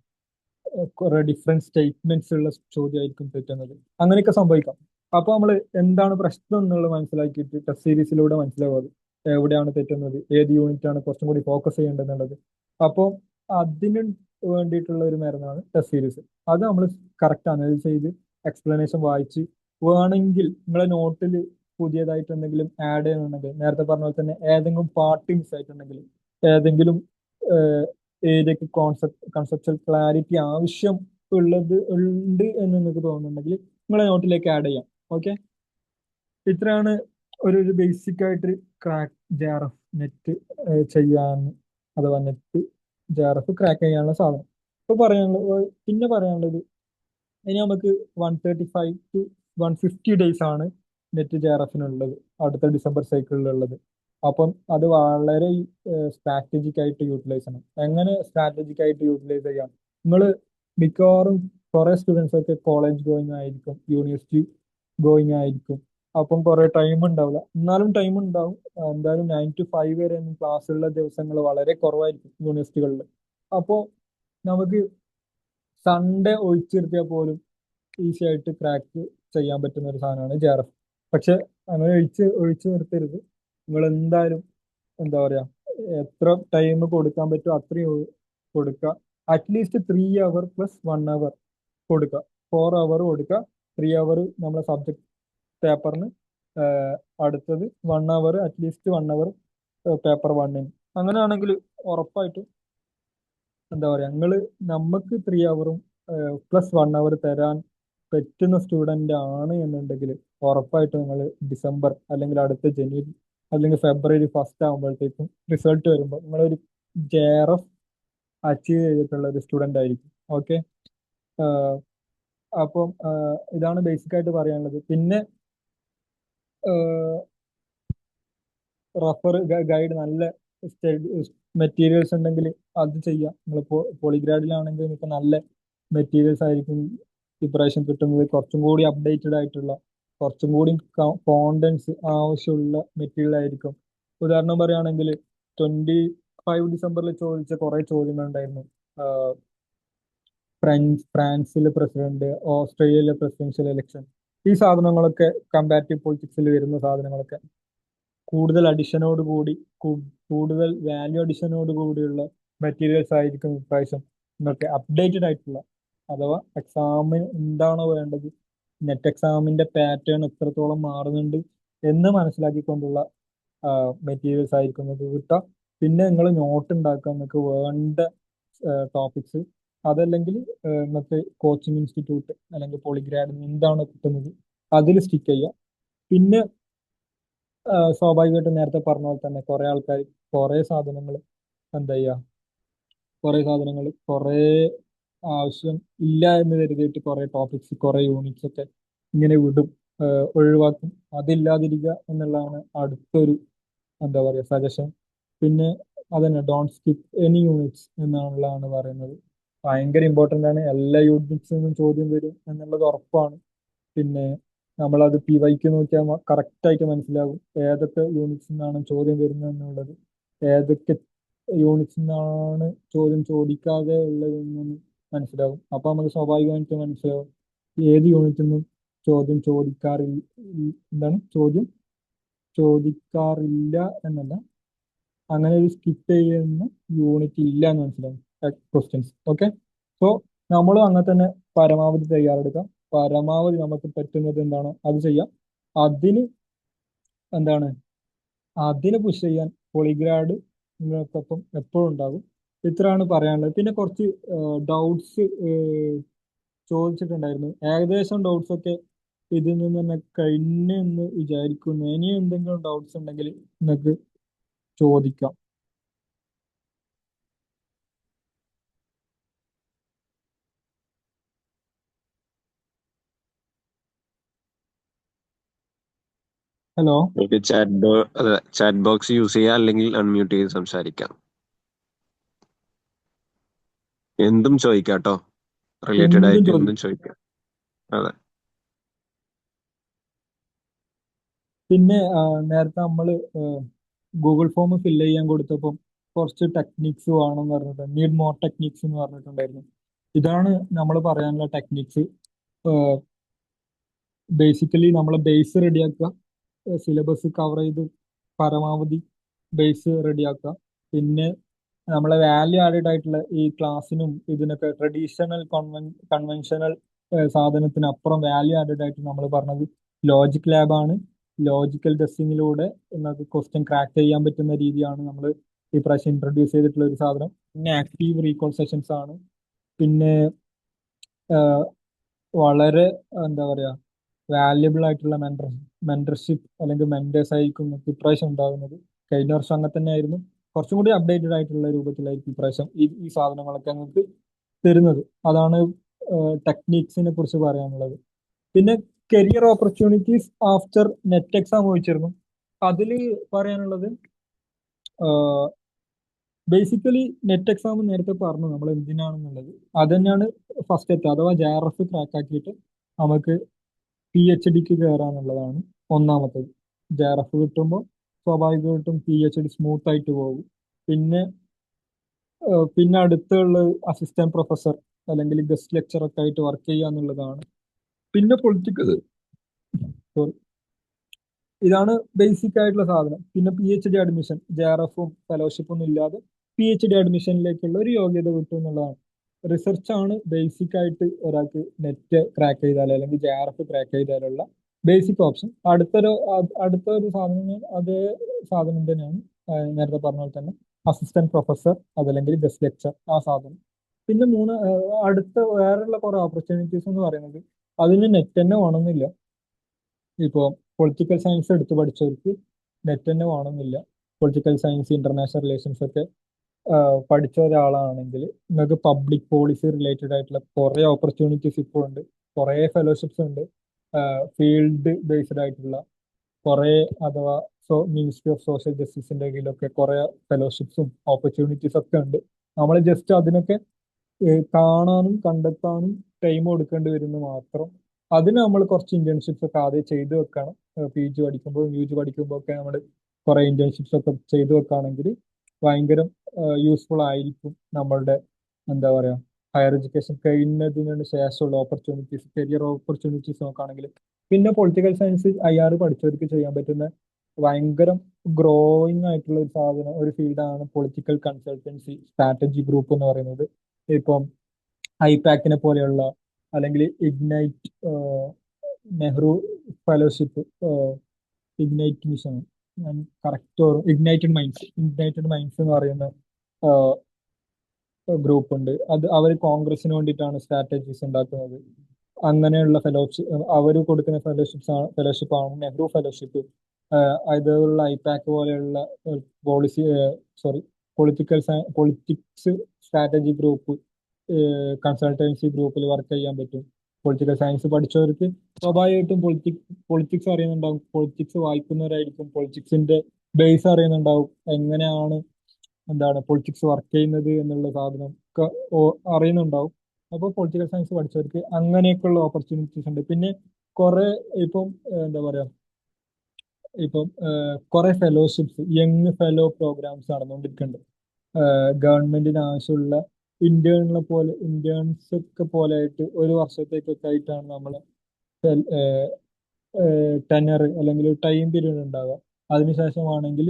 കുറെ ഡിഫറെന്റ് സ്റ്റേറ്റ്മെന്റ്സ് ഉള്ള ചോദ്യമായിരിക്കും തെറ്റുന്നത്. അങ്ങനെയൊക്കെ സംഭവിക്കാം. അപ്പൊ നമ്മൾ എന്താണ് പ്രശ്നം എന്നുള്ളത് മനസ്സിലാക്കിയിട്ട് ടെസ്റ്റ് സീരീസിലൂടെ മനസ്സിലാവും അത് എവിടെയാണ് തെറ്റുന്നത്, ഏത് യൂണിറ്റ് ആണ് കുറച്ചും കൂടി ഫോക്കസ് ചെയ്യേണ്ടതെന്നുള്ളത്. അപ്പോൾ അതിന് വേണ്ടിയിട്ടുള്ള ഒരു മരുന്നാണ് ടെസ്റ്റ് സീരീസ്. അത് നമ്മൾ കറക്റ്റ് അനലൈസ് ചെയ്ത് എക്സ്പ്ലനേഷൻ വായിച്ച് വേണമെങ്കിൽ നിങ്ങളെ നോട്ടിൽ പുതിയതായിട്ട് എന്തെങ്കിലും ആഡ് ചെയ്യുന്നുണ്ടെങ്കിൽ നേരത്തെ പറഞ്ഞ പോലെ തന്നെ ഏതെങ്കിലും പാർട്ട് മിസ് ആയിട്ടുണ്ടെങ്കിൽ ഏതെങ്കിലും ഏരിയക്ക് കൺസെപ്ച്വൽ ക്ലാരിറ്റി ആവശ്യം ഉണ്ട് എന്ന് നിങ്ങൾക്ക് തോന്നുന്നുണ്ടെങ്കിൽ നിങ്ങളെ നോട്ടിലേക്ക് ആഡ് ചെയ്യാം. ഓക്കെ, ഇത്രയാണ് ഒരു ബേസിക് ആയിട്ട് ക്രാക്ക് JRF നെറ്റ് ചെയ്യാൻ അഥവാ നെറ്റ് JRF ക്രാക്ക് ചെയ്യാനുള്ള സാധനം. ഇപ്പൊ പറയാനുള്ളത് പിന്നെ പറയാനുള്ളത് ഇനി നമുക്ക് 135 to 150 days ആണ് നെറ്റ് JRF-നുള്ളത് അടുത്ത ഡിസംബർ സൈക്കിളിലുള്ളത്. അപ്പം അത് വളരെ സ്ട്രാറ്റജിക് ആയിട്ട് യൂട്ടിലൈസ് ചെയ്യണം. എങ്ങനെ സ്ട്രാറ്റജിക് ആയിട്ട് യൂട്ടിലൈസ് ചെയ്യാം? നിങ്ങൾ മിക്കവാറും കുറെ സ്റ്റുഡൻസ് ഒക്കെ കോളേജ് ഗോയിങ് ആയിരിക്കും, യൂണിവേഴ്സിറ്റി ഗോയിങ് ആയിരിക്കും. അപ്പം കുറെ ടൈം ഉണ്ടാവില്ല. എന്നാലും ടൈം ഉണ്ടാവും. എന്തായാലും 9 to 5 വരെ ക്ലാസ്സുള്ള ദിവസങ്ങൾ വളരെ കുറവായിരിക്കും യൂണിവേഴ്സിറ്റികളിൽ. അപ്പോൾ നമുക്ക് സൺഡേ ഒഴിച്ചു നിർത്തിയാൽ പോലും ഈസി ആയിട്ട് ക്രാക്ക് ചെയ്യാൻ പറ്റുന്ന ഒരു സാധനമാണ് JRF. പക്ഷെ അങ്ങനെ ഒഴിച്ചു നിർത്തരുത്. നിങ്ങൾ എന്തായാലും എന്താ പറയാ എത്ര ടൈം കൊടുക്കാൻ പറ്റുമോ അത്രയും കൊടുക്കുക. അറ്റ്ലീസ്റ്റ് 3 hour + 1 hour കൊടുക്കുക. 4 hour കൊടുക്കുക. 3 hour നമ്മളെ സബ്ജക്ട് പേപ്പറിന്, അടുത്തത് 1 hour അറ്റ്ലീസ്റ്റ് 1 hour പേപ്പർ 1-ന്. അങ്ങനെയാണെങ്കിൽ ഉറപ്പായിട്ടും എന്താ പറയാ നമുക്ക് 3 hour + 1 hour തരാൻ പറ്റുന്ന സ്റ്റുഡന്റ് ആണ് എന്നുണ്ടെങ്കിൽ ഉറപ്പായിട്ടും നിങ്ങൾ ഡിസംബർ അല്ലെങ്കിൽ അടുത്ത ജനുവരി അല്ലെങ്കിൽ ഫെബ്രുവരി 1st ആകുമ്പോഴത്തേക്കും റിസൾട്ട് വരുമ്പോൾ നിങ്ങളൊരു JRF അച്ചീവ് ചെയ്തിട്ടുള്ള ഒരു സ്റ്റുഡന്റ് ആയിരിക്കും. ഓക്കെ, അപ്പം ഇതാണ് ബേസിക് ആയിട്ട് പറയാനുള്ളത്. പിന്നെ റഫർ ഗൈഡ് നല്ല മെറ്റീരിയൽസ് ഉണ്ടെങ്കിൽ അത് ചെയ്യാം. നിങ്ങളിപ്പോൾ പോളിഗ്രാഡിലാണെങ്കിൽ നിങ്ങൾക്ക് നല്ല മെറ്റീരിയൽസ് ആയിരിക്കും ഇപ്രാവശ്യം കിട്ടുന്നത്. കുറച്ചും കൂടി അപ്ഡേറ്റഡ് ആയിട്ടുള്ള കുറച്ചും കൂടി കോണ്ടൻസ് ആവശ്യമുള്ള മെറ്റീരിയൽ ആയിരിക്കും. ഉദാഹരണം പറയുകയാണെങ്കിൽ 25 ഡിസംബറിൽ ചോദിച്ച കുറെ ചോദ്യങ്ങൾ ഉണ്ടായിരുന്നു. ഫ്രാൻസിലെ പ്രസിഡന്റ്, ഓസ്ട്രേലിയയിലെ പ്രസിഡൻഷ്യൽ ഇലക്ഷൻ, ഈ സാധനങ്ങളൊക്കെ കമ്പാരിറ്റീവ് പൊളിറ്റിക്സിൽ വരുന്ന സാധനങ്ങളൊക്കെ കൂടുതൽ അഡിഷനോട് കൂടി കൂടുതൽ വാല്യൂ അഡിഷനോട് കൂടിയുള്ള മെറ്റീരിയൽസ് ആയിരിക്കും ഇപ്രാവശ്യം നിങ്ങൾക്ക് അപ്ഡേറ്റഡ് ആയിട്ടുള്ള. അഥവാ എക്സാമിന് എന്താണോ വേണ്ടത്, നെറ്റ് എക്സാമിന്റെ പാറ്റേൺ എത്രത്തോളം മാറുന്നുണ്ട് എന്ന് മനസ്സിലാക്കിക്കൊണ്ടുള്ള മെറ്റീരിയൽസ് ആയിരിക്കും നിങ്ങൾക്ക് കിട്ടുക. പിന്നെ നിങ്ങൾ നോട്ട് ഉണ്ടാക്കുക, നിങ്ങൾക്ക് വേണ്ട ടോപ്പിക്സ്. അതല്ലെങ്കിൽ നിങ്ങൾക്ക് കോച്ചിങ് ഇൻസ്റ്റിറ്റ്യൂട്ട് അല്ലെങ്കിൽ പോളിഗ്രാഡിൽ നിന്ന് എന്താണോ കിട്ടുന്നത് അതിൽ സ്റ്റിക്ക് ചെയ്യുക. പിന്നെ സ്വാഭാവികമായിട്ടും നേരത്തെ പറഞ്ഞ പോലെ തന്നെ കുറെ ആൾക്കാർ കുറെ സാധനങ്ങൾ എന്താ ചെയ്യുക, കുറെ ആവശ്യം ഇല്ല എന്ന് കരുതിയിട്ട് കുറെ ടോപ്പിക്സ് കുറെ യൂണിറ്റ്സ് ഒക്കെ ഇങ്ങനെ വിടും, ഒഴിവാക്കും. അതില്ലാതിരിക്കുക എന്നുള്ളതാണ് അടുത്തൊരു എന്താ പറയുക സജഷൻ. പിന്നെ അതന്നെ ഡോണ്ട് സ്കിപ്പ് എനി യൂണിറ്റ്സ് എന്നുള്ളതാണ് പറയുന്നത്. ഭയങ്കര ഇമ്പോർട്ടൻ്റ് ആണ്. എല്ലാ യൂണിറ്റ്സിൽ നിന്നും ചോദ്യം വരും എന്നുള്ളത് ഉറപ്പാണ്. പിന്നെ നമ്മളത് PYQ നോക്കിയാൽ കറക്റ്റ് ആയിട്ട് മനസ്സിലാകും ഏതൊക്കെ യൂണിറ്റ്സിൽ നിന്നാണ് ചോദ്യം വരുന്നത് എന്നുള്ളത്, ഏതൊക്കെ യൂണിറ്റ്സിൽ നിന്നാണ് ചോദ്യം ചോദിക്കാതെ ഉള്ളതെന്നും മനസ്സിലാകും. അപ്പൊ നമുക്ക് സ്വാഭാവികമായിട്ട് മനസ്സിലാവും ഏത് യൂണിറ്റിൽ നിന്നും ചോദ്യം ചോദിക്കാറില്ല, ചോദ്യം ചോദിക്കാറില്ല എന്നല്ല, അങ്ങനെ ഒരു സ്കിപ്പ് ചെയ്യുന്ന യൂണിറ്റ് ഇല്ല എന്ന് മനസ്സിലാവും ക്വസ്റ്റ്യൻസ്. ഓക്കെ, സോ നമ്മളും അങ്ങനെ തന്നെ പരമാവധി തയ്യാറെടുക്കാം. പരമാവധി നമുക്ക് പറ്റുന്നത് എന്താണോ അത് ചെയ്യാം. അതിന് എന്താണ് അതിന് പുഷ് ചെയ്യാൻ പോളിഗ്രാഡ് നിങ്ങൾക്കൊപ്പം എപ്പോഴും ഉണ്ടാകും. ഇത്രയാണ് പറയാനുള്ളത്. പിന്നെ കുറച്ച് ഡൗട്ട്സ് ചോദിച്ചിട്ടുണ്ടായിരുന്നു. ഏകദേശം ഡൗട്ട്സ് ഒക്കെ ഇതിൽ നിന്ന് തന്നെ കഴിഞ്ഞെന്ന് വിചാരിക്കുന്നു. ഇനി എന്തെങ്കിലും ഡൗട്ട്സ് ഉണ്ടെങ്കിൽ നിങ്ങൾക്ക് ചോദിക്കാം. ഹലോ, നിങ്ങൾക്ക് ചാറ്റ് ബോക്സ് യൂസ് ചെയ്യാം, അല്ലെങ്കിൽ അൺമ്യൂട്ട് ചെയ്ത് സംസാരിക്കാം. എന്തും ചോദിക്കാം കേട്ടോ, റിലേറ്റഡ് എന്തും ആയിട്ട് എന്തും ചോദിക്കും. ചോദിക്കാം. അതെ. പിന്നെ നേരത്തെ നമ്മൾ ഗൂഗിൾ ഫോം ഫില്ല് ചെയ്യാൻ കൊടുത്തപ്പം കുറച്ച് ടെക്നിക്സ് വേണമെന്ന് പറഞ്ഞിട്ട് നീഡ് മോർ ടെക്നിക്സ് എന്ന് പറഞ്ഞിട്ടുണ്ടായിരുന്നു. ഇതാണ് നമ്മൾ പറയാനുള്ള ടെക്നിക്സ്. ബേസിക്കലി നമ്മൾ ബേസ് റെഡിയാക്കുക, സിലബസ് കവർ ചെയ്ത് പരമാവധി ബേസ് റെഡിയാക്കുക. പിന്നെ നമ്മളെ വാല്യൂ ആഡഡ് ആയിട്ടുള്ള ഈ ക്ലാസ്സിനും ഇതിനൊക്കെ ട്രഡീഷണൽ കൺവെൻഷണൽ സാധനത്തിനപ്പുറം വാല്യൂ ആഡഡ് ആയിട്ട് നമ്മൾ പറഞ്ഞത് ലോജിക് ലാബാണ്. ലോജിക്കൽ ടെസ്റ്റിങ്ങിലൂടെ നമുക്ക് ക്വസ്റ്റ്യൻ ക്രാക്ക് ചെയ്യാൻ പറ്റുന്ന രീതിയാണ് നമ്മൾ ഈ പ്രാവശ്യം ഇൻട്രൊഡ്യൂസ് ചെയ്തിട്ടുള്ള ഒരു സാധനം. പിന്നെ ആക്റ്റീവ് റീകോൾ സെഷൻസ് ആണ്. പിന്നെ ആഹ്, വളരെ എന്താ പറയാ വാല്യബിൾ ആയിട്ടുള്ള മെന്റർഷിപ്പ് അല്ലെങ്കിൽ മെന്റേഴ്സ് ആയിരിക്കും നിങ്ങൾക്ക് ഇപ്രാവശ്യം ഉണ്ടാകുന്നത്. കഴിഞ്ഞ വർഷം അങ്ങനെ തന്നെ ആയിരുന്നു. കുറച്ചും കൂടി അപ്ഡേറ്റഡ് ആയിട്ടുള്ള രൂപത്തിലായിരിക്കും ഇപ്രാവശ്യം ഈ സാധനങ്ങളൊക്കെ നിങ്ങൾക്ക് തരുന്നത്. അതാണ് ടെക്നിക്സിനെ കുറിച്ച് പറയാനുള്ളത്. പിന്നെ career opportunities after net exam ചോദിച്ചിരുന്നു. അതിൽ പറയാനുള്ളത് ബേസിക്കലി നെറ്റ് എക്സാം നേരത്തെ പറഞ്ഞു നമ്മൾ എന്തിനാണെന്നുള്ളത്. അത് തന്നെയാണ് ഫസ്റ്റ് എത്തുക, അഥവാ JRF ക്രാക്ക് ആക്കിയിട്ട് നമുക്ക് PhDക്ക് കയറാന്നുള്ളതാണ് ഒന്നാമത്തേത്. JRF കിട്ടുമ്പോൾ സ്വാഭാവികമായിട്ടും PhD സ്മൂത്ത് ആയിട്ട് പോകും. പിന്നെ പിന്നെ അടുത്തുള്ള അസിസ്റ്റന്റ് പ്രൊഫസർ അല്ലെങ്കിൽ ഗസ്റ്റ് ലെക്ചർ ഒക്കെ ആയിട്ട് വർക്ക് ചെയ്യുക എന്നുള്ളതാണ്. പിന്നെ പൊളിറ്റിക്കൽ, ഇതാണ് ബേസിക് ആയിട്ടുള്ള സാധനം. പിന്നെ PhD അഡ്മിഷൻ, JRFും ഫെലോഷിപ്പും ഒന്നും ഇല്ലാതെ PhD അഡ്മിഷനിലേക്കുള്ള ഒരു യോഗ്യത കിട്ടും എന്നുള്ളതാണ്. റിസർച്ച് ആണ് ബേസിക് ആയിട്ട് ഒരാൾക്ക് നെറ്റ് ക്രാക്ക് ചെയ്താൽ അല്ലെങ്കിൽ JRF ക്രാക്ക് ചെയ്താലുള്ള ബേസിക് ഓപ്ഷൻ. അടുത്തൊരു സാധനം അതേ സാധനം തന്നെയാണ്, നേരത്തെ പറഞ്ഞ പോലെ തന്നെ അസിസ്റ്റന്റ് പ്രൊഫസർ അതല്ലെങ്കിൽ ഗസ്റ്റ് ലെക്ചർ ആ സാധനം. പിന്നെ അടുത്ത വേറെയുള്ള കുറെ ഓപ്പർച്യൂണിറ്റീസ് എന്ന് പറയുന്നത് അതിന് നെറ്റ് തന്നെ വേണമെന്നില്ല. ഇപ്പോൾ പൊളിറ്റിക്കൽ സയൻസ് എടുത്ത് പഠിച്ചവർക്ക് നെറ്റ് തന്നെ വേണമെന്നില്ല. പൊളിറ്റിക്കൽ സയൻസ്, ഇന്റർനാഷണൽ റിലേഷൻസ് ഒക്കെ പഠിച്ച ഒരാളാണെങ്കിൽ നിങ്ങൾക്ക് പബ്ലിക് പോളിസി റിലേറ്റഡ് ആയിട്ടുള്ള കുറേ ഓപ്പർച്യൂണിറ്റീസ് ഇപ്പോൾ ഉണ്ട്. കുറേ ഫെലോഷിപ്സ് ഉണ്ട്. ഫീൽഡ് ബേസ്ഡ് ആയിട്ടുള്ള കുറേ, അഥവാ മിനിസ്ട്രി ഓഫ് സോഷ്യൽ ജസ്റ്റിസിന്റെ കീഴിലൊക്കെ കുറേ ഫെലോഷിപ്സും ഓപ്പർച്യൂണിറ്റീസ് ഒക്കെ ഉണ്ട്. നമ്മൾ ജസ്റ്റ് അതിനൊക്കെ കാണാനും കണ്ടെത്താനും ടൈം കൊടുക്കേണ്ടി വരുന്നു മാത്രം. അതിന് നമ്മൾ കുറച്ച് ഇന്റേൺഷിപ്സ് ഒക്കെ ആദ്യം ചെയ്തു വെക്കണം. PG പഠിക്കുമ്പോൾ UG പഠിക്കുമ്പോൾ ഒക്കെ നമ്മൾ കുറെ ഇന്റേൺഷിപ്സ് ഒക്കെ ചെയ്തു വെക്കുകയാണെങ്കിൽ ഭയങ്കര യൂസ്ഫുൾ ആയിരിക്കും നമ്മളുടെ എന്താ പറയാ ഹയർ എഡ്യൂക്കേഷൻ കഴിയുന്നതിന് ശേഷമുള്ള ഓപ്പർച്യൂണിറ്റീസ്, കരിയർ ഓപ്പർച്യൂണിറ്റീസ് നോക്കുകയാണെങ്കിൽ. പിന്നെ പൊളിറ്റിക്കൽ സയൻസ് IR പഠിച്ചവർക്ക് ചെയ്യാൻ പറ്റുന്ന ഭയങ്കര ഗ്രോയിങ് ആയിട്ടുള്ള ഒരു സാധനം, ഒരു ഫീൽഡാണ് പൊളിറ്റിക്കൽ കൺസൾട്ടൻസി സ്ട്രാറ്റജി ഗ്രൂപ്പ് എന്ന് പറയുന്നത്. ഇപ്പം ഐപാക്കിനെ പോലെയുള്ള അല്ലെങ്കിൽ ignite, Nehru fellowship, ignite mission, ഞാൻ കറക്റ്റ് ഇഗ്നൈറ്റഡ് മൈൻഡ്സ് എന്ന് പറയുന്ന ഗ്രൂപ്പ് ഉണ്ട്. അവർ കോൺഗ്രസിന് വേണ്ടിയിട്ടാണ് സ്ട്രാറ്റജീസ് ഉണ്ടാക്കുന്നത്. അങ്ങനെയുള്ള അവർ കൊടുക്കുന്ന ഫെലോഷിപ്പ് ആണ് നെഹ്റു ഫെലോഷിപ്പ്. അതുപോലുള്ള ഐപാക്ക് പോലെയുള്ള policy politics strategy group, consultancy ഗ്രൂപ്പിൽ വർക്ക് ചെയ്യാൻ പറ്റും. പൊളിറ്റിക്കൽ സയൻസ് പഠിച്ചവർക്ക് സ്വാഭാവികമായിട്ടും പൊളിറ്റിക്സ് അറിയുന്നുണ്ടാവും, പൊളിറ്റിക്സ് വായിക്കുന്നവരായിരിക്കും, പൊളിറ്റിക്സിന്റെ ബേസ് അറിയുന്നുണ്ടാവും, എങ്ങനെയാണ് പൊളിറ്റിക്സ് വർക്ക് ചെയ്യുന്നത് എന്നുള്ള സാധനം ഒക്കെ അറിയുന്നുണ്ടാവും. അപ്പോൾ പൊളിറ്റിക്കൽ സയൻസ് പഠിച്ചവർക്ക് അങ്ങനെയൊക്കെയുള്ള ഓപ്പർച്യൂണിറ്റീസ് ഉണ്ട്. പിന്നെ കുറെ ഇപ്പം എന്താ പറയാ ഇപ്പം കുറെ ഫെലോഷിപ്സ്, യങ് ഫെലോ പ്രോഗ്രാംസ് നടന്നുകൊണ്ടിരിക്കുന്നുണ്ട്. ഗവൺമെന്റിന് ആവശ്യമുള്ള ഇന്റേൺസ് ഒക്കെ പോലെ ആയിട്ട് ഒരു വർഷത്തേക്കൊക്കെ ആയിട്ടാണ് നമ്മൾ ടെനർ അല്ലെങ്കിൽ ടൈം പീരീഡ് ഉണ്ടാവുക. അതിനുശേഷമാണെങ്കിൽ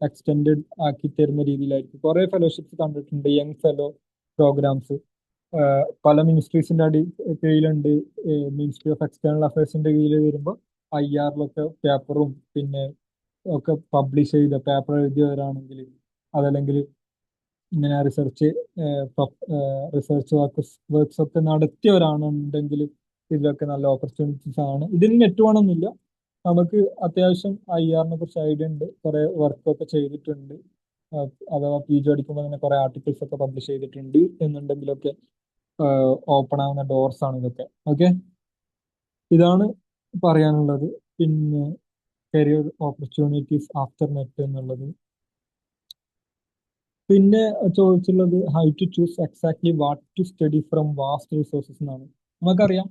എക്സ്റ്റെൻഡ് ആക്കി തരുന്ന രീതിയിലായിരിക്കും. കുറെ ഫെലോഷിപ്സ് കണ്ടിട്ടുണ്ട്, യങ് ഫെലോ പ്രോഗ്രാംസ്. പല മിനിസ്ട്രീസിന്റെ കീഴിലുണ്ട്. മിനിസ്ട്രി ഓഫ് എക്സ്റ്റേണൽ അഫയേഴ്സിന്റെ കീഴിൽ വരുമ്പോൾ IRലൊക്കെ പേപ്പറും പിന്നെ ഒക്കെ പബ്ലിഷ് ചെയ്ത പേപ്പർ എഴുതിയവരാണെങ്കിൽ, അതല്ലെങ്കിൽ ഇങ്ങനെ റിസർച്ച് വർക്ക്സ് ഒക്കെ നടത്തിയവരാണെന്നുണ്ടെങ്കിൽ ഇതിലൊക്കെ നല്ല ഓപ്പർച്യൂണിറ്റീസ് ആണ്. ഇതിന് നെറ്റ് വേണമെന്നില്ല, നമുക്ക് അത്യാവശ്യം IRനെ കുറിച്ച് ഐഡിയ ഉണ്ട്, കുറെ വർക്കൊക്കെ ചെയ്തിട്ടുണ്ട്. അഥവാ PG പഠിക്കുമ്പോൾ തന്നെ കുറെ ആർട്ടിക്കിൾസ് ഒക്കെ പബ്ലിഷ് ചെയ്തിട്ടുണ്ട് എന്നുണ്ടെങ്കിലൊക്കെ ഓപ്പൺ ആവുന്ന ഡോർസ് ആണ് ഇതൊക്കെ. ഓക്കെ, ഇതാണ് പറയാനുള്ളത്. പിന്നെ കരിയർ ഓപ്പർച്യൂണിറ്റീസ് ആഫ്റ്റർ നെറ്റ് എന്നുള്ളത്. പിന്നെ ചോദിച്ചുള്ളത് how to choose exactly what to study from vast resources എന്നാണ്. നമുക്കറിയാം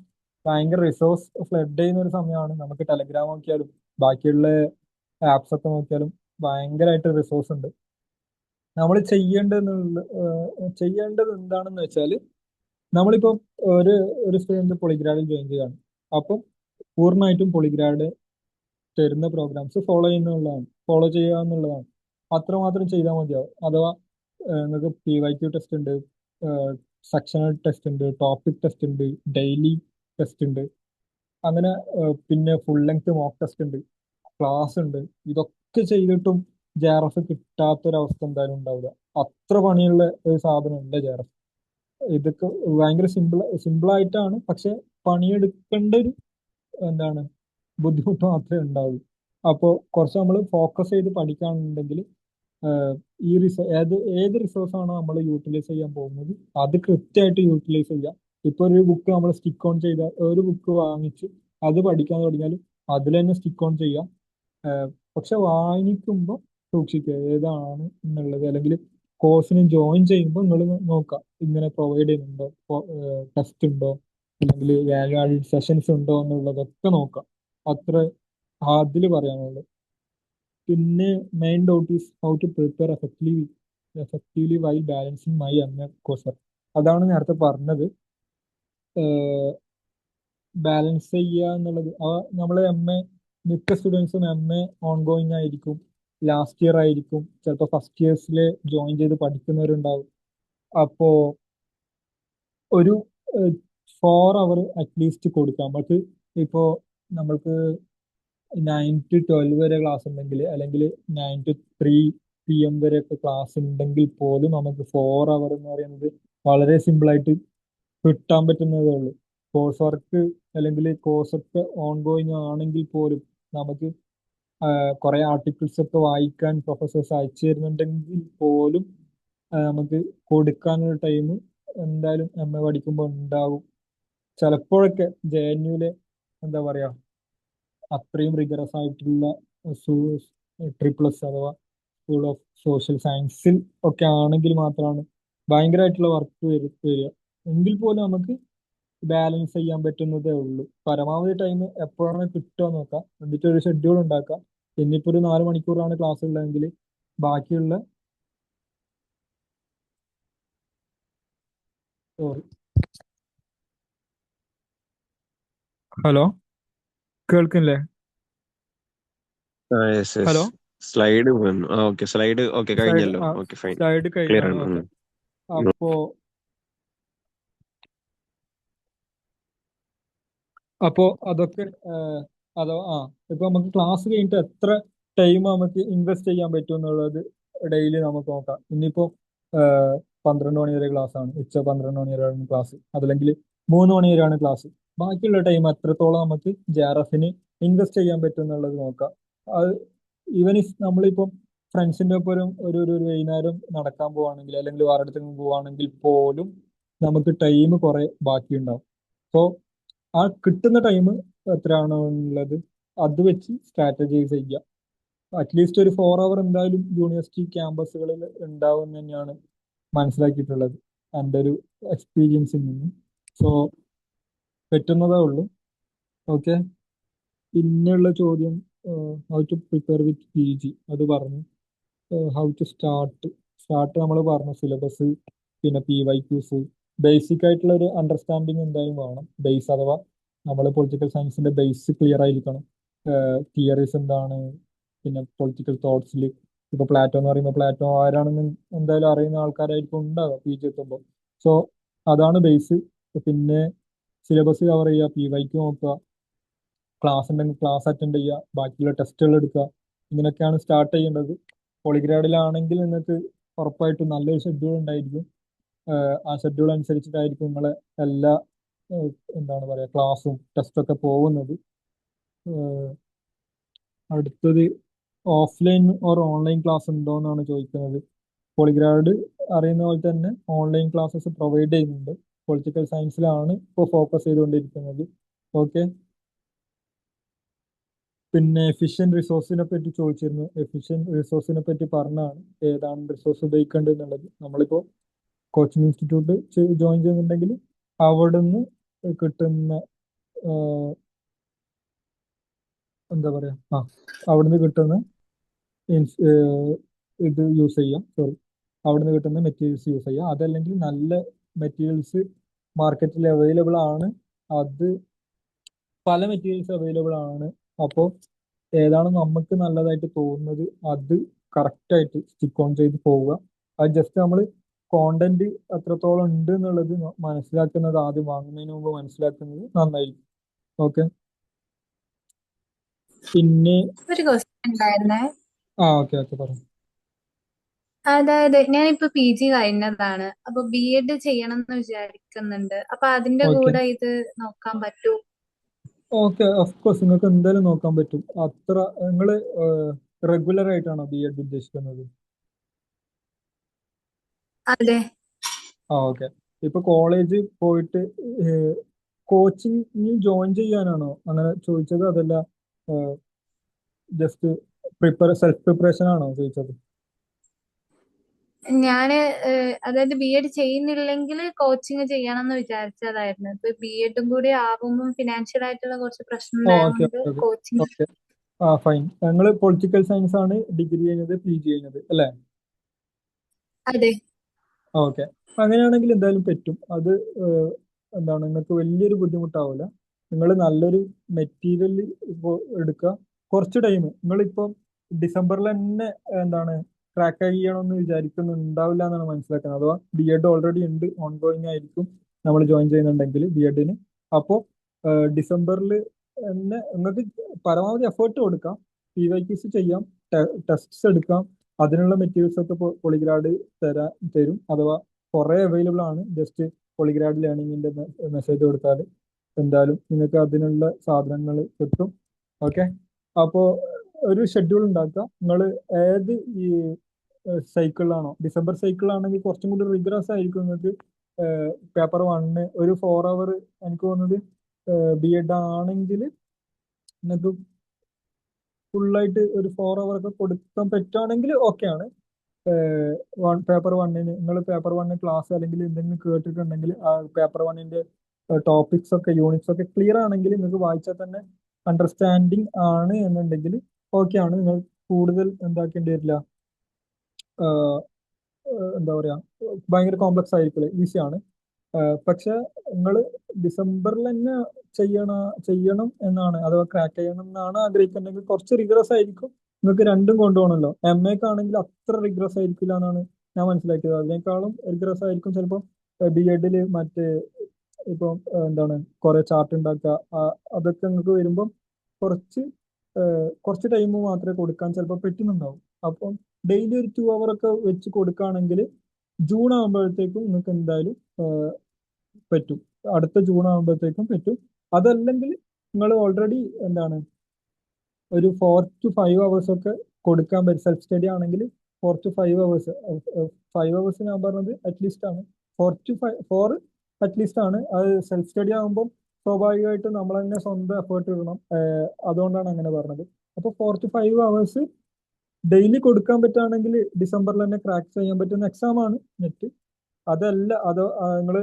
ഭയങ്കര റിസോഴ്സ് ഫ്ലഡ് ചെയ്യുന്ന ഒരു സമയമാണ്. നമുക്ക് ടെലഗ്രാം നോക്കിയാലും ബാക്കിയുള്ള ആപ്സ് ഒക്കെ നോക്കിയാലും ഭയങ്കരമായിട്ട് റിസോഴ്സ് ഉണ്ട്. നമ്മൾ ചെയ്യേണ്ടത് എന്താണെന്ന് വെച്ചാൽ നമ്മളിപ്പോൾ ഒരു ഒരു സ്റ്റുഡന്റ് പൊളിഗ്രാഡിൽ ജോയിൻ ചെയ്യാണ്. അപ്പം പൂർണ്ണമായിട്ടും പൊളിഗ്രാഡ് തരുന്ന പ്രോഗ്രാംസ് ഫോളോ ചെയ്യുക എന്നുള്ളതാണ്. അത്രമാത്രം ചെയ്താൽ മതിയാവും. അഥവാ നിങ്ങൾക്ക് PYQ ടെസ്റ്റ് ഉണ്ട്, സെക്ഷണൽ ടെസ്റ്റ് ഉണ്ട്, ടോപ്പിക് ടെസ്റ്റ് ഉണ്ട്, ഡെയിലി ടെസ്റ്റ് ഉണ്ട്, അങ്ങനെ പിന്നെ ഫുൾ ലെങ്ത് മോക്ക് ടെസ്റ്റ് ഉണ്ട്, ക്ലാസ് ഉണ്ട്. ഇതൊക്കെ ചെയ്തിട്ടും JRF കിട്ടാത്തൊരവസ്ഥ എന്തായാലും ഉണ്ടാവില്ല. അത്ര പണിയുള്ള ഒരു സാധനമല്ല JRF. ഇതൊക്കെ ഭയങ്കര സിമ്പിൾ ആയിട്ടാണ്, പക്ഷെ പണിയെടുക്കേണ്ട ഒരു എന്താണ് ബുദ്ധിമുട്ട് മാത്രമേ ഉണ്ടാവുള്ളൂ. അപ്പോൾ കുറച്ച് നമ്മൾ ഫോക്കസ് ചെയ്ത് പഠിക്കുകയാണെന്നുണ്ടെങ്കിൽ ഈ ഏത് റിസോഴ്സ് ആണോ നമ്മൾ യൂട്ടിലൈസ് ചെയ്യാൻ പോകുന്നത് അത് കൃത്യമായിട്ട് യൂട്ടിലൈസ് ചെയ്യാം. ഇപ്പൊ ഒരു ബുക്ക് നമ്മൾ സ്റ്റിക്ക് ഓൺ ചെയ്ത ഒരു ബുക്ക് വാങ്ങിച്ച് അത് പഠിക്കാൻ തുടങ്ങിയാൽ അതിൽ തന്നെ സ്റ്റിക്ക് ഓൺ ചെയ്യാം. പക്ഷെ വാങ്ങിക്കുമ്പോൾ സൂക്ഷിക്കുക ഏതാണ് എന്നുള്ളത്. അല്ലെങ്കിൽ കോഴ്സിന് ജോയിൻ ചെയ്യുമ്പോൾ നിങ്ങൾ നോക്കുക ഇങ്ങനെ പ്രൊവൈഡ് ചെയ്യുന്നുണ്ടോ, ടെസ്റ്റ് ഉണ്ടോ, അല്ലെങ്കിൽ വാല്യൂ ആഡഡ് സെഷൻസ് ഉണ്ടോ എന്നുള്ളതൊക്കെ നോക്കാം. അത്ര അതിൽ പറയാനുള്ളത്. പിന്നെ main doubt is how to prepare effectively while balancing my course. അതാണ് നേരത്തെ പറഞ്ഞത്. ബാലൻസ് ചെയ്യുക എന്നുള്ളത് നമ്മൾ മിക്ക സ്റ്റുഡൻസും ഓൺഗോയിങ് ആയിരിക്കും, ലാസ്റ്റ് ഇയർ ആയിരിക്കും, ചിലപ്പോൾ ഫസ്റ്റ് ഇയേഴ്സിൽ ജോയിൻ ചെയ്ത് പഠിക്കുന്നവരുണ്ടാവും. അപ്പോ ഒരു 4 അവർ അറ്റ്ലീസ്റ്റ് കൊടുക്കാം നമുക്ക്. ഇപ്പോ നമ്മൾക്ക് 9 to 12 വരെ ക്ലാസ് ഉണ്ടെങ്കിൽ, അല്ലെങ്കിൽ 9 to 3 PM വരെയൊക്കെ ക്ലാസ് ഉണ്ടെങ്കിൽ പോലും നമുക്ക് 4 അവർ എന്ന് പറയുന്നത് വളരെ സിമ്പിൾ ആയിട്ട് കിട്ടാൻ പറ്റുന്നതേ ഉള്ളൂ. കോഴ്സ് വർക്ക് അല്ലെങ്കിൽ കോഴ്സ് ഒക്കെ ഓൺഗോയിങ് ആണെങ്കിൽ പോലും നമുക്ക് കുറെ ആർട്ടിക്കിൾസ് ഒക്കെ വായിക്കാൻ പ്രൊഫസേഴ്സ് അയച്ചു തരുന്നുണ്ടെങ്കിൽ പോലും നമുക്ക് കൊടുക്കാനുള്ള ടൈം എന്തായാലും പഠിക്കുമ്പോൾ ഉണ്ടാവും. ചിലപ്പോഴൊക്കെ JNUലെ എന്താ പറയാ അത്രയും റിഗറസ് ആയിട്ടുള്ള ട്രിപ്ലസ് അഥവാ സ്കൂൾ ഓഫ് സോഷ്യൽ സയൻസിൽ ഒക്കെ ആണെങ്കിൽ മാത്രമാണ് ഭയങ്കരമായിട്ടുള്ള വർക്ക് വരിക. എങ്കിൽ പോലും നമുക്ക് ബാലൻസ് ചെയ്യാൻ പറ്റുന്നതേ ഉള്ളൂ. പരമാവധി ടൈം എപ്പോഴാണ് കിട്ടുക നോക്കാം, എന്നിട്ട് ഒരു ഷെഡ്യൂൾ ഉണ്ടാക്കാം. ഇന്നിപ്പോ ഒരു 4 മണിക്കൂറാണ് ക്ലാസ് ഉള്ളതെങ്കിൽ ബാക്കിയുള്ള സോറി ഹലോ കേൾക്കില്ലേ? Yes yes. ഹലോ സ്ലൈഡ് വന്നു. ഓക്കെ, സ്ലൈഡ് ഓക്കെ സൈഡ് കഴിഞ്ഞല്ലോ. Okay, fine. സ്ലൈഡ് ക്ലിയർ കഴിഞ്ഞാണ്. ആണ്. ഓക്കെ. അപ്പോ അപ്പോ അതൊക്കെ ഇപ്പൊ നമുക്ക് ക്ലാസ് കഴിഞ്ഞിട്ട് എത്ര ടൈം നമുക്ക് ഇൻവെസ്റ്റ് ചെയ്യാൻ പറ്റും എന്നുള്ളത് ഡെയിലി നമുക്ക് നോക്കാം. ഇനിയിപ്പോ 12 മണി വരെ ക്ലാസ് ആണ്, ഉച്ച 12 മണി വരെയാണ് ക്ലാസ്, അതല്ലെങ്കിൽ 3 മണി വരെയാണ് ക്ലാസ്. ബാക്കിയുള്ള ടൈം എത്രത്തോളം നമുക്ക് JRFന് ഇൻവെസ്റ്റ് ചെയ്യാൻ പറ്റും എന്നുള്ളത് നോക്കാം. അത് ഈവൻ ഇഫ് നമ്മളിപ്പം ഫ്രണ്ട്സിന്റെ ഒപ്പം ഒരു വൈകുന്നേരം നടക്കാൻ പോവാണെങ്കിൽ, അല്ലെങ്കിൽ വേറെ അടുത്തെങ്കിലും പോവാണെങ്കിൽ പോലും നമുക്ക് ടൈം കുറെ ബാക്കിയുണ്ടാവും. സോ ആ കിട്ടുന്ന ടൈം എത്രയാണോ ഉള്ളത് അത് വെച്ച് സ്ട്രാറ്റജൈസ് ചെയ്യുക. അറ്റ്ലീസ്റ്റ് ഒരു 4 അവർ എന്തായാലും യൂണിവേഴ്സിറ്റി ക്യാമ്പസുകളിൽ ഉണ്ടാവും എന്ന് തന്നെയാണ് മനസ്സിലാക്കിയിട്ടുള്ളത് എൻ്റെ ഒരു എക്സ്പീരിയൻസിൽ നിന്ന്. സോ പറ്റുന്നതേ ഉള്ളൂ. ഓക്കെ. പിന്നെയുള്ള ചോദ്യം how to prepare with PG അത് പറഞ്ഞു. ഹൗ ടു സ്റ്റാർട്ട് നമ്മൾ പറഞ്ഞു, സിലബസ്, പിന്നെ PYQs, ബേസിക് ആയിട്ടുള്ള ഒരു അണ്ടർസ്റ്റാൻഡിങ് എന്തായാലും വേണം. ബേസ് അഥവാ നമ്മൾ പൊളിറ്റിക്കൽ സയൻസിന്റെ ബേസ് ക്ലിയർ ആയിരിക്കണം. തിയറീസ് എന്താണ്, പിന്നെ പൊളിറ്റിക്കൽ തോട്ട്സിൽ ഇപ്പൊ പ്ലാറ്റോ എന്ന് പറയുമ്പോൾ പ്ലാറ്റോ ആരാണെന്ന് എന്തായാലും അറിയുന്ന ആൾക്കാരായിരിക്കും ഉണ്ടാവുക PG എത്തുമ്പോൾ. സോ അതാണ് ബേസ്. പിന്നെ സിലബസ് കവർ ചെയ്യുക, PYQ നോക്കുക, ക്ലാസ് ഉണ്ടെങ്കിൽ ക്ലാസ് അറ്റൻഡ് ചെയ്യുക, ബാക്കിയുള്ള ടെസ്റ്റുകൾ എടുക്കുക. ഇങ്ങനെയൊക്കെയാണ് സ്റ്റാർട്ട് ചെയ്യേണ്ടത്. പോളിഗ്രാഡിലാണെങ്കിൽ നിങ്ങൾക്ക് ഉറപ്പായിട്ടും നല്ലൊരു ഷെഡ്യൂൾ ഉണ്ടായിരിക്കും. ആ ഷെഡ്യൂൾ അനുസരിച്ചിട്ടായിരിക്കും നിങ്ങളെ എല്ലാ എന്താണ് പറയുക ക്ലാസ്സും ടെസ്റ്റൊക്കെ പോകുന്നത്. അടുത്തത് ഓഫ്ലൈൻ ഓർ ഓൺലൈൻ ക്ലാസ് ഉണ്ടോ എന്നാണ് ചോദിക്കുന്നത്. പോളിഗ്രാഡ് അറിയുന്ന പോലെ തന്നെ ഓൺലൈൻ ക്ലാസ്സസ് പ്രൊവൈഡ് ചെയ്യുന്നുണ്ട്. പൊളിറ്റിക്കൽ സയൻസിലാണ് ഇപ്പോൾ ഫോക്കസ് ചെയ്തുകൊണ്ടിരിക്കുന്നത്. ഓക്കെ. പിന്നെ എഫിഷ്യന്റ് റിസോഴ്സിനെ പറ്റി ചോദിച്ചിരുന്നു. എഫിഷ്യന്റ് റിസോഴ്സിനെ പറ്റി പറഞ്ഞാണ് ഏതാണ് റിസോഴ്സ് ഉപയോഗിക്കേണ്ടത് എന്നുള്ളത്. നമ്മളിപ്പോൾ കോച്ചിങ് ഇൻസ്റ്റിറ്റ്യൂട്ട് ജോയിൻ ചെയ്യുന്നുണ്ടെങ്കിൽ അവിടുന്ന് കിട്ടുന്ന എന്താ പറയാ അവിടുന്ന് കിട്ടുന്ന ഇൻസ്- ഏഹ് ഇത് യൂസ് ചെയ്യാം. സോറി, അവിടുന്ന് കിട്ടുന്ന മെറ്റീരിയൽസ് യൂസ് ചെയ്യാം. അതല്ലെങ്കിൽ നല്ല മെറ്റീരിയൽസ് മാർക്കറ്റിൽ അവൈലബിൾ ആണ്. അത് പല മെറ്റീരിയൽസ് അവൈലബിൾ ആണ്. അപ്പോൾ ഏതാണ് നമുക്ക് നല്ലതായിട്ട് തോന്നുന്നത് അത് കറക്റ്റായിട്ട് സ്റ്റിക്ക് ഓൺ ചെയ്ത് പോവുക. അത് ജസ്റ്റ് നമ്മൾ കോണ്ടന്റ് എത്രത്തോളം ഉണ്ട് എന്നുള്ളത് മനസ്സിലാക്കുന്നത് ആദ്യം വാങ്ങുന്നതിന് മുമ്പ് മനസ്സിലാക്കുന്നത് നന്നായിരിക്കും. ഓക്കെ. പിന്നെ ഒരു ക്വസ്റ്റ്യൻ ഉണ്ടായിരുന്നേ. ഓക്കെ ഓക്കെ പറഞ്ഞു. അതായത് ഞാനിപ്പോ PG കഴിഞ്ഞതാണ്. അപ്പൊ B.Ed ചെയ്യണം എന്ന് വിചാരിക്കുന്നുണ്ട്. അപ്പൊ അതിന്റെ ഓക്കെ കൂടെ ഇത് നോക്കാൻ പറ്റുമോ? ഓക്കെ, ഓഫ് കോഴ്സ് നിങ്ങൾക്ക് എന്തായാലും നോക്കാൻ പറ്റും. അത്ര നിങ്ങൾ റെഗുലർ ആയിട്ടാണോ B.Ed ഉദ്ദേശിക്കുന്നത്? അതെ. ഓക്കെ. ഇപ്പൊ കോളേജ് പോയിട്ട് കോച്ചിങ് ജോയിൻ ചെയ്യാനാണോ അങ്ങനെ ചോദിച്ചത്? അതല്ല ജസ്റ്റ് സെൽഫ് പ്രിപ്പറേഷൻ ആണോ ചോദിച്ചത്? ഞാന് അതായത് B.Ed ചെയ്യുന്നില്ലെങ്കിൽ കോച്ചിങ് ചെയ്യണം എന്ന് വിചാരിച്ചതായിരുന്നു. ഇപ്പൊ B.Ed കൂടി ആവുമ്പോൾ ഫിനാൻഷ്യൽ ആയിട്ടുള്ള കുറച്ച് പ്രശ്നം ഓക്കെ ഉണ്ടായതുകൊണ്ട് ഓക്കെ കോച്ചിങ്. ഓക്കെ. ഫൈൻ. നിങ്ങൾ പൊളിറ്റിക്കൽ സയൻസ് ആണ് ഡിഗ്രി ചെയ്യുന്നത്, PG ചെയ്യുന്നത് അല്ലേ? അതെ. ഓക്കെ. അങ്ങനെയാണെങ്കിൽ എന്തായാലും പറ്റും. അത് എന്താണ് നിങ്ങൾക്ക് വലിയൊരു ബുദ്ധിമുട്ടാവില്ല. നിങ്ങൾ നല്ലൊരു മെറ്റീരിയൽ ഇപ്പോൾ എടുക്കുക. കുറച്ച് ടൈം നിങ്ങളിപ്പം ഡിസംബറിൽ തന്നെ എന്താണ് ക്രാക്ക് ചെയ്യണമെന്ന് വിചാരിക്കുന്നുണ്ടാവില്ല എന്നാണ് മനസ്സിലാക്കുന്നത്. അഥവാ B.Ed ഓൾറെഡി ഉണ്ട്, ഓൺഗോയിങ് ആയിരിക്കും നമ്മൾ ജോയിൻ ചെയ്യുന്നുണ്ടെങ്കിൽ B.Edന്. അപ്പോൾ ഡിസംബറിൽ തന്നെ നിങ്ങൾക്ക് പരമാവധി എഫേർട്ട് കൊടുക്കാം. PYQs ചെയ്യാം, ടെസ്റ്റ്സ് എടുക്കാം. അതിനുള്ള മെറ്റീരിയൽസ് ഒക്കെ പോളിഗ്രാഡ് തരും. അഥവാ കുറെ അവൈലബിൾ ആണ്. ജസ്റ്റ് പോളിഗ്രാഡ് ലേണിംഗിന്റെ മെസ്സേജ് കൊടുത്താൽ എന്തായാലും നിങ്ങൾക്ക് അതിനുള്ള സാധനങ്ങൾ കിട്ടും. ഓക്കെ. അപ്പോൾ ഒരു ഷെഡ്യൂൾ ഉണ്ടാക്കുക. നിങ്ങൾ ഏത് ഈ സൈക്കിളിലാണോ, ഡിസംബർ സൈക്കിളാണെങ്കിൽ കുറച്ചും കൂടി റിഗ്രസ് ആയിരിക്കും നിങ്ങൾക്ക്. പേപ്പർ 1 ഒരു 4 hour എനിക്ക് തോന്നുന്നത് B.Ed ആണെങ്കിൽ നിങ്ങൾക്ക് ഫുള്ളായിട്ട് ഒരു 4 hour ഒക്കെ കൊടുക്കാൻ പറ്റുകയാണെങ്കിൽ ഓക്കെ ആണ്. പേപ്പർ 1 നിങ്ങൾ പേപ്പർ 1 ക്ലാസ് അല്ലെങ്കിൽ എന്തെങ്കിലും കേട്ടിട്ടുണ്ടെങ്കിൽ ആ പേപ്പർ 1 ടോപ്പിക്സ് ഒക്കെ യൂണിറ്റ്സ് ഒക്കെ ക്ലിയർ ആണെങ്കിൽ നിങ്ങൾക്ക് വായിച്ചാൽ തന്നെ അണ്ടർസ്റ്റാൻഡിങ് ആണ് എന്നുണ്ടെങ്കിൽ ഓക്കെ ആണ്. നിങ്ങൾ കൂടുതൽ എന്താക്കേണ്ടി വരില്ല. എന്താ പറയാ, ഭയങ്കര കോംപ്ലക്സ് ആയിരിക്കില്ല, ഈസിയാണ്. പക്ഷെ നിങ്ങൾ ഡിസംബറിൽ തന്നെ ചെയ്യണം എന്നാണ്, അഥവാ ക്രാക്ക് ചെയ്യണം എന്നാണ് ആഗ്രഹിക്കുന്നുണ്ടെങ്കിൽ കുറച്ച് റിഗ്രസ് ആയിരിക്കും. നിങ്ങൾക്ക് രണ്ടും കൊണ്ടുപോകണമല്ലോ. MA അത്ര റിഗ്രസ് ആയിരിക്കില്ല എന്നാണ് ഞാൻ മനസ്സിലാക്കിയത്. അതിനേക്കാളും റിഗ്രസ് ആയിരിക്കും ചിലപ്പോൾ B.Edല്. മറ്റേ ഇപ്പം എന്താണ് കുറെ ചാർട്ട് ഉണ്ടാക്കുക, അതൊക്കെ നിങ്ങൾക്ക് വരുമ്പം കുറച്ച് കുറച്ച് ടൈം മാത്രമേ കൊടുക്കാൻ ചിലപ്പോൾ പറ്റുന്നുണ്ടാവും. അപ്പം ഡെയിലി ഒരു 2 hour ഒക്കെ വെച്ച് കൊടുക്കുകയാണെങ്കിൽ ജൂൺ ആകുമ്പോഴത്തേക്കും നിങ്ങൾക്ക് എന്തായാലും പറ്റും. അടുത്ത ജൂൺ ആകുമ്പോഴത്തേക്കും പറ്റും. അതല്ലെങ്കിൽ നിങ്ങൾ ഓൾറെഡി എന്താണ് ഒരു 4 to 5 hours ഒക്കെ കൊടുക്കാൻ പറ്റും. സെൽഫ് സ്റ്റഡി ആണെങ്കിൽ 4 to 5 hours. 5 hours ഞാൻ പറഞ്ഞത് അറ്റ്ലീസ്റ്റ് ആണ്. 4 to 4 അറ്റ്ലീസ്റ്റ് ആണ്. അത് സെൽഫ് സ്റ്റഡി ആകുമ്പോൾ സ്വാഭാവികമായിട്ടും നമ്മൾ തന്നെ സ്വന്തം എഫേർട്ട് ഇടണം. അതുകൊണ്ടാണ് അങ്ങനെ പറഞ്ഞത്. അപ്പോൾ 4 to 5 hours ഡെയിലി കൊടുക്കാൻ പറ്റുകയാണെങ്കിൽ ഡിസംബറിൽ തന്നെ ക്രാക്ക് ചെയ്യാൻ പറ്റുന്ന എക്സാം ആണ് നെറ്റ്. അതല്ല അത് നിങ്ങൾ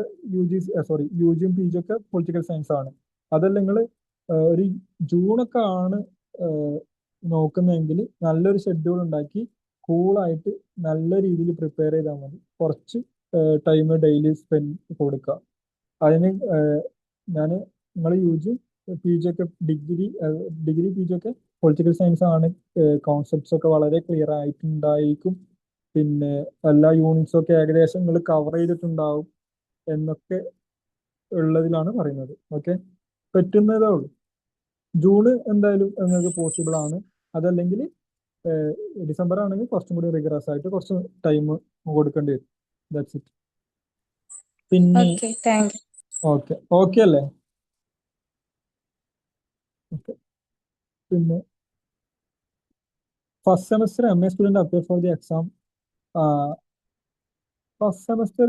യു ജിയും PG ഒക്കെ പൊളിറ്റിക്കൽ സയൻസ് ആണ്. അതല്ല നിങ്ങൾ ഒരു ജൂണൊക്കെ ആണ് നോക്കുന്നതെങ്കിൽ നല്ലൊരു ഷെഡ്യൂൾ ഉണ്ടാക്കി കൂളായിട്ട് നല്ല രീതിയിൽ പ്രിപ്പയർ ചെയ്താൽ മതി. കുറച്ച് ടൈം ഡെയിലി സ്പെൻഡ് കൊടുക്കുക. അതിന് ഞാൻ നിങ്ങൾ UG PG ഒക്കെ ഡിഗ്രി PG ഒക്കെ പൊളിറ്റിക്കൽ സയൻസ് ആണ്. കോൺസെപ്റ്റ്സ് ഒക്കെ വളരെ ക്ലിയർ ആയിട്ടുണ്ടായിരിക്കും. പിന്നെ എല്ലാ യൂണിറ്റ്സും ഒക്കെ ഏകദേശം നിങ്ങൾ കവർ ചെയ്തിട്ടുണ്ടാവും എന്നൊക്കെ ഉള്ളതിലാണ് പറയുന്നത്. ഓക്കെ. പറ്റുന്നതേ ഉള്ളൂ. ജൂണ് എന്തായാലും നിങ്ങൾക്ക് പോസിബിൾ ആണ്. അതല്ലെങ്കിൽ ഡിസംബർ ആണെങ്കിൽ കുറച്ചും കൂടി റിഗറസ് ആയിട്ട് കുറച്ച് ടൈം കൊടുക്കേണ്ടി വരും. That's it. പിന്നെ okay, thank you. Okay okay അല്ലേ? ഓക്കെ. പിന്നെ first semester MA student appear for the exam. First semester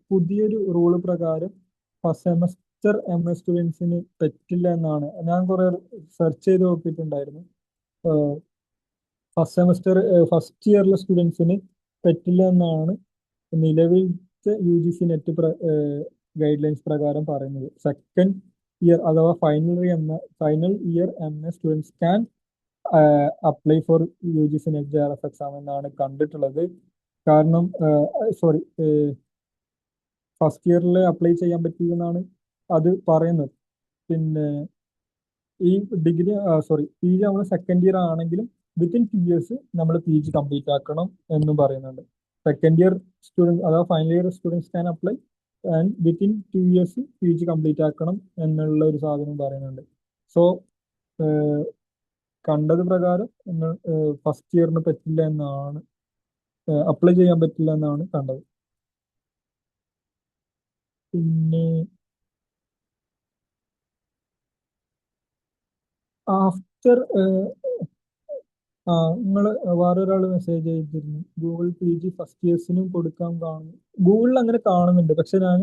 പുതിയൊരു റൂള് പ്രകാരം ഫസ്റ്റ് സെമസ്റ്റർ MA സ്റ്റുഡൻസിന് പറ്റില്ല എന്നാണ് ഞാൻ കുറെ സെർച്ച് ചെയ്ത് നോക്കിയിട്ടുണ്ടായിരുന്നു. ഫസ്റ്റ് സെമസ്റ്റർ ഫസ്റ്റ് ഇയറിലെ സ്റ്റുഡൻസിന് പറ്റില്ല എന്നാണ് നിലവിലത്തെ UGC നെറ്റ് ഗൈഡ് ലൈൻസ് പ്രകാരം പറയുന്നത്. സെക്കൻഡ് ഇയർ അഥവാ final year MA students can apply for UGC net JRF exam എന്നാണ് കണ്ടിട്ടുള്ളത്. കാരണം സോറി, ഫസ്റ്റ് ഇയറിൽ അപ്ലൈ ചെയ്യാൻ പറ്റില്ലെന്നാണ് അത് പറയുന്നത്. പിന്നെ ഈ ഡിഗ്രി PG നമ്മൾ സെക്കൻഡ് ഇയർ ആണെങ്കിലും വിത്തിൻ 2 ഇയേഴ്സ് നമ്മൾ PG കംപ്ലീറ്റ് ആക്കണം എന്നും പറയുന്നുണ്ട്. സെക്കൻഡ് ഇയർ സ്റ്റുഡൻസ് അഥവാ final year students can apply and within 2 years PG complete ആക്കണം എന്നുള്ള ഒരു സാധനം പറയുന്നുണ്ട്. സോ കണ്ടത് പ്രകാരം ഫസ്റ്റ് ഇയറിന് പറ്റില്ല എന്നാണ്, അപ്ലൈ ചെയ്യാൻ പറ്റില്ല എന്നാണ് കണ്ടത്. പിന്നെ ആഫ്റ്റർ നിങ്ങൾ വേറൊരാൾ മെസ്സേജ് ചെയ്തിരുന്നു, ഗൂഗിൾ PG ഫസ്റ്റ് ഇയേഴ്സിനും കൊടുക്കാൻ കാണുന്നു. ഗൂഗിളിൽ അങ്ങനെ കാണുന്നുണ്ട്, പക്ഷെ ഞാൻ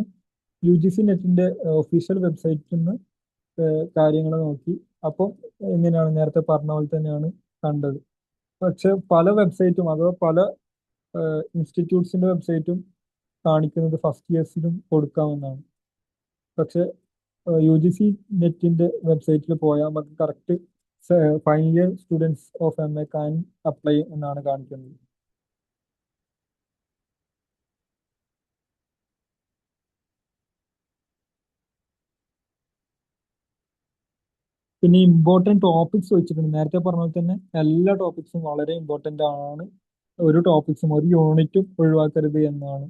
UGC നെറ്റിന്റെ ഒഫീഷ്യൽ വെബ്സൈറ്റിൽ നിന്ന് കാര്യങ്ങൾ നോക്കി. അപ്പം എങ്ങനെയാണ് നേരത്തെ പറഞ്ഞ പോലെ തന്നെയാണ് കണ്ടത്. പക്ഷെ പല വെബ്സൈറ്റും അഥവാ പല ഇൻസ്റ്റിറ്റ്യൂട്ട്സിന്റെ വെബ്സൈറ്റും കാണിക്കുന്നത് ഫസ്റ്റ് ഇയേഴ്സിനും കൊടുക്കാമെന്നാണ്. പക്ഷെ UGC നെറ്റിന്റെ വെബ്സൈറ്റിൽ പോയാൽ നമുക്ക് correct final year students of MA can apply എന്നാണ് കാണിക്കുന്നത്. പിന്നെ ഇമ്പോർട്ടൻറ്റ് ടോപ്പിക്സ് വെച്ചിട്ടുണ്ട്. നേരത്തെ പറഞ്ഞ പോലെ തന്നെ എല്ലാ ടോപ്പിക്സും വളരെ ഇമ്പോർട്ടൻ്റ് ആണ്. ഒരു ടോപ്പിക്സും ഒരു യൂണിറ്റും ഒഴിവാക്കരുത് എന്നാണ്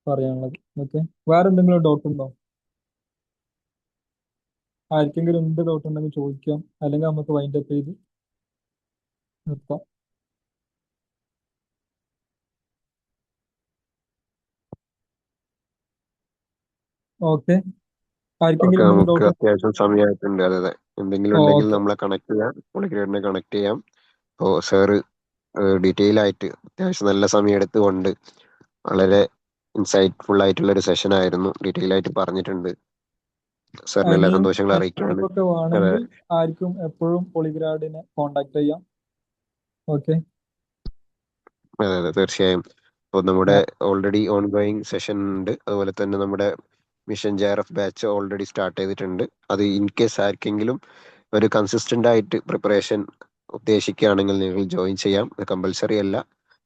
പറയാനുള്ളത്. ഓക്കെ, വേറെ എന്തെങ്കിലും ഡൗട്ട് ഉണ്ടോ? ആർക്കെങ്കിലും എന്ത് ഡൗട്ട് ഉണ്ടെങ്കിൽ ചോദിക്കാം, അല്ലെങ്കിൽ നമുക്ക് വൈൻഡ് അപ്പ് ചെയ്ത് നിർത്താം. ഓക്കെ, ആർക്കെങ്കിലും എന്തെങ്കിലും നമുക്ക് ഡൗട്ട്? അത്യാവശ്യം സമയമായിട്ടുണ്ട്. അതെ, എന്തെങ്കിലും ഉണ്ടെങ്കിൽ നമ്മളെ കണക്ട് ചെയ്യാം, പുള്ളിക്കാരനെ കണക്ട് ചെയ്യാം. അപ്പോൾ സാറ് ഡീറ്റെയിൽ ആയിട്ട് അത്യാവശ്യം നല്ല സമയം എടുത്തുകൊണ്ട് വളരെ ഇൻസൈറ്റ്ഫുൾ ആയിട്ടുള്ള ഒരു സെഷൻ ആയിരുന്നു. ഡീറ്റെയിൽ ആയിട്ട് പറഞ്ഞിട്ടുണ്ട്. സാറിന് എല്ലാ സന്തോഷങ്ങളും അറിയിക്കുകയാണ്. ഒക്കെ വേണമെങ്കിൽ ആർക്കും എപ്പോഴും പോളിഗ്രാഡിനെ കോണ്ടാക്ട് ചെയ്യാം. ഓക്കെ, അതെ തീർച്ചയായും. അപ്പോൾ നമ്മുടെ ഓൾറെഡി ഓൺ ഗോയിങ് സെഷൻ ഉണ്ട്. അതുപോലെ തന്നെ നമ്മുടെ mission JRF batch already start ചെയ്തിട്ടുണ്ട്. അത് ഇൻ കേസ് ആർക്കെങ്കിലും ഒരു കൺസിസ്റ്റന്റ് ആയിട്ട് പ്രിപ്പറേഷൻ ഉദ്ദേശിക്കുകയാണെങ്കിൽ നിങ്ങൾ ജോയിൻ ചെയ്യാം. അത് കമ്പൽസറി അല്ല.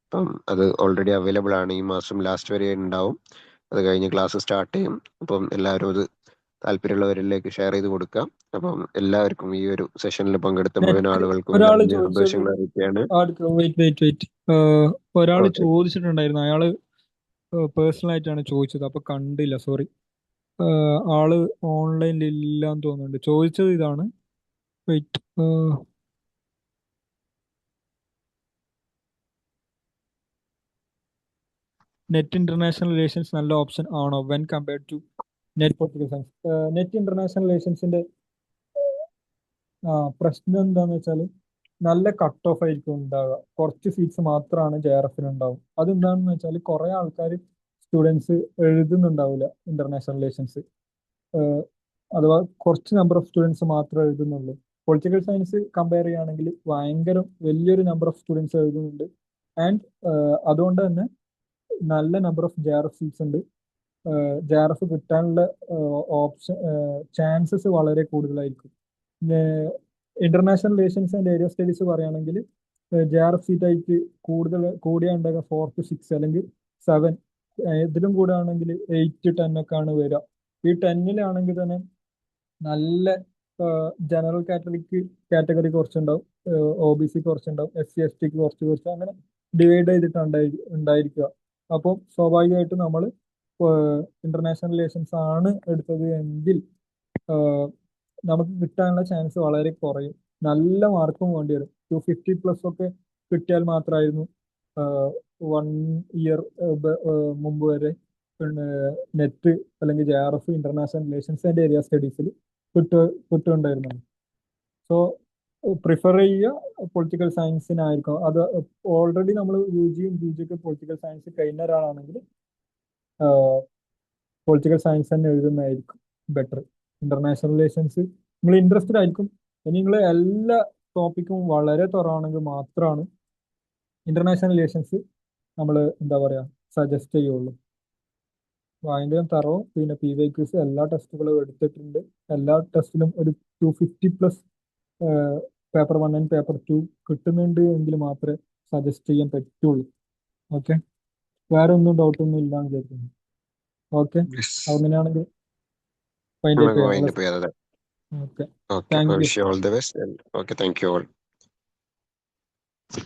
അപ്പം അത് ഓൾറെഡി അവൈലബിൾ ആണ്. ഈ മാസം ലാസ്റ്റ് വരെ ഉണ്ടാവും. അത് കഴിഞ്ഞ് ക്ലാസ് സ്റ്റാർട്ട് ചെയ്യും. അപ്പം എല്ലാവരും അത് താല്പര്യമുള്ളവരിലേക്ക് ഷെയർ ചെയ്ത് കൊടുക്കാം. അപ്പം എല്ലാവർക്കും ഈ ഒരു സെഷനിൽ പങ്കെടുത്ത മുഴുവൻ ആളുകൾക്കും സന്തോഷങ്ങൾ അറിയിക്കുകയാണ്. ഒരാൾ ചോദിച്ചിട്ടുണ്ടായിരുന്നു, അയാള് പേഴ്സണൽ ആയിട്ടാണ് ചോദിച്ചത്, അപ്പൊ കണ്ടില്ല, സോറി. ആള് ഓൺലൈനിൽ ഇല്ലാന്ന് തോന്നുന്നുണ്ട്. ചോദിച്ചത് ഇതാണ്, വെയിറ്റ്, നെറ്റ് ഇന്റർനാഷണൽ റിലേഷൻസ് നല്ല ഓപ്ഷൻ ആണോ when compared to NET political science? NET international റിലേഷൻസിന്റെ പ്രശ്നം എന്താന്ന് വെച്ചാൽ നല്ല കട്ട് ഓഫ് ആയിരിക്കും ഉണ്ടാവുക. കുറച്ച് സീറ്റ്സ് മാത്രമാണ് JRF ഉണ്ടാവും. അതെന്താണെന്ന് വെച്ചാൽ കുറെ ആൾക്കാർ സ്റ്റുഡൻസ് എഴുതുന്നുണ്ടാവില്ല ഇന്റർനാഷണൽ റിലേഷൻസ്, അഥവാ കുറച്ച് നമ്പർ ഓഫ് സ്റ്റുഡൻസ് മാത്രമേ എഴുതുന്നുള്ളൂ. പൊളിറ്റിക്കൽ സയൻസ് കമ്പയർ ചെയ്യുകയാണെങ്കിൽ ഭയങ്കര വലിയൊരു നമ്പർ ഓഫ് സ്റ്റുഡൻസ് എഴുതുന്നുണ്ട്. ആൻഡ് അതുകൊണ്ട് തന്നെ നല്ല നമ്പർ ഓഫ് JRF സീറ്റ്സ് ഉണ്ട്. JRF കിട്ടാനുള്ള ചാൻസസ് വളരെ കൂടുതലായിരിക്കും. International relations and area studies പറയുകയാണെങ്കിൽ JRF സീറ്റ് ആയിട്ട് കൂടിയ ഉണ്ടാകുക 4 to 6 അല്ലെങ്കിൽ 7, ഇതിലും കൂടെ ആണെങ്കിൽ 8 to 10 ഒക്കെ ആണ് വരിക. ഈ 10-ലാണെങ്കിൽ തന്നെ നല്ല ജനറൽ കാറ്റഗറി കുറച്ചുണ്ടാവും, OBC കുറച്ചുണ്ടാവും, SC ST കുറച്ച് അങ്ങനെ ഡിവൈഡ് ചെയ്തിട്ട് ഉണ്ടായിരിക്കുക. അപ്പം സ്വാഭാവികമായിട്ടും നമ്മൾ ഇന്റർനാഷണൽ റിലേഷൻസ് ആണ് എടുത്തത് എങ്കിൽ നമുക്ക് കിട്ടാനുള്ള ചാൻസ് വളരെ കുറയും. നല്ല മാർക്കും വേണ്ടി വരും. 250+ ഒക്കെ കിട്ടിയാൽ മാത്രമായിരുന്നു 1 ഇയർ മുമ്പ് വരെ നെറ്റ് അല്ലെങ്കിൽ JRF international relations and area സ്റ്റഡീസിൽ കിട്ടുന്നുണ്ടായിരുന്നു. സോ പ്രിഫർ ചെയ്യുക പൊളിറ്റിക്കൽ സയൻസിനായിരിക്കും. അത് ഓൾറെഡി നമ്മൾ UGയും PGയൊക്കെ പൊളിറ്റിക്കൽ സയൻസ് കഴിഞ്ഞ ഒരാളാണെങ്കിൽ പൊളിറ്റിക്കൽ സയൻസ് തന്നെ എഴുതുന്നതായിരിക്കും ബെറ്റർ. ഇന്റർനാഷണൽ റിലേഷൻസ് നിങ്ങൾ ഇൻട്രസ്റ്റഡ് ആയിരിക്കും. ഇനി നിങ്ങൾ എല്ലാ ടോപ്പിക്കും വളരെ തുറവാണെങ്കിൽ മാത്രമാണ് ഇന്റർനാഷണൽ റിലേഷൻസ് നമ്മൾ എന്താ പറയുക സജസ്റ്റ് ചെയ്യുള്ളൂ. ഭയങ്കര തറവും പിന്നെ PYQs എല്ലാ ടെസ്റ്റുകളും എടുത്തിട്ടുണ്ട്. എല്ലാ ടെസ്റ്റിലും ഒരു 250+ പേപ്പർ 1 ആൻഡ് പേപ്പർ 2 കിട്ടുന്നുണ്ട് എങ്കിൽ മാത്രമേ സജസ്റ്റ് ചെയ്യാൻ പറ്റുള്ളൂ. ഓക്കെ, വേറെ ഒന്നും ഡൗട്ടൊന്നും ഇല്ലാന്ന് വിചാരിക്കുന്നു. ഓക്കെ, അങ്ങനെയാണെങ്കിൽ ഫൈൻഡ് നമുക്ക് ചെയ്യാം. വൈൻഡപ്പ് ചെയ്യാതെ. Okay, okay, thank U. Wish you all the best. Okay, thank you all.